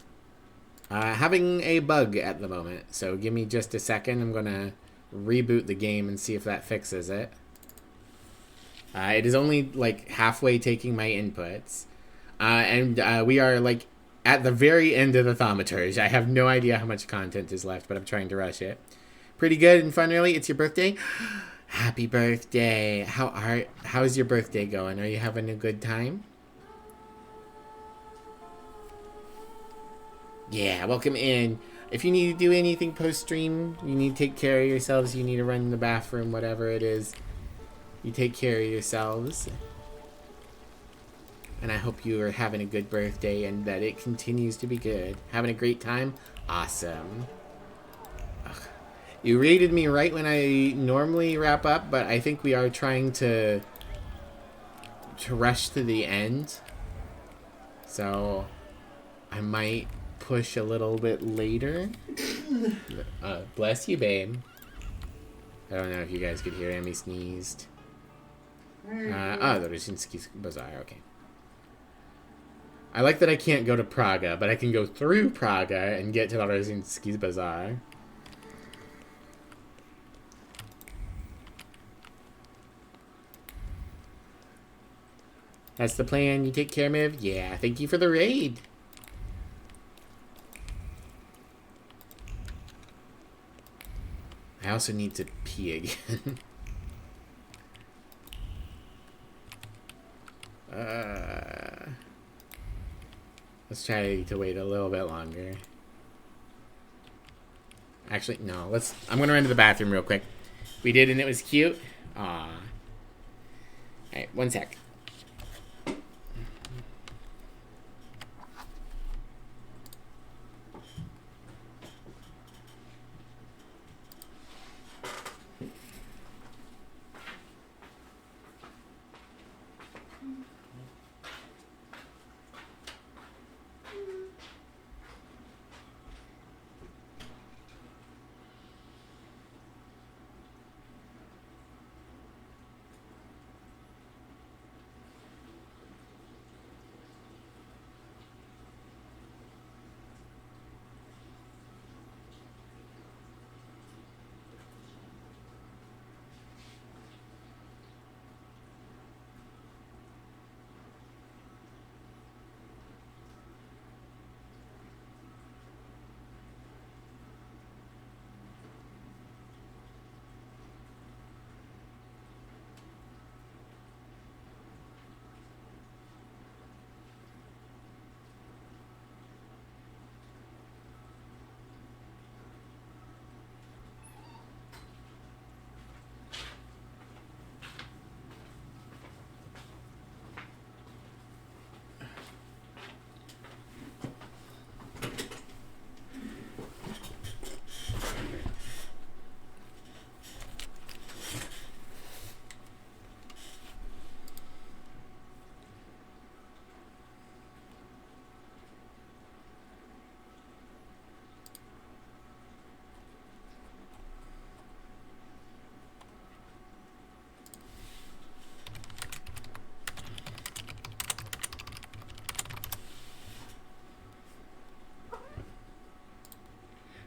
having a bug at the moment, so give me just a second. I'm gonna reboot the game and see if that fixes it. It is only like halfway taking my inputs. And we are like at the very end of the Thaumaturge. I have no idea how much content is left, but I'm trying to rush it. Pretty good and fun, really. It's your birthday. Happy birthday. How's your birthday going? Are you having a good time? Yeah, welcome in. If you need to do anything post-stream, you need to take care of yourselves, you need to run in the bathroom, whatever it is, you take care of yourselves. And I hope you are having a good birthday and that it continues to be good. Having a great time? Awesome. Ugh. You rated me right when I normally wrap up, but I think we are trying to rush to the end. So I might push a little bit later. Bless you, babe. I don't know if you guys could hear him. He sneezed. The Rosinski's Bazaar. Okay. I like that I can't go to Praga, but I can go through Praga and get to the Rosinski's Bazaar. That's the plan. You take care, Miv? Yeah, thank you for the raid. I also need to pee again. Let's try to wait a little bit longer. Actually, no. I'm gonna run to the bathroom real quick. We did, and it was cute. Aw. Alright, one sec.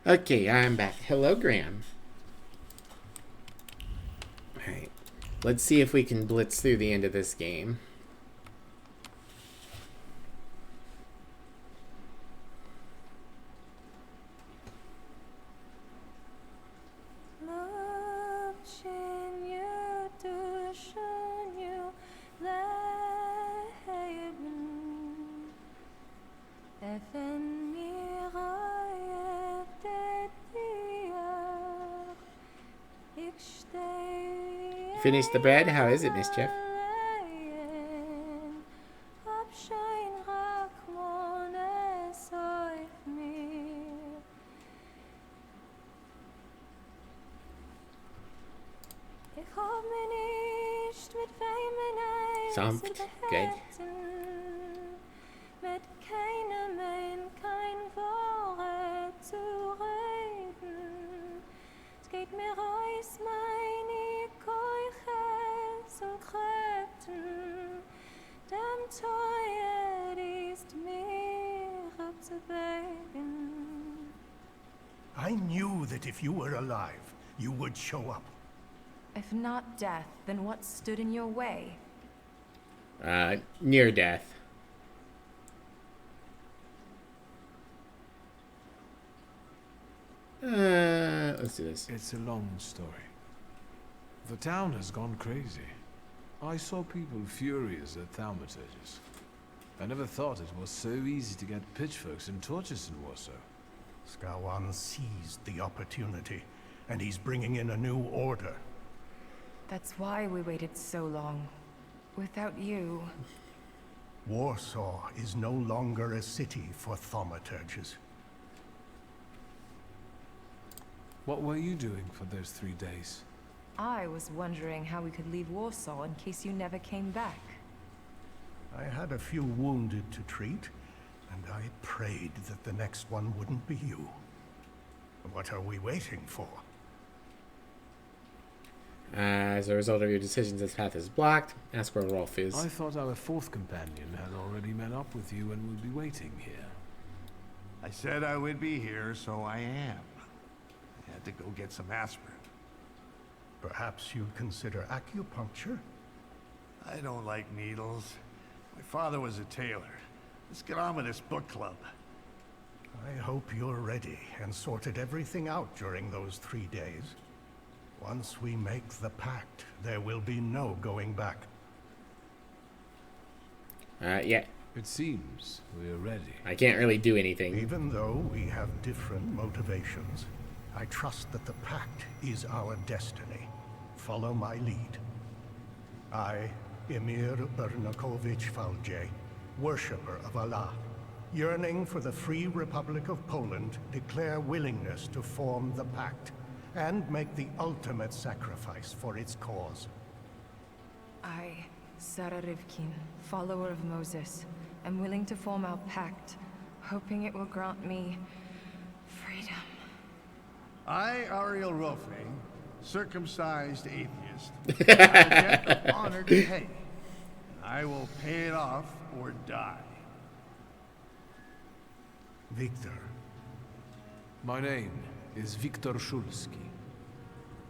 Okay, I'm back. Hello, Graham. Alright. Let's see if we can blitz through the end of this game. Finished the bread? How is it, Mischief? Soft. Good. I knew that if you were alive, you would show up. If not death, then what stood in your way? Near death. Let's do this. It's a long story. The town has gone crazy. I saw people furious at Thaumaturges. I never thought it was so easy to get pitchforks and torches in Warsaw. Skawan seized the opportunity, and he's bringing in a new order. That's why we waited so long. Without you... Warsaw is no longer a city for thaumaturges. What were you doing for those 3 days? I was wondering how we could leave Warsaw in case you never came back. I had a few wounded to treat, and I prayed that the next one wouldn't be you. What are we waiting for? As a result of your decisions, this path is blocked. Ask where Rolf is. I thought our fourth companion had already met up with you and would be waiting here. I said I would be here, so I am. I had to go get some aspirin. Perhaps you'd consider acupuncture? I don't like needles. My father was a tailor. Let's get on with this book club. I hope you're ready and sorted everything out during those 3 days. Once we make the pact, there will be no going back. Yeah. It seems we're ready. I can't really do anything. Even though we have different motivations, I trust that the pact is our destiny. Follow my lead. I, Emir Bernakovich Falje, worshipper of Allah, yearning for the free Republic of Poland, declare willingness to form the pact and make the ultimate sacrifice for its cause. I, Sarah Rivkin, follower of Moses, am willing to form our pact, hoping it will grant me freedom. I, Ariel Rofne, circumcised atheist, I get the honor to pay. I will pay it off or die. Victor. My name is Viktor Szulski.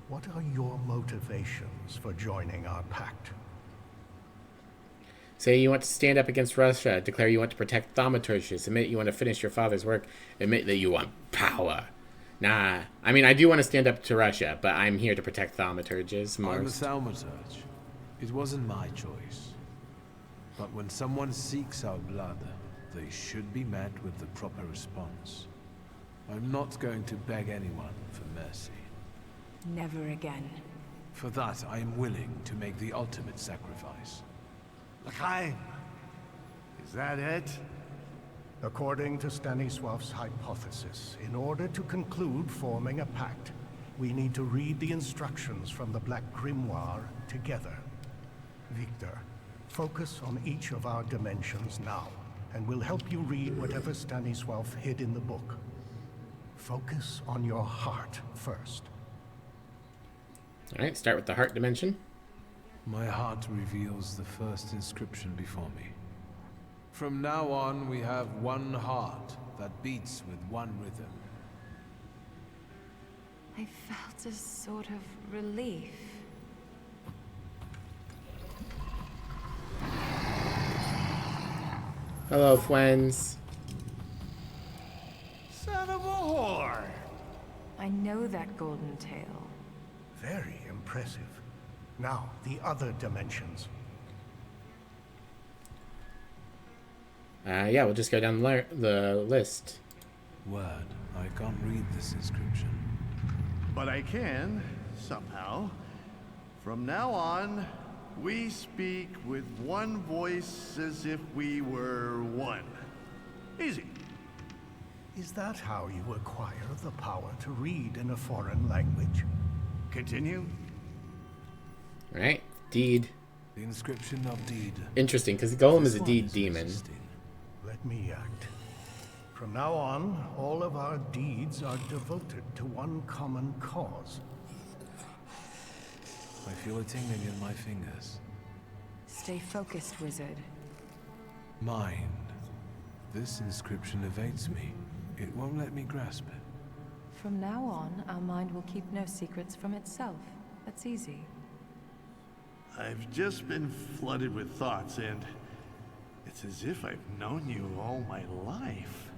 What are your motivations for joining our pact? Say you want to stand up against Russia, declare you want to protect thaumaturges, admit you want to finish your father's work, admit that you want power. Nah, I mean, I do want to stand up to Russia, but I'm here to protect thaumaturges most. I'm a thaumaturge. It wasn't my choice. But when someone seeks our blood, they should be met with the proper response. I'm not going to beg anyone for mercy. Never again. For that, I am willing to make the ultimate sacrifice. L'chaim, is that it? According to Stanisław's hypothesis, in order to conclude forming a pact, we need to read the instructions from the Black Grimoire together. Victor, focus on each of our dimensions now, and we'll help you read whatever Stanisław hid in the book. Focus on your heart first. Alright, start with the heart dimension. My heart reveals the first inscription before me. From now on, we have one heart that beats with one rhythm. I felt a sort of relief. Hello, friends. Son of a whore! I know that golden tale. Very impressive. Now, the other dimensions. Yeah, we'll just go down the list. Word, I can't read this inscription. But I can, somehow. From now on, we speak with one voice as if we were one. Easy. Is that how you acquire the power to read in a foreign language? Continue. Right, deed. The inscription of deed. Interesting, because Golem is a deed demon. Let me act. From now on, all of our deeds are devoted to one common cause. I feel a tingling in my fingers. Stay focused, wizard. Mind. This inscription evades me. It won't let me grasp it. From now on, our mind will keep no secrets from itself. That's easy. I've just been flooded with thoughts, and it's as if I've known you all my life.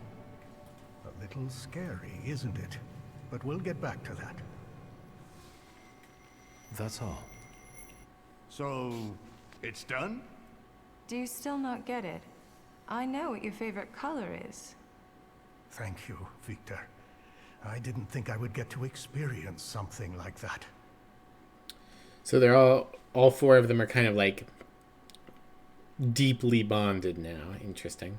A little scary, isn't it? But we'll get back to that. That's all. So, it's done? Do you still not get it? I know what your favorite color is. Thank you, Victor. I didn't think I would get to experience something like that. So they're all four of them are kind of like deeply bonded now. Interesting.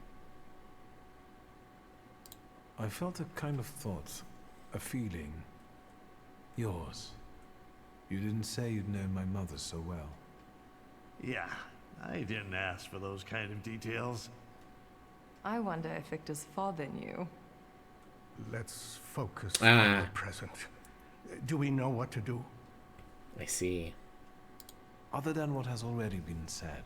I felt a kind of thought, a feeling. Yours. You didn't say you'd known my mother so well. Yeah, I didn't ask for those kind of details. I wonder if Victor's father knew. Let's focus on the present. Do we know what to do? I see. Other than what has already been said,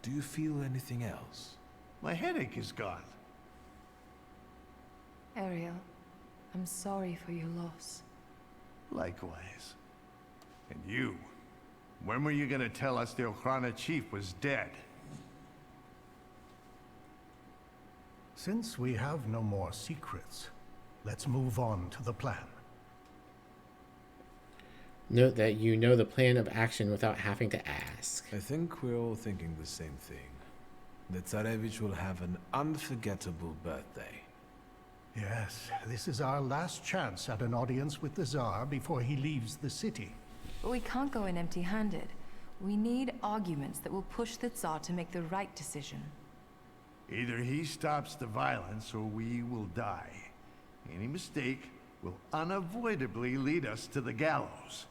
do you feel anything else? My headache is gone. Ariel, I'm sorry for your loss. Likewise. And you, when were you gonna tell us the Okhrana chief was dead? Since we have no more secrets, let's move on to the plan. Note that you know the plan of action without having to ask. I think we're all thinking the same thing. That Tsarevich will have an unforgettable birthday. Yes, this is our last chance at an audience with the Tsar before he leaves the city. But we can't go in empty-handed. We need arguments that will push the Tsar to make the right decision. Either he stops the violence or we will die. Any mistake will unavoidably lead us to the gallows.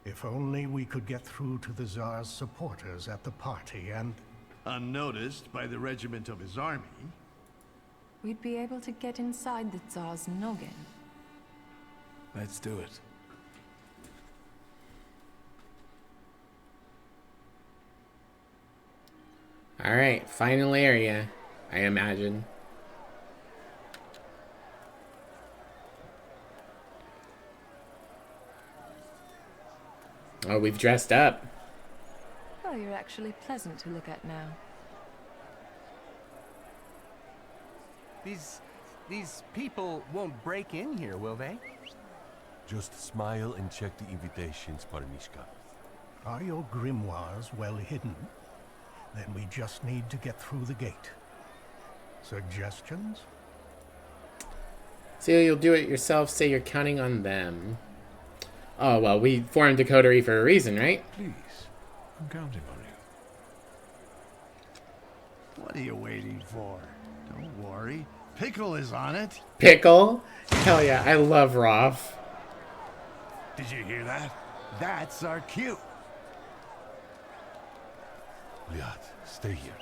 If only we could get through to the Tsar's supporters at the party and... Unnoticed by the regiment of his army. We'd be able to get inside the Tsar's noggin. Let's do it. Alright, final area, I imagine. Oh, we've dressed up. Well, you're actually pleasant to look at now. These people won't break in here, will they? Just smile and check the invitations, Parnishka. Are your grimoires well hidden? Then we just need to get through the gate. Suggestions? So you'll do it yourself, say you're counting on them. Oh, well, we formed a coterie for a reason, right? Please, I'm counting on you. What are you waiting for? Don't worry. Pickle is on it. Pickle? Hell yeah, I love Roth. Did you hear that? That's our cue. Liat, stay here.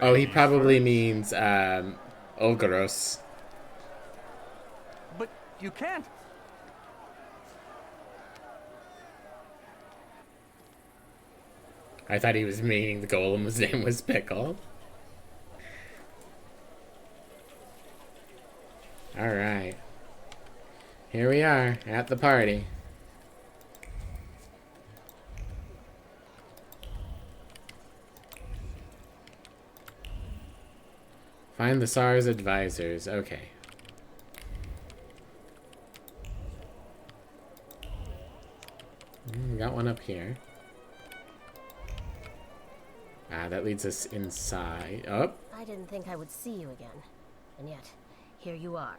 Oh, he probably means, Olgaros. But you can't. I thought he was meaning the golem's name was Pickle. Alright. Here we are, at the party. Find the Tsar's advisors. Okay. We got one up here. Ah, that leads us inside. Oh. I didn't think I would see you again. And yet, here you are.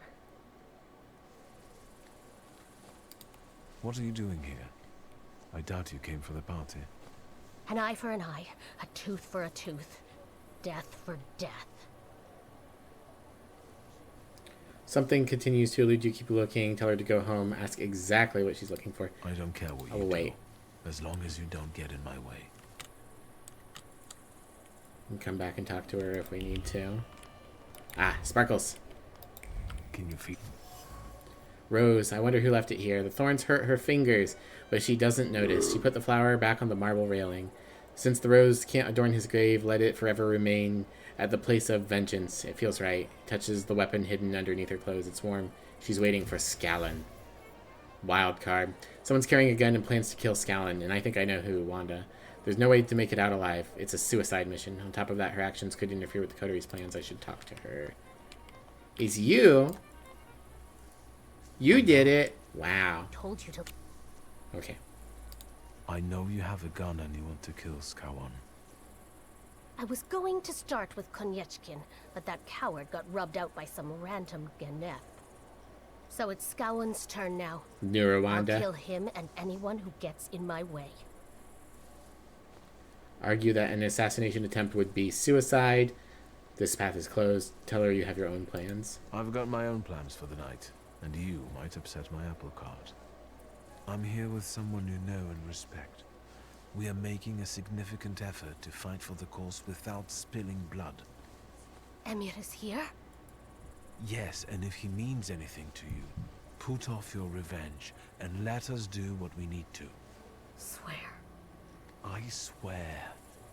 What are you doing here? I doubt you came for the party. An eye for an eye, a tooth for a tooth, death for death. Something continues to elude you. Keep looking. Tell her to go home. Ask exactly what she's looking for. I don't care what you wait. do, as long as you don't get in my way. We can come back and talk to her if we need to. Ah, Sparkles. Can you feel? Rose, I wonder who left it here. The thorns hurt her fingers, but she doesn't notice. She put the flower back on the marble railing. Since the rose can't adorn his grave, let it forever remain at the place of vengeance. It feels right. Touches the weapon hidden underneath her clothes. It's warm. She's waiting for Scallon. Wild card. Someone's carrying a gun and plans to kill Scallon, and I think I know who, Wanda. There's no way to make it out alive. It's a suicide mission. On top of that, her actions could interfere with the Coteries' plans. I should talk to her. Is you? You did it. Wow. Told you to. Okay. I know you have a gun and you want to kill Scallon. I was going to start with Koniechkin, but that coward got rubbed out by some random Geneth. So it's Scallon's turn now. Wanda. I'll kill him and anyone who gets in my way. Argue that an assassination attempt would be suicide. This path is closed. Tell her you have your own plans. I've got my own plans for the night, and you might upset my apple cart. I'm here with someone you know and respect. We are making a significant effort to fight for the cause without spilling blood. Emir is here? Yes, and if he means anything to you, put off your revenge and let us do what we need to. Swear. I swear.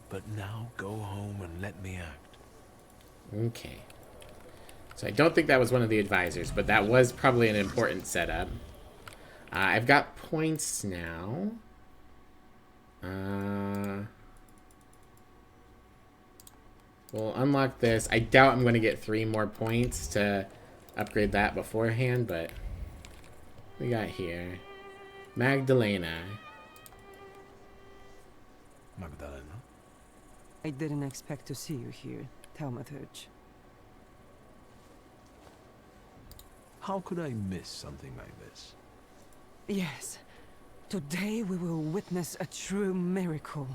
But now go home and let me act. Okay. So I don't think that was one of the advisors, but that was probably an important setup. I've got points now. We'll unlock this. I doubt I'm going to get 3 more points to upgrade that beforehand, but we got here Magdalena. Magdalena? I didn't expect to see you here, Thaumaturge. How could I miss something like this? Yes. Today we will witness a true miracle.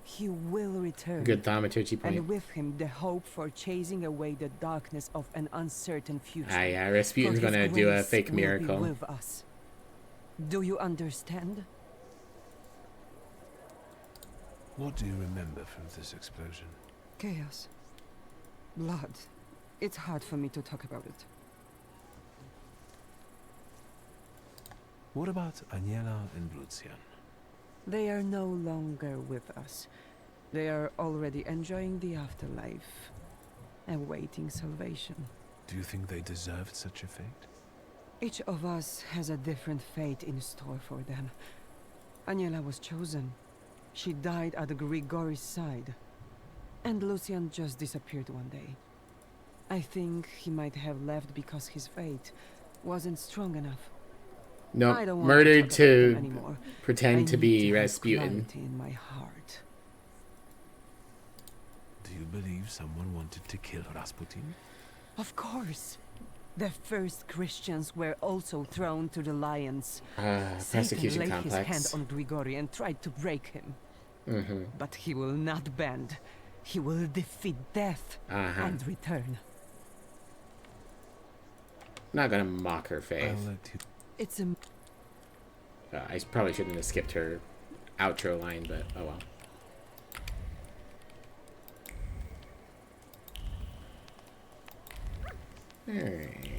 He will return. Good Thaumaturge point. And with him the hope for chasing away the darkness of an uncertain future. Ah, yeah, Rasputin's gonna do a fake miracle. Will be with us. Do you understand? What do you remember from this explosion? Chaos. Blood. It's hard for me to talk about it. What about Aniela and Lucian? They are no longer with us. They are already enjoying the afterlife, awaiting salvation. Do you think they deserved such a fate? Each of us has a different fate in store for them. Aniela was chosen. She died at Grigori's side. And Lucian just disappeared one day. I think he might have left because his fate wasn't strong enough. No, murdered to pretend to be Rasputin. In my heart. Do you believe someone wanted to kill Rasputin? Of course. The first Christians were also thrown to the lions. Persecution laid complex. his hand on Grigori and tried to break him. But he will not bend. He will defeat death and return. Not gonna mock her faith. It's a... I probably shouldn't have skipped her outro line, but oh well. Alright.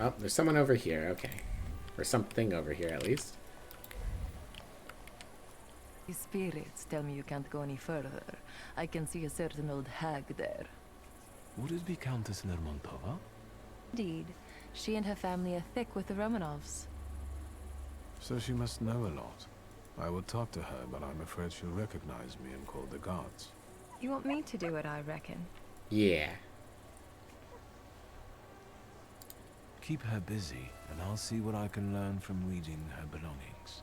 Oh, there's someone over here, okay. Or something over here, at least. The spirits tell me you can't go any further. I can see a certain old hag there. Would it be Countess Lermontova? Indeed. She and her family are thick with the Romanovs. So she must know a lot. I would talk to her, but I'm afraid she'll recognize me and call the guards. You want me to do it, I reckon. Yeah. Keep her busy, and I'll see what I can learn from reading her belongings.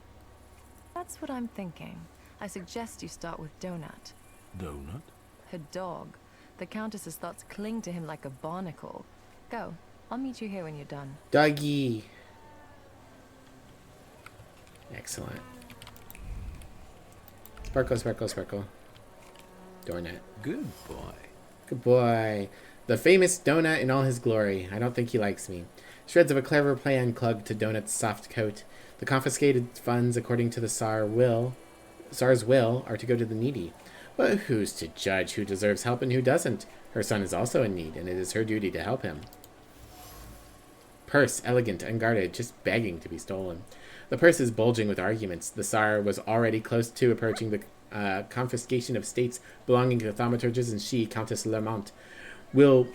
That's what I'm thinking. I suggest you start with Donut. Donut? Her dog. The Countess's thoughts cling to him like a barnacle. Go. I'll meet you here when you're done. Doggy. Excellent. Sparkle, sparkle, sparkle. Donut. Good boy. Good boy. The famous Donut in all his glory. I don't think he likes me. Shreds of a clever plan clung to Donut's soft coat. The confiscated funds, according to the Tsar's will, are to go to the needy. But who's to judge who deserves help and who doesn't? Her son is also in need, and it is her duty to help him. Purse, elegant, unguarded, just begging to be stolen. The purse is bulging with arguments. The Tsar was already close to approaching the confiscation of states belonging to the Thaumaturges, and she, Countess Lermont, will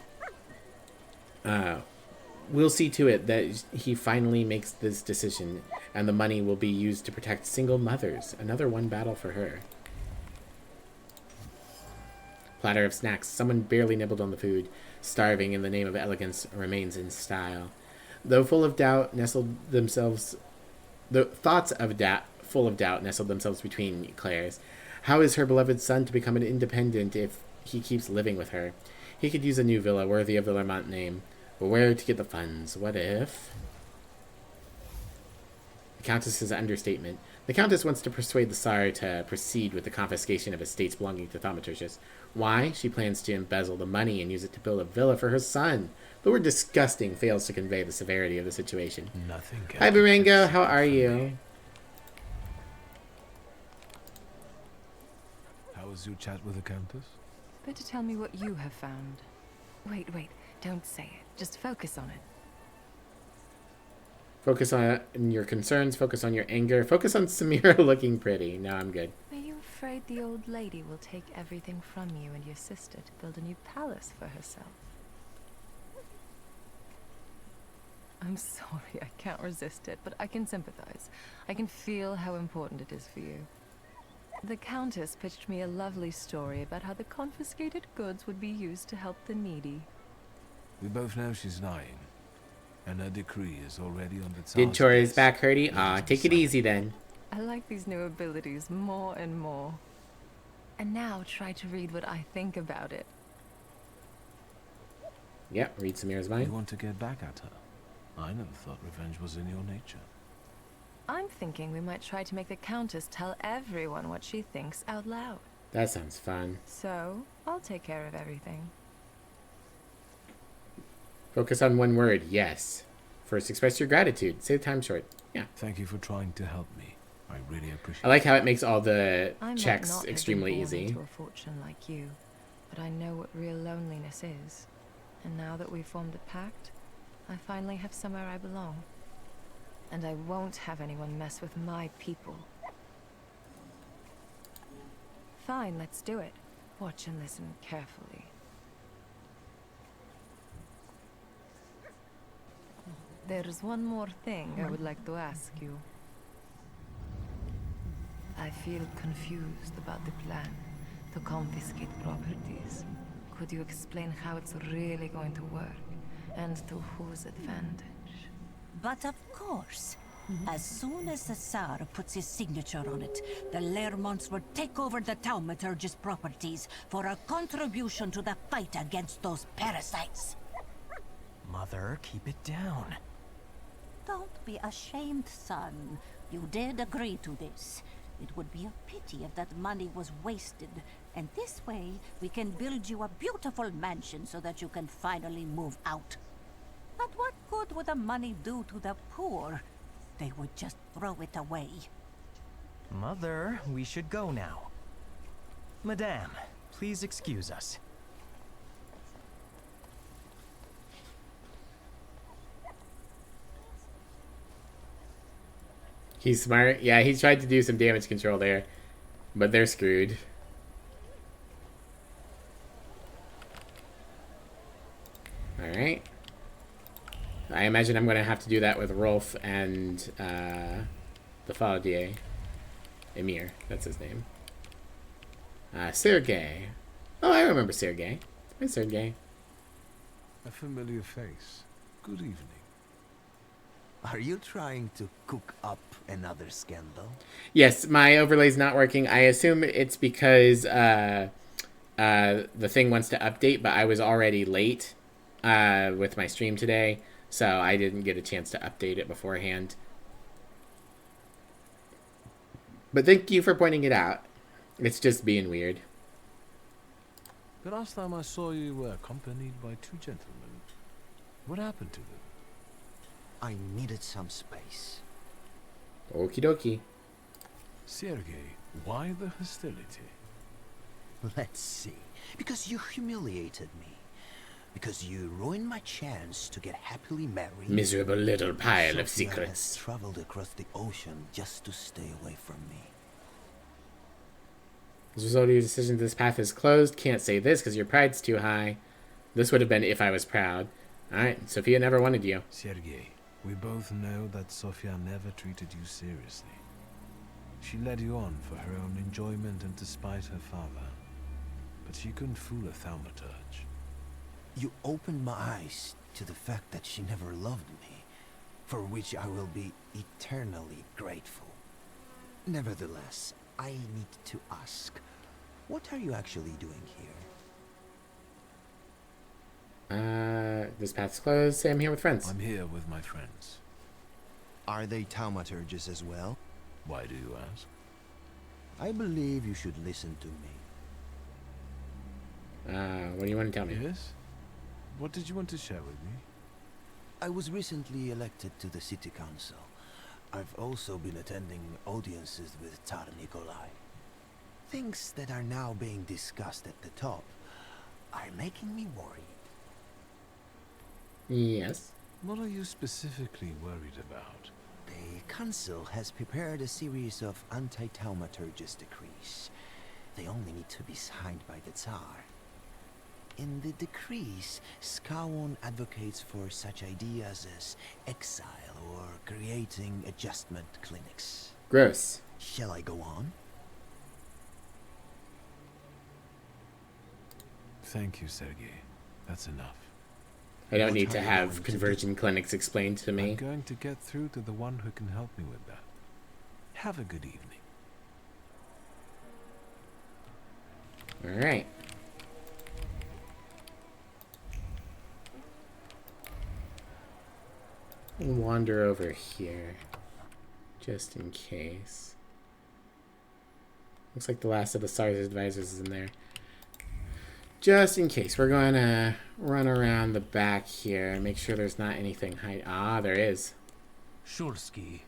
we'll see to it that he finally makes this decision, and the money will be used to protect single mothers. Another one battle for her. Platter of snacks. Someone barely nibbled on the food. Starving in the name of elegance remains in style. Though full of doubt, the thoughts of full of doubt nestled themselves between Claire's. How is her beloved son to become an independent if he keeps living with her? He could use a new villa worthy of the Lermont name. But where to get the funds? What if... The Countess's understatement. The Countess wants to persuade the Tsar to proceed with the confiscation of estates belonging to Thaumaturges. Why? She plans to embezzle the money and use it to build a villa for her son. The word disgusting fails to convey the severity of the situation. Nothing. Hi, Barango. How are you? How was your chat with the Countess? Better tell me what you have found. Wait. Don't say it. Just focus on it. Focus on your concerns. Focus on your anger. Focus on Samira looking pretty. No, I'm good. Are you afraid the old lady will take everything from you and your sister to build a new palace for herself? I'm sorry, I can't resist it, but I can sympathize. I can feel how important it is for you. The Countess pitched me a lovely story about how the confiscated goods would be used to help the needy. We both know she's lying, and her decree is already on the top. Did Tori's back hurty? Take it easy then. I like these new abilities more and more. And now try to read what I think about it. Yep, read Samira's mind. You want to get back at her? I never thought revenge was in your nature. I'm thinking we might try to make the Countess tell everyone what she thinks out loud. That sounds fun. So, I'll take care of everything. Focus on one word, yes. First, express your gratitude. Say the time short. Yeah. Thank you for trying to help me. I really appreciate it. I like how it makes all the checks not extremely easy. Into a fortune like you, but I know what real loneliness is. And now that we've formed a pact, I finally have somewhere I belong. And I won't have anyone mess with my people. Fine, let's do it. Watch and listen carefully. There's one more thing I would like to ask you. I feel confused about the plan to confiscate properties. Could you explain how it's really going to work, and to whose advantage? But of course. As soon as the Tsar puts his signature on it, the Lermonts will take over the Thaumaturge's properties for a contribution to the fight against those parasites. Mother, keep it down. Don't be ashamed, son. You did agree to this. It would be a pity if that money was wasted. And this way, we can build you a beautiful mansion so that you can finally move out. But what good would the money do to the poor? They would just throw it away. Mother, we should go now. Madame, please excuse us. He's smart. Yeah, he tried to do some damage control there, but they're screwed. Alright. I imagine I'm going to have to do that with Rolf and the Faldier. Emir, that's his name. Sergei. Oh, I remember Sergei. Hi, Sergei. A familiar face. Good evening. Are you trying to cook up another scandal? Yes, my overlay's not working. I assume it's because the thing wants to update, but I was already late with my stream today, so I didn't get a chance to update it beforehand. But thank you for pointing it out. It's just being weird. The last time I saw you, you were accompanied by two gentlemen. What happened to them? I needed some space. Okie dokie. Sergei, why the hostility? Let's see. Because you humiliated me. Because you ruined my chance to get happily married. Miserable little pile of Sophia secrets. has traveled across the ocean just to stay away from me. As a result of your decision, this path is closed. Can't say this because your pride's too high. This would have been if I was proud. Alright, Sophia never wanted you. Sergei, we both know that Sofia never treated you seriously. She led you on for her own enjoyment and to spite her father. But she couldn't fool a Thaumaturge. You opened my eyes to the fact that she never loved me, for which I will be eternally grateful. Nevertheless, I need to ask, what are you actually doing here? This path's closed. Say I'm here with friends. I'm here with my friends. Are they Thaumaturges as well? Why do you ask? I believe you should listen to me. What do you want to tell me? Yes? What did you want to share with me? I was recently elected to the city council. I've also been attending audiences with Tsar Nikolai. Things that are now being discussed at the top are making me worried. Yes. What are you specifically worried about? The council has prepared a series of anti-Thaumaturges decrees. They only need to be signed by the Tsar. In the decrees, Skawon advocates for such ideas as exile or creating adjustment clinics. Gross. Shall I go on? Thank you, Sergei. That's enough. I don't need to have conversion clinics explained to me. I'm going to get through to the one who can help me with that. Have a good evening. Alright. Wander over here. Just in case. Looks like the last of the SARS advisors is in there. Just in case, we're going to run around the back here and make sure there's not anything hiding. Ah, there is. Shulsky.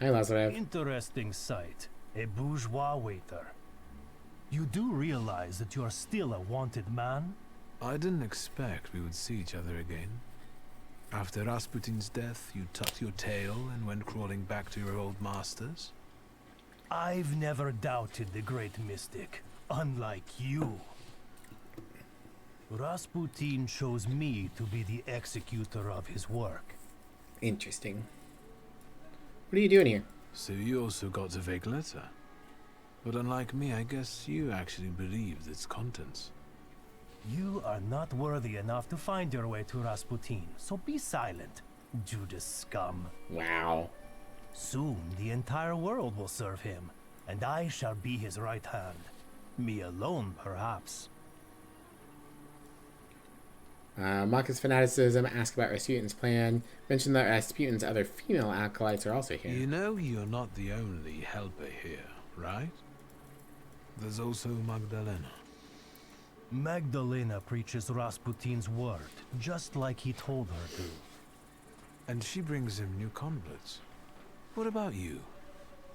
Hi, Lazarev. Interesting sight. A bourgeois waiter. You do realize that you are still a wanted man? I didn't expect we would see each other again. After Rasputin's death, you tucked your tail and went crawling back to your old masters? I've never doubted the great mystic, unlike you. Rasputin chose me to be the executor of his work. Interesting. What are you doing here? So you also got the vague letter. But unlike me, I guess you actually believed its contents. You are not worthy enough to find your way to Rasputin, so be silent, Judas scum. Wow. Soon the entire world will serve him, and I shall be his right hand. Me alone, perhaps. Maka's fanaticism, ask about Rasputin's plan, mention that Rasputin's other female acolytes are also here. You know you're not the only helper here, right? There's also Magdalena. Magdalena preaches Rasputin's word, just like he told her to. And she brings him new converts. What about you?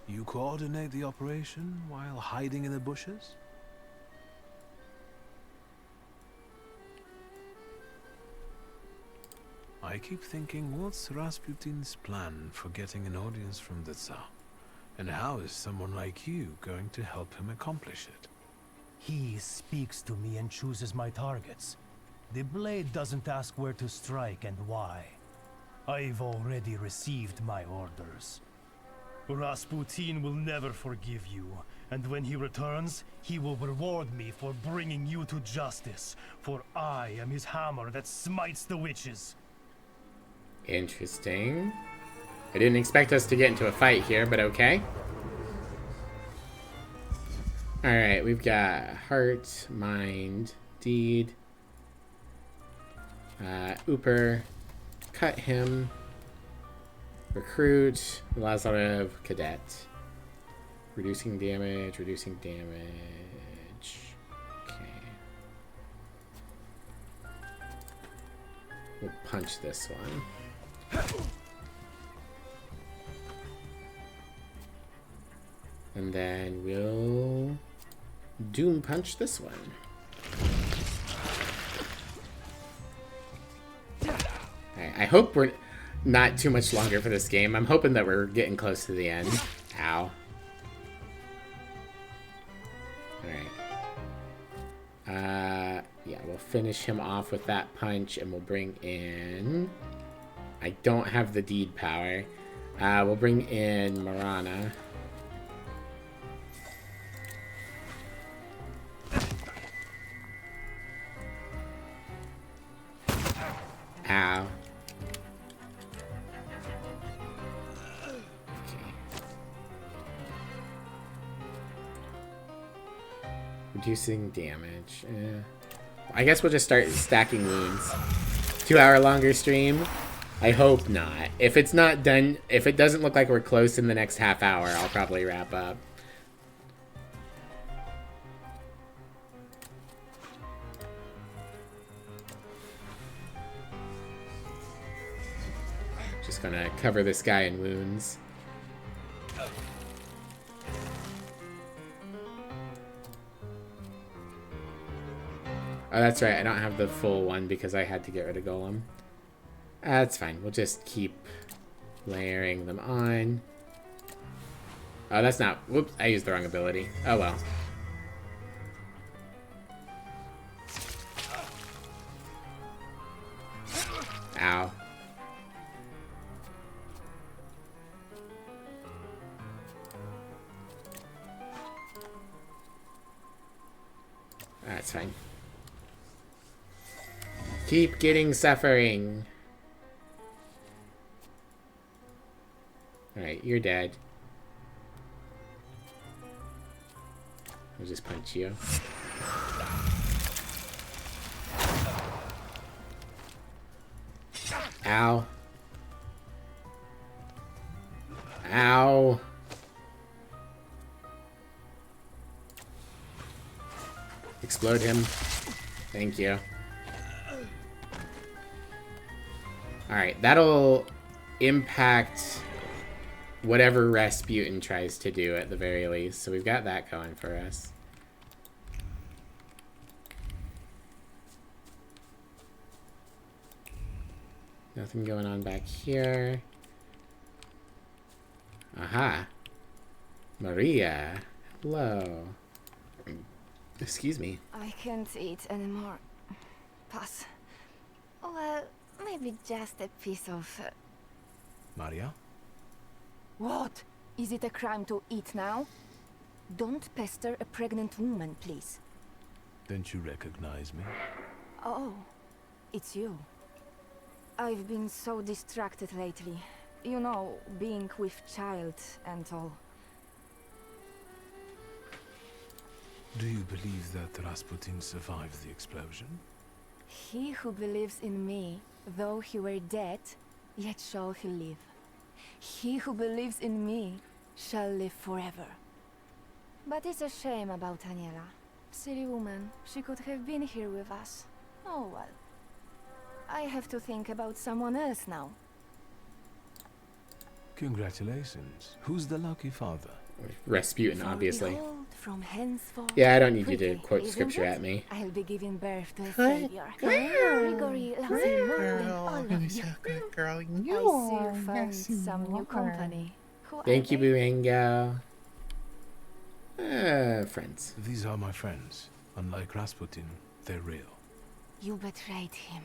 You coordinate the operation while hiding in the bushes? I keep thinking, what's Rasputin's plan for getting an audience from the Tsar? And how is someone like you going to help him accomplish it? He speaks to me and chooses my targets. The blade doesn't ask where to strike and why. I've already received my orders. Rasputin will never forgive you, and when he returns, he will reward me for bringing you to justice, for I am his hammer that smites the witches. Interesting. I didn't expect us to get into a fight here, but okay. Alright, we've got heart, mind, deed, Ooper, cut him, recruit, Lazarev, cadet. Reducing damage, okay. We'll punch this one. And then we'll doom punch this one. Alright, I hope we're not too much longer for this game. I'm hoping that we're getting close to the end. Ow. Alright. Yeah, we'll finish him off with that punch, and we'll bring in... I don't have the deed power. We'll bring in Marana. Ow. Reducing damage. I guess we'll just start stacking wounds. 2-hour longer stream? I hope not. If it's not done, if it doesn't look like we're close in the next half hour, I'll probably wrap up. Just gonna cover this guy in wounds. Oh, that's right. I don't have the full one because I had to get rid of Golem. That's fine. We'll just keep layering them on. Oh, that's not... Whoops, I used the wrong ability. Oh, well. Ow. That's fine. Keep getting suffering. Alright, you're dead. I'll just punch you. Ow. Ow. Explode him. Thank you. Alright, that'll impact whatever Rasputin tries to do at the very least. So we've got that going for us. Nothing going on back here. Aha. Maria. Hello. Excuse me. I can't eat anymore. Pass. Well, maybe just a piece of... Maria? What? Is it a crime to eat now? Don't pester a pregnant woman, please. Don't you recognize me? Oh, it's you. I've been so distracted lately. You know, being with child and all. Do you believe that Rasputin survived the explosion? He who believes in me, though he were dead, yet shall he live. He who believes in me shall live forever. But it's a shame about Aniela. Silly woman, she could have been here with us. Oh well. I have to think about someone else now. Congratulations. Who's the lucky father? Rasputin, obviously. Behold, from henceforth, Yeah, I don't need you to quickly, quote isn't scripture it? at me. I'll be giving birth to a savior. Grigori loves you more than all of you. Girl, I see you found some new company. Who Thank are you, they? Buengo. Friends. These are my friends. Unlike Rasputin, they're real. You betrayed him.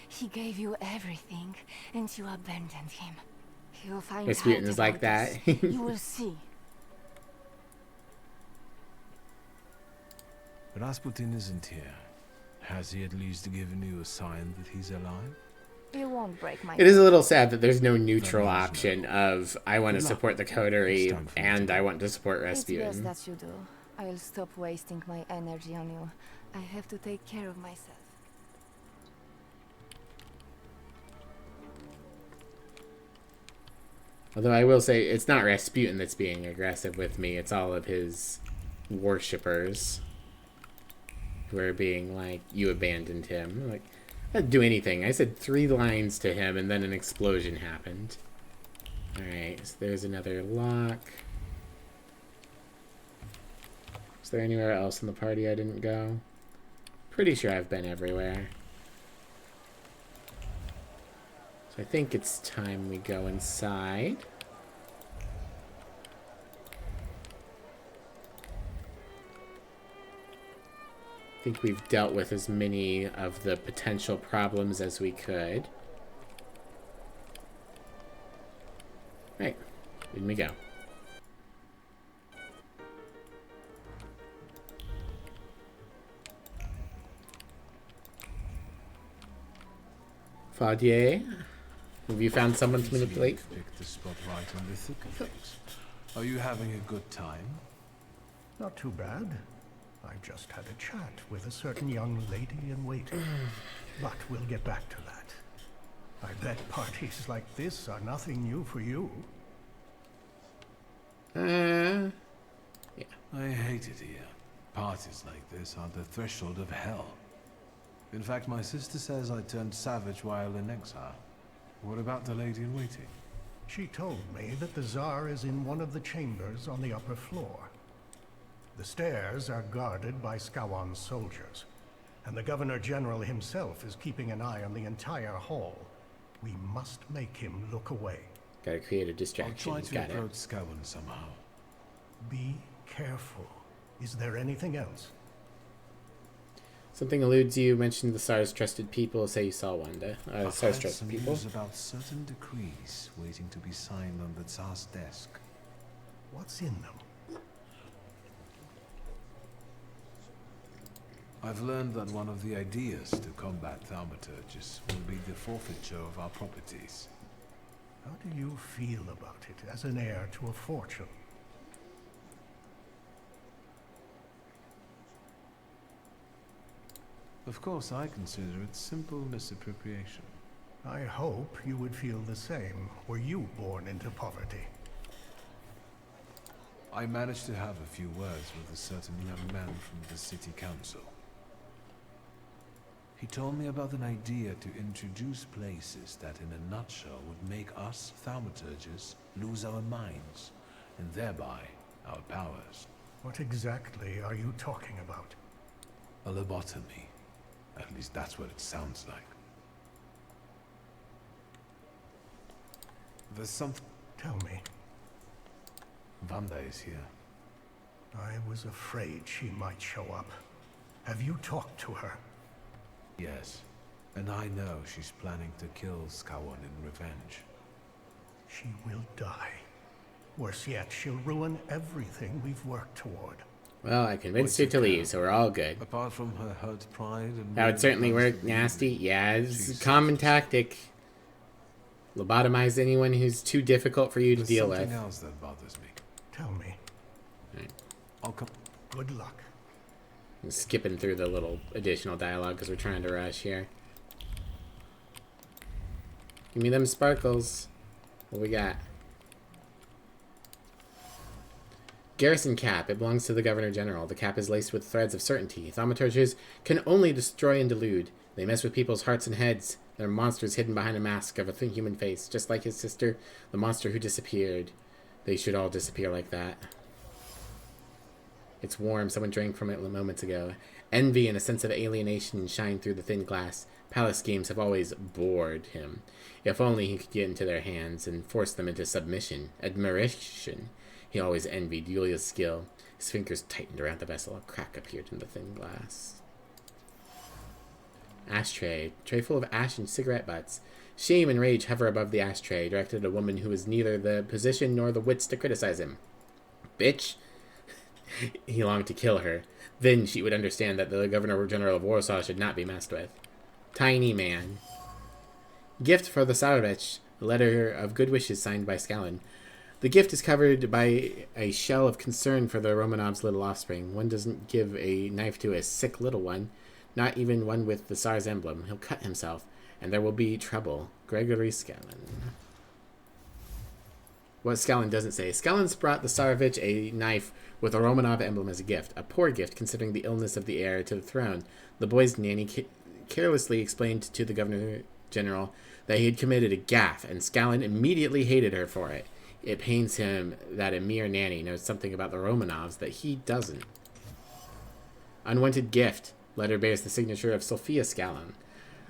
He gave you everything, and you abandoned him. He'll find Rasputin out is like about that. us. You will see. Rasputin isn't here. Has he at least given you a sign that he's alive? You won't break my... It is a little sad that there's no neutral option of I want to support the coterie and I want to support Rasputin. It's best that you do. I'll stop wasting my energy on you. I have to take care of myself. Although I will say, it's not Rasputin that's being aggressive with me. It's all of his worshippers who are being like, you abandoned him. I'm like, I didn't do anything. I said 3 lines to him and then an explosion happened. Alright, so there's another lock. Is there anywhere else in the party I didn't go? Pretty sure I've been everywhere. So I think it's time we go inside. think we've dealt with as many of the potential problems as we could. Right, in we go. Faudier, have you found someone to manipulate? Picked the spot right on the thick of things. Are you having a good time? Not too bad. I've just had a chat with a certain young lady in waiting. But we'll get back to that. I bet parties like this are nothing new for you. Yeah. I hate it here. Parties like this are the threshold of hell. In fact, my sister says I turned savage while in exile. What about the lady in waiting? She told me that the Tsar is in one of the chambers on the upper floor. The stairs are guarded by Skawan's soldiers, and the Governor General himself is keeping an eye on the entire hall. We must make him look away. Gotta create a distraction. I'll try to approach Skawan somehow. Be careful. Is there anything else? Something eludes you. Mentioned the Tsar's trusted people. Say you saw one. Tsar's trusted people. News about certain decrees waiting to be signed on the Tsar's desk. What's in them? I've learned that one of the ideas to combat thaumaturges will be the forfeiture of our properties. How do you feel about it as an heir to a fortune? Of course, I consider it simple misappropriation. I hope you would feel the same were you born into poverty. I managed to have a few words with a certain young man from the city council. He told me about an idea to introduce places that in a nutshell would make us thaumaturges lose our minds, and thereby our powers. What exactly are you talking about? A lobotomy. At least that's what it sounds like. There's something... Tell me. Vanda is here. I was afraid she might show up. Have you talked to her? Yes. And I know she's planning to kill Skawan in revenge. She will die. Worse yet, she'll ruin everything we've worked toward. Well, I convinced her to leave, so we're all good. Apart from her hurt pride and... That would certainly work. Nasty. Yeah, it's a common tactic. Lobotomize anyone who's too difficult for you to deal with. Something else that bothers me. Tell me. Right. I'll come. Good luck. I'm skipping through the little additional dialogue because we're trying to rush here. Give me them sparkles. What we got? Garrison cap. It belongs to the Governor General. The cap is laced with threads of certainty. Thaumaturges can only destroy and delude. They mess with people's hearts and heads. They're monsters hidden behind a mask of a thin human face, just like his sister, the monster who disappeared. They should all disappear like that. It's warm. Someone drank from it moments ago. Envy and a sense of alienation shine through the thin glass. Palace schemes have always bored him. If only he could get into their hands and force them into submission, admiration. He always envied Yulia's skill. His fingers tightened around the vessel. A crack appeared in the thin glass. Ashtray. Tray full of ash and cigarette butts. Shame and rage hover above the ashtray, directed at a woman who has neither the position nor the wits to criticize him. Bitch! He longed to kill her. Then she would understand that the Governor General of Warsaw should not be messed with. Tiny man. Gift for the Tsarevich. A letter of good wishes signed by Skawan. The gift is covered by a shell of concern for the Romanovs' little offspring. One doesn't give a knife to a sick little one, not even one with the Tsar's emblem. He'll cut himself, and there will be trouble. Gregory Skawan. What Skawan doesn't say. Skawan's brought the Tsarevich a knife with a Romanov emblem as a gift. A poor gift, considering the illness of the heir to the throne. The boy's nanny carelessly explained to the Governor General that he had committed a gaffe, and Skawan immediately hated her for it. It pains him that a mere nanny knows something about the Romanovs that he doesn't. Unwanted gift. Letter bears the signature of Sophia Skawan.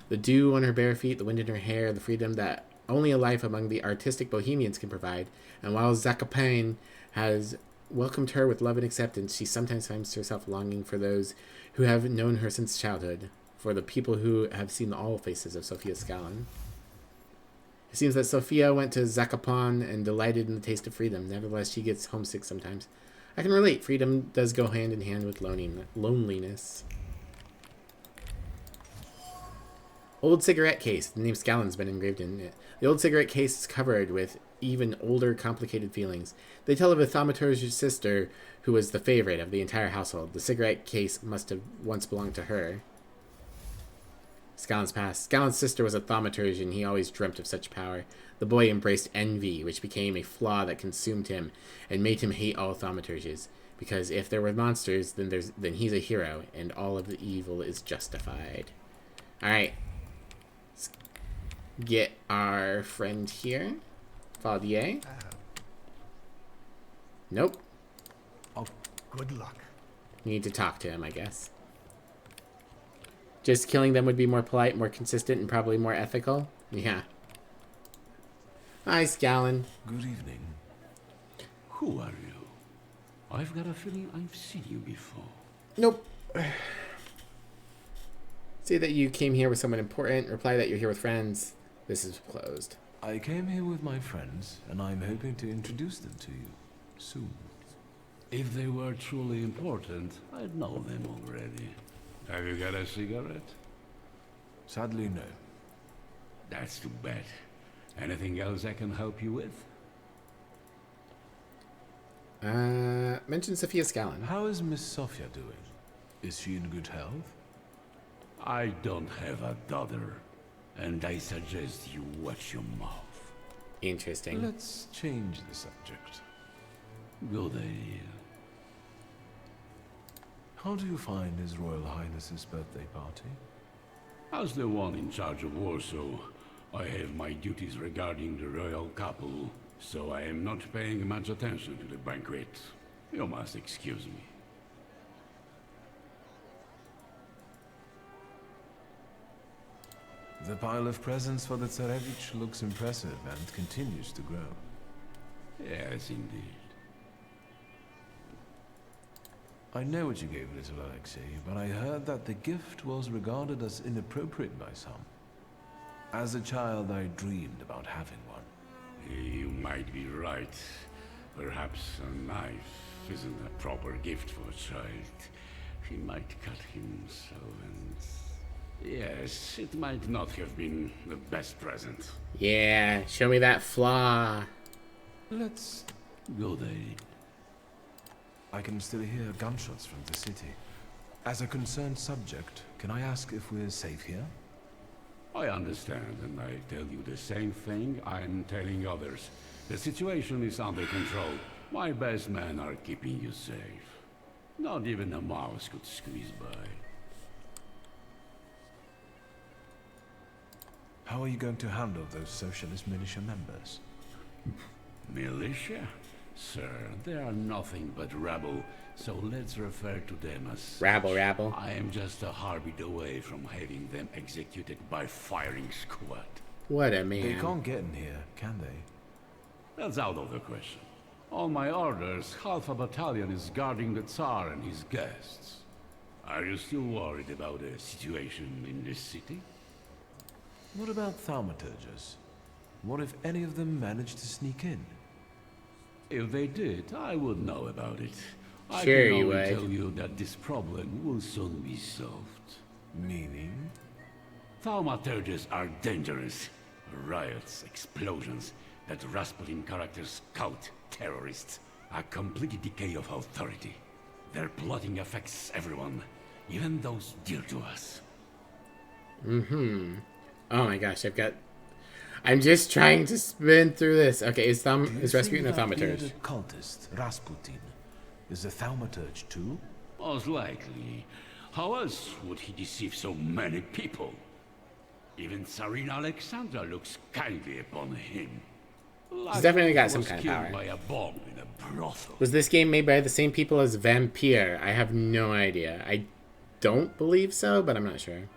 The dew on her bare feet, the wind in her hair, the freedom that only a life among the artistic bohemians can provide. And while Zakopane has welcomed her with love and acceptance, she sometimes finds herself longing for those who have known her since childhood, for the people who have seen all faces of Sophia Scallon. It seems that Sophia went to Zakopon and delighted in the taste of freedom. Nevertheless, she gets homesick sometimes. I can relate. Freedom does go hand in hand with loneliness. Old cigarette case. The name Scallon's been engraved in it. The old cigarette case is covered with even older, complicated feelings. They tell of a thaumaturge's sister who was the favorite of the entire household. The cigarette case must have once belonged to her. Scallon's past. Scallon's sister was a thaumaturge, and he always dreamt of such power. The boy embraced envy, which became a flaw that consumed him and made him hate all thaumaturges. Because if there were monsters, then he's a hero, and all of the evil is justified. Alright. Let's get our friend here. Valdier. Nope. Oh, good luck. You need to talk to him, I guess. Just killing them would be more polite, more consistent, and probably more ethical. Yeah. Hi, Scallon. Good evening. Who are you? I've got a feeling I've seen you before. Nope. Say that you came here with someone important. Reply that you're here with friends. This is closed. I came here with my friends, and I'm hoping to introduce them to you soon. If they were truly important, I'd know them already. Have you got a cigarette? Sadly, no. That's too bad. Anything else I can help you with? Mention Sophia Scallon. How is Miss Sophia doing? Is she in good health? I don't have a daughter, and I suggest you watch your mouth. Interesting. Let's change the subject. Good idea. How do you find His Royal Highness's birthday party? As the one in charge of Warsaw, I have my duties regarding the royal couple, so I am not paying much attention to the banquet. You must excuse me. The pile of presents for the Tsarevich looks impressive and continues to grow. Yes, indeed. I know what you gave little Alexei, but I heard that the gift was regarded as inappropriate by some. As a child, I dreamed about having one. You might be right. Perhaps a knife isn't a proper gift for a child. He might cut himself and... Yes, it might not have been the best present. Yeah, show me that flaw. Let's go there. I can still hear gunshots from the city. As a concerned subject, can I ask if we're safe here? I understand, and I tell you the same thing I'm telling others. The situation is under control. My best men are keeping you safe. Not even a mouse could squeeze by. How are you going to handle those socialist militia members? Militia? Sir, they are nothing but rabble, so let's refer to them as... Rabble. I am just a heartbeat away from having them executed by firing squad. What a man. They can't get in here, can they? That's out of the question. On my orders, half a battalion is guarding the Tsar and his guests. Are you still worried about the situation in this city? What about thaumaturges? What if any of them managed to sneak in? If they did, I would know about it. I sure can you only would. tell you that this problem will soon be solved. Meaning? Thaumaturges are dangerous. Riots, explosions, that Rasputin character scout terrorists. A complete decay of authority. Their plotting affects everyone, even those dear to us. Mm-hmm. Oh my gosh, I'm just trying to spin through this. Okay, is Rasputin a thaumaturge? The cultist, Rasputin, is a thaumaturge too? Most likely. How else would he deceive so many people? Even Tsarina Alexandra looks kindly upon him. He's definitely got some kind of power. By a bomb in a brothel. Was this game made by the same people as Vampire? I have no idea. I don't believe so, but I'm not sure.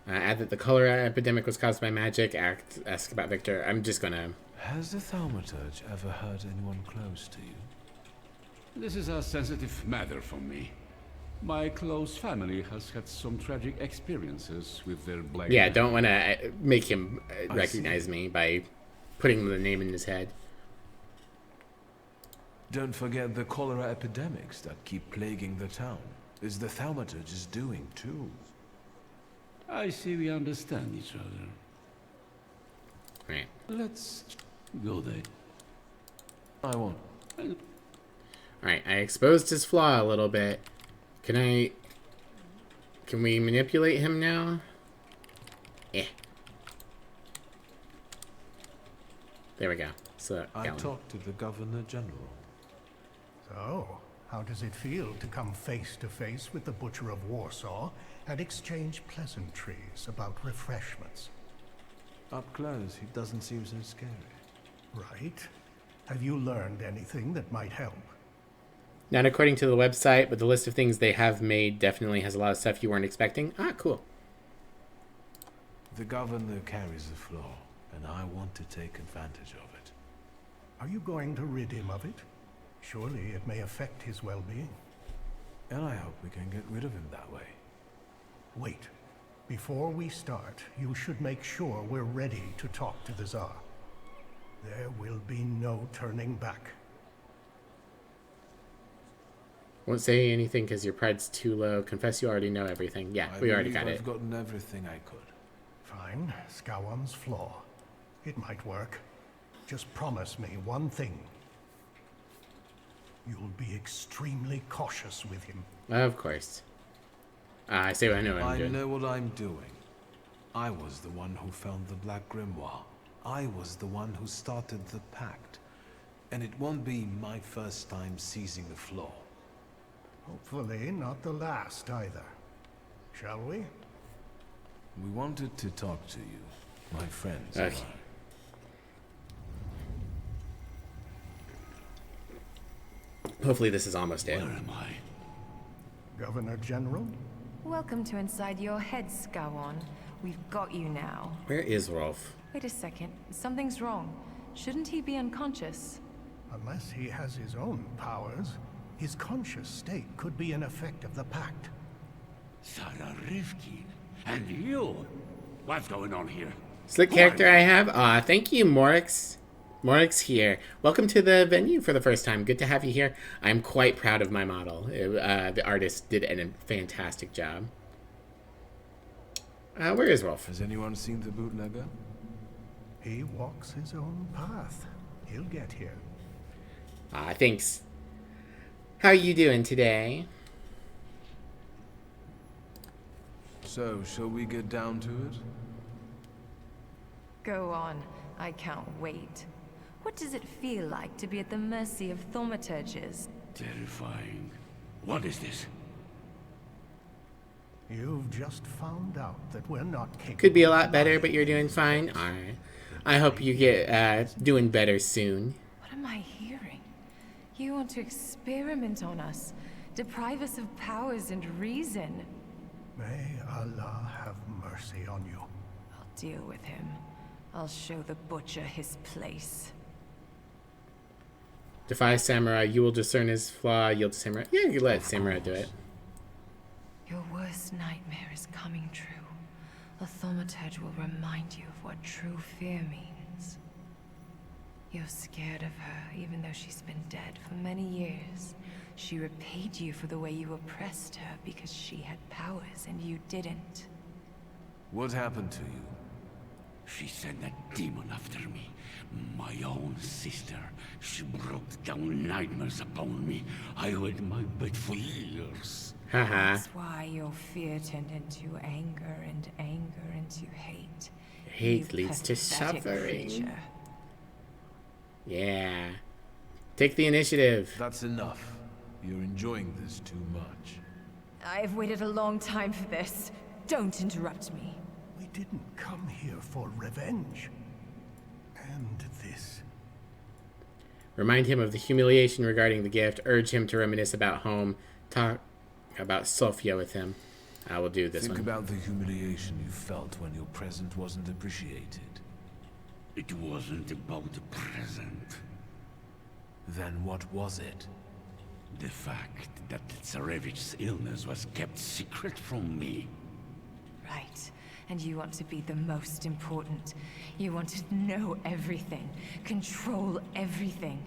Add that the cholera epidemic was caused by magic. Ask about Victor. I'm just gonna Has the Thaumaturge ever hurt anyone close to you? This is a sensitive matter for me. My close family has had some tragic experiences with their blade. Yeah, don't want to make him recognize me by putting the name in his head. Don't forget the cholera epidemics that keep plaguing the town. Is the Thaumaturge's doing too? I see we understand each other. Right. Let's go there. I won't. Alright, I exposed his flaw a little bit. Can we manipulate him now? Yeah. There we go. So I talked to the Governor General. So, how does it feel to come face to face with the Butcher of Warsaw and exchange pleasantries about refreshments? Up close, he doesn't seem so scary. Right. Have you learned anything that might help? Not according to the website, but the list of things they have made definitely has a lot of stuff you weren't expecting. Ah, cool. The Governor carries the flaw, and I want to take advantage of it. Are you going to rid him of it? Surely it may affect his well-being. And I hope we can get rid of him that way. Wait. Before we start, you should make sure we're ready to talk to the Tsar. There will be no turning back. Won't say anything because your pride's too low. Confess you already know everything. Yeah, we already got it. I've gotten everything I could. Fine. Scowan's flaw. It might work. Just promise me one thing. You'll be extremely cautious with him. Of course. I say what I know what I'm doing. I know what I'm doing. I was the one who found the Black Grimoire. I was the one who started the pact. And it won't be my first time seizing the flaw. Hopefully not the last either. Shall we? We wanted to talk to you, my friends. Okay. Hopefully this is almost it. Where am I? Governor General? Welcome to inside your head, Skowon. We've got you now. Where is Rolf? Wait a second. Something's wrong. Shouldn't he be unconscious? Unless he has his own powers, his conscious state could be an effect of the pact. Sarah Rifkin. And you? What's going on here? Slick character I have? Aw, thank you, Morix. Morix here. Welcome to the venue for the first time. Good to have you here. I'm quite proud of my model. The artist did a fantastic job. Where is Rolf? Has anyone seen the bootlegger? He walks his own path. He'll get here. Thanks. How are you doing today? So, shall we get down to it? Go on. I can't wait. What does it feel like to be at the mercy of thaumaturges? Terrifying. What is this? You've just found out that we're not capable. Could be a lot better, but you're doing fine. Alright. I hope you get doing better soon. What am I hearing? You want to experiment on us, deprive us of powers and reason. May Allah have mercy on you. I'll deal with him. I'll show the butcher his place. Defy Samurai, you will discern his flaw, yield to Samurai. Yeah, you let Samurai do it. Your worst nightmare is coming true. The thaumaturge will remind you of what true fear means. You're scared of her, even though she's been dead for many years. She repaid you for the way you oppressed her because she had powers and you didn't. What happened to you? She sent a demon after me. My own sister. She brought down nightmares upon me. I hid my bed for years. That's why your fear turned into anger and anger into hate. Hate leads to suffering. Creature. Yeah. Take the initiative. That's enough. You're enjoying this too much. I've waited a long time for this. Don't interrupt me. We didn't come here for revenge. And this. Remind him of the humiliation regarding the gift. Urge him to reminisce about home. Talk about Sofia with him. I will do this one. Think about the humiliation you felt when your present wasn't appreciated. It wasn't about the present. Then what was it? The fact that Tsarevich's illness was kept secret from me. Right. And you want to be the most important. You want to know everything. Control everything.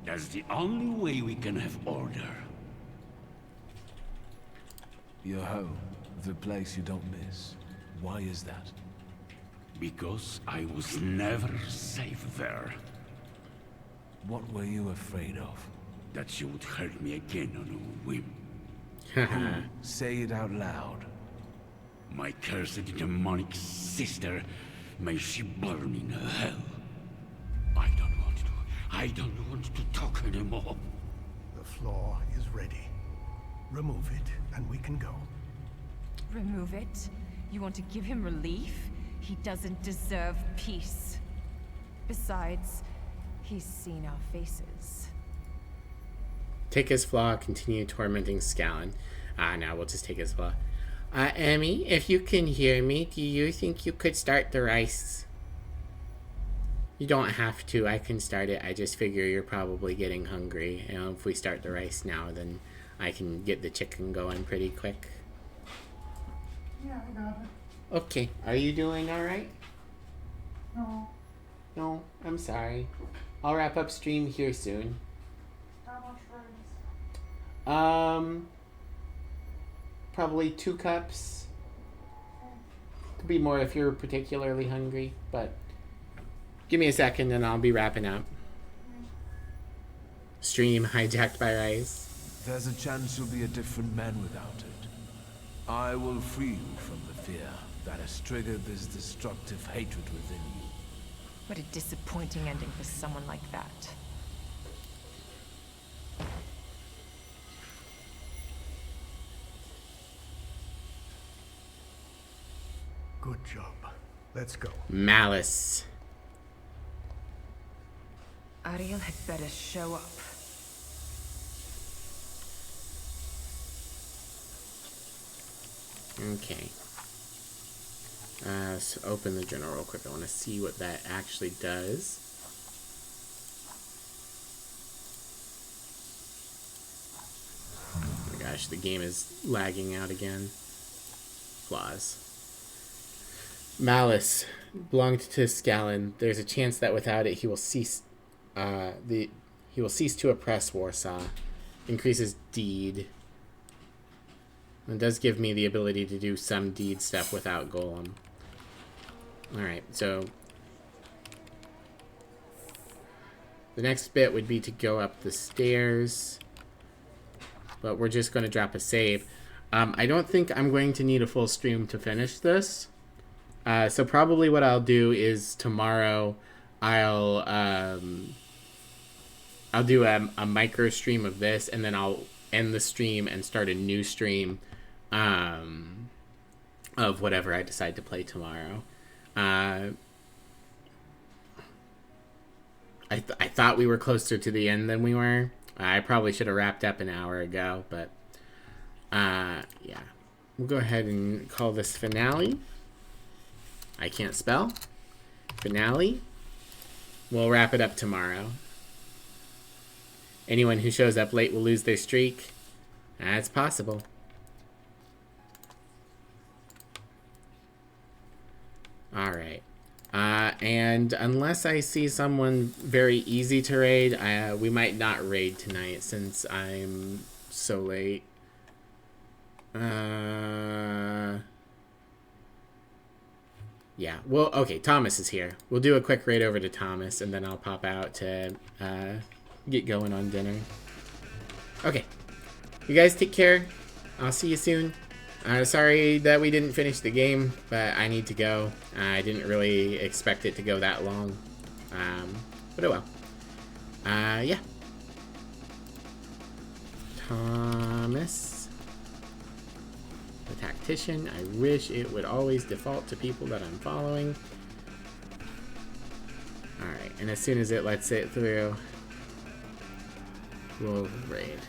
That's the only way we can have order. Your home, the place you don't miss. Why is that? Because I was never safe there. What were you afraid of? That she would hurt me again on a whim. Say it out loud. My cursed demonic sister, may she burn in hell. I don't want to talk anymore. The floor is ready. Remove it, and we can go. Remove it? You want to give him relief? He doesn't deserve peace. Besides, he's seen our faces. Take his flaw, continue tormenting Scallon. Now we'll just take his flaw. Emmy, if you can hear me, do you think you could start the rice? You don't have to. I can start it. I just figure you're probably getting hungry. You know, if we start the rice now, then I can get the chicken going pretty quick. Yeah, I got it. Okay. Are you doing all right? No. No, I'm sorry. I'll wrap up stream here soon. How much rice? Probably 2 cups. Could be more if you're particularly hungry, but give me a second and I'll be wrapping up. Stream hijacked by rice. There's a chance you'll be a different man without it. I will free you from the fear that has triggered this destructive hatred within you. What a disappointing ending for someone like that. Good job. Let's go. Malice. Ariel had better show up. Okay. So open the journal real quick. I want to see what that actually does. Oh my gosh, the game is lagging out again. Flaws. Malice belonged to Scallon. There's a chance that without it, he will cease. He will cease to oppress Warsaw. Increases deed. It does give me the ability to do some deed stuff without Golem. Alright, so the next bit would be to go up the stairs. But we're just going to drop a save. I don't think I'm going to need a full stream to finish this. So probably what I'll do is tomorrow I'll do a micro stream of this, and then I'll end the stream and start a new stream of whatever I decide to play tomorrow. I thought we were closer to the end than we were. I probably should have wrapped up an hour ago, but yeah. We'll go ahead and call this finale. I can't spell. Finale. We'll wrap it up tomorrow. Anyone who shows up late will lose their streak. That's possible. Alright. And unless I see someone very easy to raid, we might not raid tonight since I'm so late. Yeah, well, okay, Thomas is here. We'll do a quick raid over to Thomas, and then I'll pop out to get going on dinner. Okay. You guys take care. I'll see you soon. Sorry that we didn't finish the game, but I need to go. I didn't really expect it to go that long. But oh well. Yeah. Thomas. The tactician. I wish it would always default to people that I'm following. Alright, and as soon as it lets it through, we'll raid.